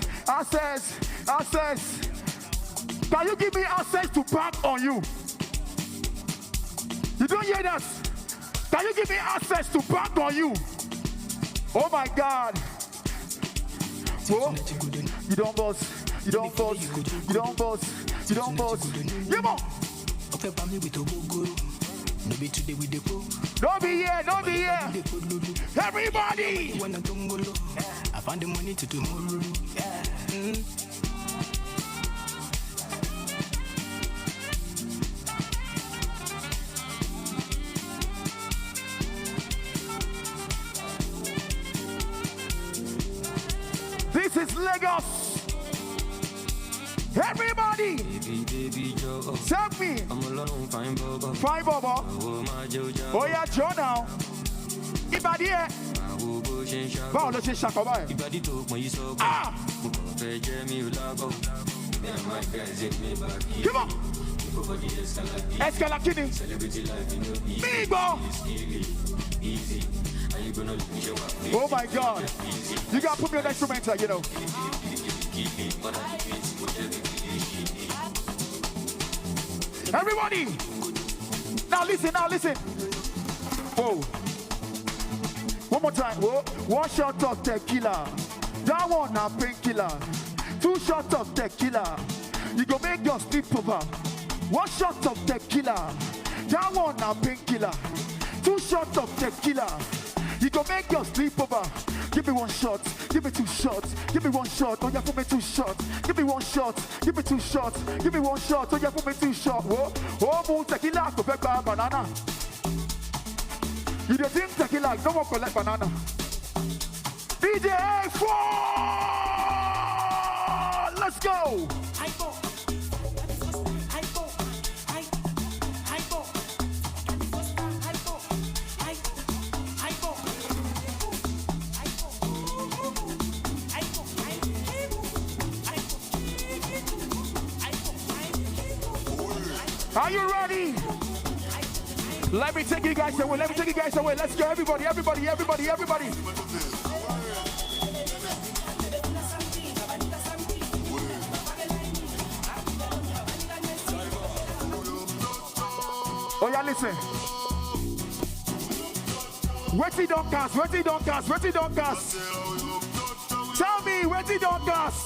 Can you give me access to park on you? You don't hear that? Can you give me access to park on you? Oh my God. Whoa. You don't boss. Come on. Don't be here. Everybody. I found the money to tomorrow. This is Lagos. Everybody, tell me. Fine, Bobo. Oh yeah, Joe now. Ibadi here. Báwo ló ṣe ṣàkóbá ẹ̀? Ah! Come on. Escala kini. Bigbo. Oh my God. You gotta put me on the instrumental, you know. Everybody. Now listen. Whoa. One more time. Whoa. 1 shot of tequila. That one a painkiller. 2 shots of tequila. You go make your sleep over. 1 shot of tequila. That one a painkiller. 2 shots of tequila. You go make your sleep over. Give me 1 shot. Give me 2 shots. Give me 1 shot. Oh yeah, put me 2 shots. Give me 1 shot. Give me 2 shots. Give me 1 shot. Oh yeah, put me 2 shots. Whoa. Oh, moon tequila. Go back by banana. You don't think tequila. No one collect banana. DJ A4. Let's go. Are you ready? Let me take you guys away. Let's go, everybody. Oh yeah, listen. Where's it don't cast? Tell me, where's it don't cast?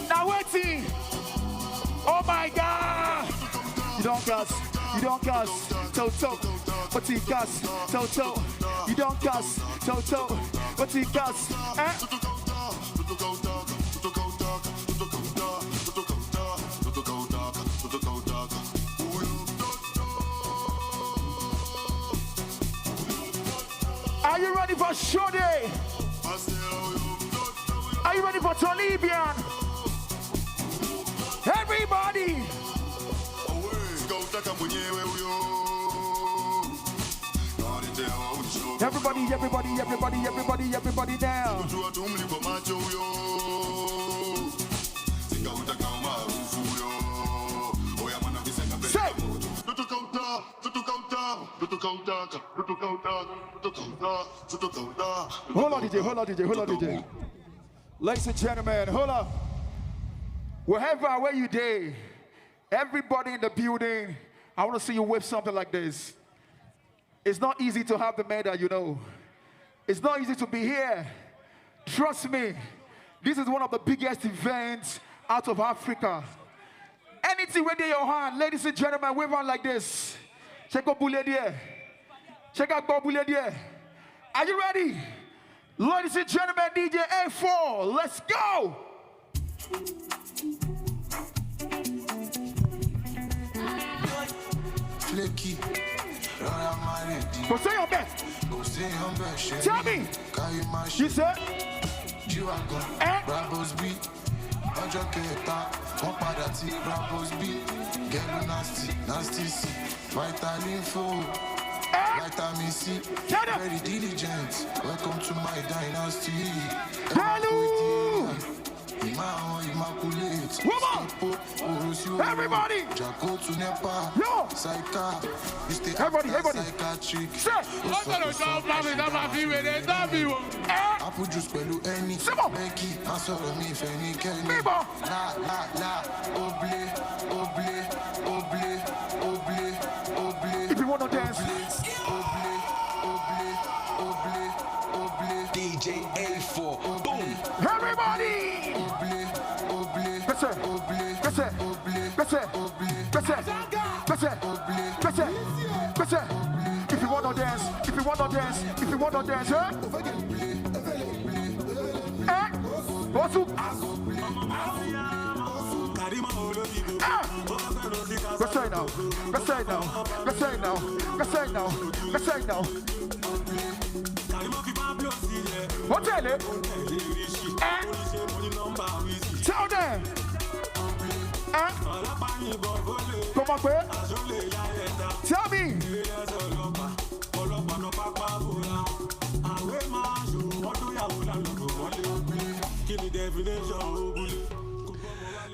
Now where's it? Oh my God! You don't cast. Toto. What's it cast? Toto. You don't cast. Toto. What's it cast? Are you ready for Shode? Are you ready for Tolibian? Everybody! Everybody down. Say! Hold on, DJ. Ladies and gentlemen, hold up. Where you day, everybody in the building, I want to see you whip something like this. It's not easy to have the medal, you know. It's not easy to be here. Trust me, this is one of the biggest events out of Africa. Anything within your hand, ladies and gentlemen, wave on like this. Check out Bouledier. Are you ready? Ladies and gentlemen, DJ A4, let's go! Flaky, Go say your best. Tell me. You said? Bravo's beat. Ọjọ́ kẹta, wọ́n padà tí Bravo's beat. Gẹ́lú nasty C. Vitamin 4. Vitamin C. Very diligent. Welcome to my dynasty. Hello. Everybody! Yo! Everybody! If you want to dance, DJ A4, boom! everybody! If you want to dance, huh? What's up? Let's say now. What's that? Tell them. Come on, quick. Tell me.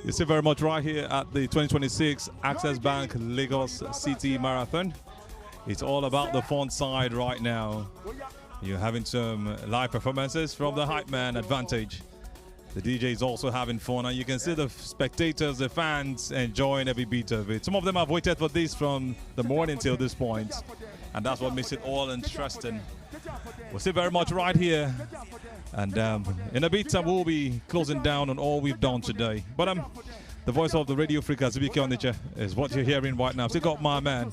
You see very much right here at the 2026 Access Bank Lagos City Marathon. It's all about the fun side right now. You're having some live performances from the Hype Man Advantage. The DJ is also having fun, and you can see the spectators, the fans enjoying every beat of it. Some of them have waited for this from the morning till this point, and that's what makes it all interesting. We'll see very much right here, and in a bit we'll be closing down on all we've done today. But the voice of the Radio Africa, Zibike Onitsha, is what you're hearing right now. Still got my man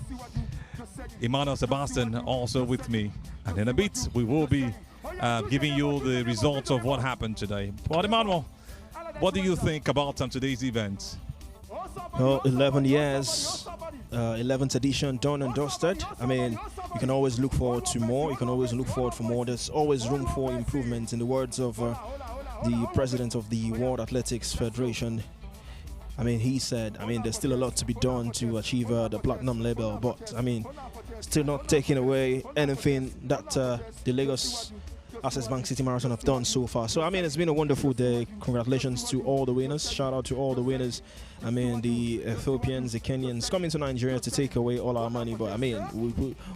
Emmanuel Sebastian also with me, and in a bit we will be giving you the results of what happened today. But Emmanuel, what do you think about today's event? Well, 11 years, 11th edition done and dusted. I mean, you can always look forward to more. You can always look forward for more. There's always room for improvement. In the words of the president of the World Athletics Federation, I mean, he said, I mean, there's still a lot to be done to achieve the platinum label, but I mean, still not taking away anything that the Lagos Access Bank City Marathon have done so far. So I mean, it's been a wonderful day. Congratulations to all the winners. Shout out to all the winners. I mean, the Ethiopians, the Kenyans coming to Nigeria to take away all our money, but I mean,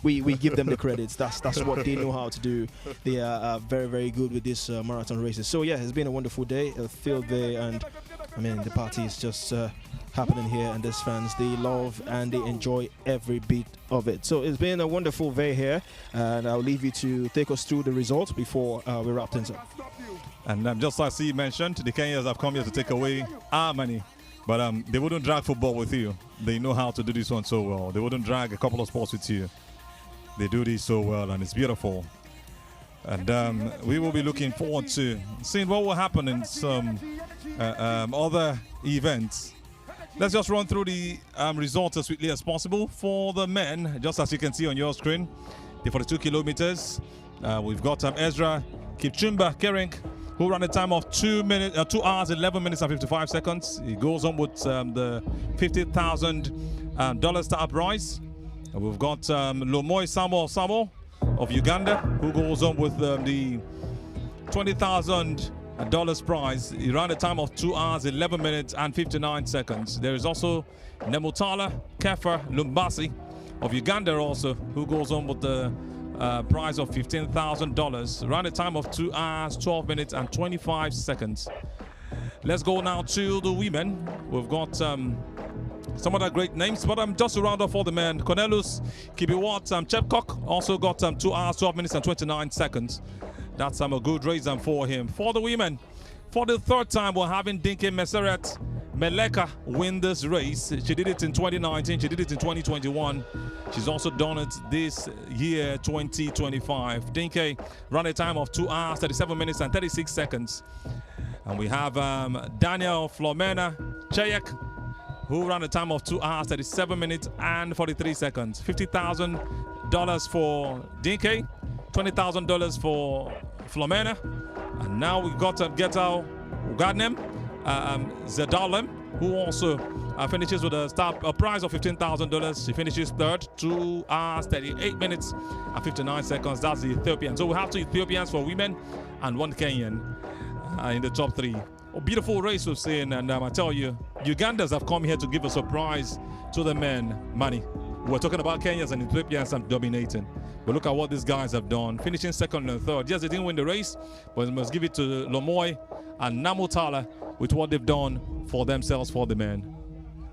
we give them the credits. That's what they know how to do. They are very, very good with this marathon races. So yeah, it's been a wonderful day, a field day, and I mean, the party is just happening here, and these fans, they love and they enjoy every bit of it. So it's been a wonderful day here, and I'll leave you to take us through the results before we wrap things up. And just like he mentioned, the Kenyans have come here to take away our money, but they wouldn't drag football with you. They know how to do this one so well. They wouldn't drag a couple of sports with you. They do this so well, and it's beautiful. And we will be looking forward to seeing what will happen in some other events. Let's just run through the results as quickly as possible. For the men, just as you can see on your screen, the 42 kilometers, we've got Ezra Kipchumba Kering, who ran a time of 2 hours, 11 minutes and 55 seconds. He goes on with the $50,000 startup prize. We've got Lomoy Samo of Uganda, who goes on with the $20,000 prize. He ran a time of 2 hours, 11 minutes and 59 seconds. There is also Nemutala Kefa Lumbasi of Uganda also, who goes on with the prize of $15,000. Ran a time of 2 hours, 12 minutes and 25 seconds. Let's go now to the women. We've got some other great names, but just to round off all the men, Cornelius Kibiwat Chepkok also got 2 hours, 12 minutes and 29 seconds. That's a good race for him. For the women, for the third time, we're having Dinky Meseret Meleka win this race. She did it in 2019. She did it in 2021. She's also done it this year, 2025. Dinky ran a time of 2 hours, 37 minutes and 36 seconds. And we have Daniel Flomena Chayek, who ran a time of 2 hours, 37 minutes and 43 seconds. $50,000 for Dinky, $20,000 for Flomena. And now we've got Getal Ugadnem Zedalem, who also finishes with a prize of $15,000. She finishes third, 2 hours, 38 minutes and 59 seconds. That's the Ethiopian. So we have 2 Ethiopians for women and 1 Kenyan in the top 3. A beautiful race we've seen, and I tell you, Ugandans have come here to give a surprise to the men, Manny. We're talking about Kenyans and Ethiopians dominating. But look at what these guys have done, finishing second and third. Yes, they didn't win the race, but we must give it to Lomoy and Namutala with what they've done for themselves, for the men.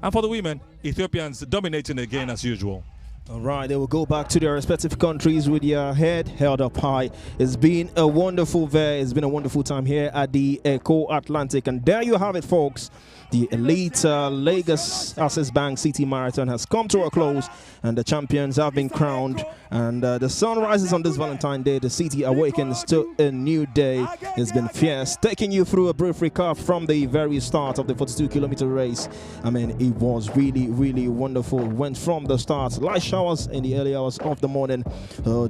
And for the women, Ethiopians dominating again as usual. All right, they will go back to their respective countries with their head held up high. It's been a wonderful day. It's been a wonderful time here at the Eco Atlantic. And there you have it, folks. The elite Lagos Access Bank City Marathon has come to a close, and the champions have been crowned. And the sun rises on this Valentine's Day. The city awakens to a new day. It's been fierce. Taking you through a brief recap from the very start of the 42-kilometer race. I mean, it was really, really wonderful. Went from the start, light showers in the early hours of the morning.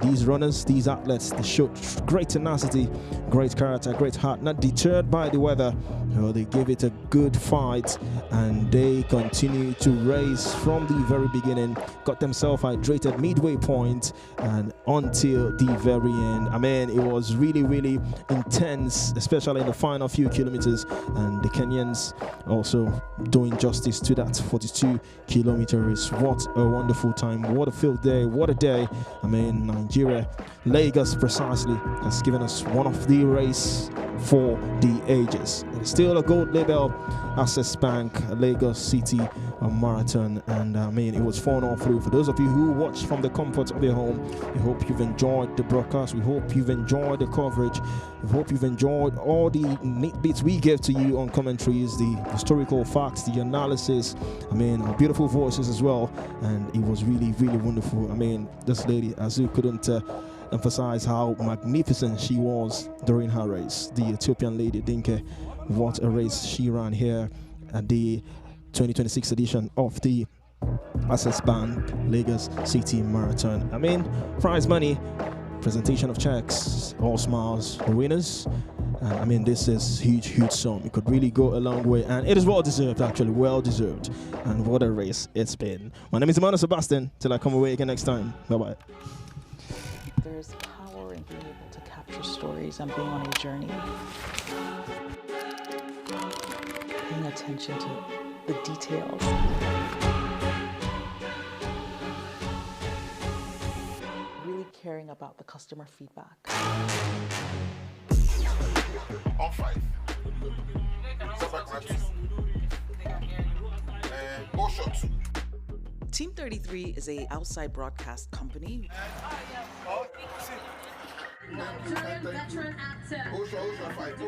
These runners, these athletes, they showed great tenacity, great character, great heart, not deterred by the weather. They gave it a good fight, and they continue to race from the very beginning. Got themselves hydrated midway point and until the very end. I mean, it was really, really intense, especially in the final few kilometers. And the Kenyans also doing justice to that 42-kilometer race. What a wonderful time! What a field day! What a day! I mean, Nigeria, Lagos precisely, has given us one of the race for the ages. It's still a gold label, Access Bank Lagos City Marathon, and I mean, it was fun all through. For those of you who watch from the comfort of your home, we hope you've enjoyed the broadcast. We hope you've enjoyed the coverage. We hope you've enjoyed all the neat bits we gave to you on commentaries, the historical facts, the analysis. I mean, our beautiful voices as well, and it was really, really wonderful. I mean, this lady, Azu, couldn't emphasize how magnificent she was during her race. The Ethiopian lady, Dinke, what a race she ran here at the 2026 edition of the Access Bank Lagos City Marathon. I mean, prize money, presentation of checks, all smiles, the winners. And I mean, this is huge, huge sum. It could really go a long way, and it is well deserved, actually, well deserved. And what a race it's been. My name is Emmanuel Sebastian. Till I come away again next time. Bye-bye. There's power in being able to capture stories and being on a journey. Paying attention to the details. Really caring about the customer feedback. On 5. Step back right 2. Go short 2. Team 33 is a outside broadcast company. Veteran actor. Go short 5.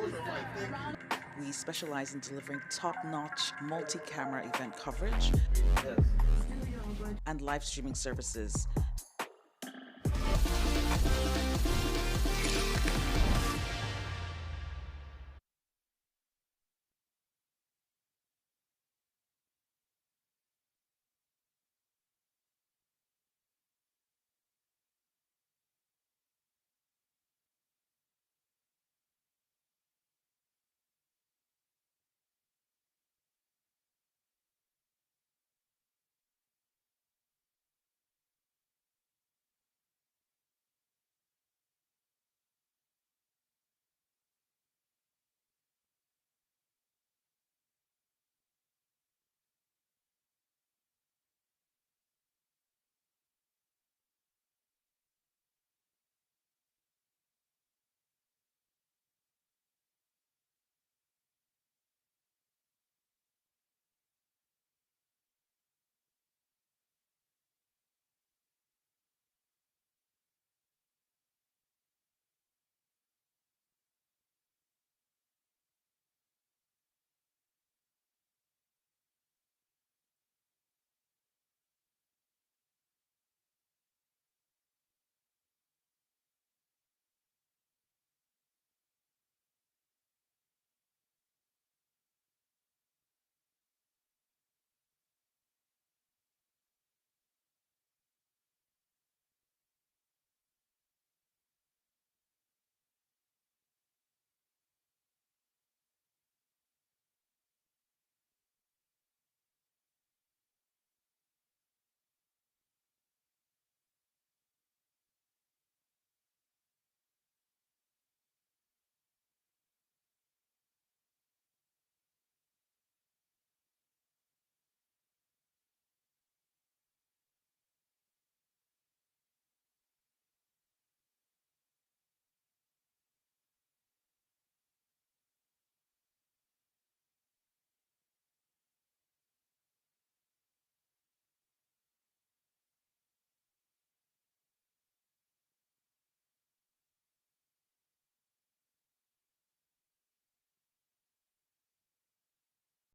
We specialize in delivering top-notch multi-camera event coverage and live streaming services.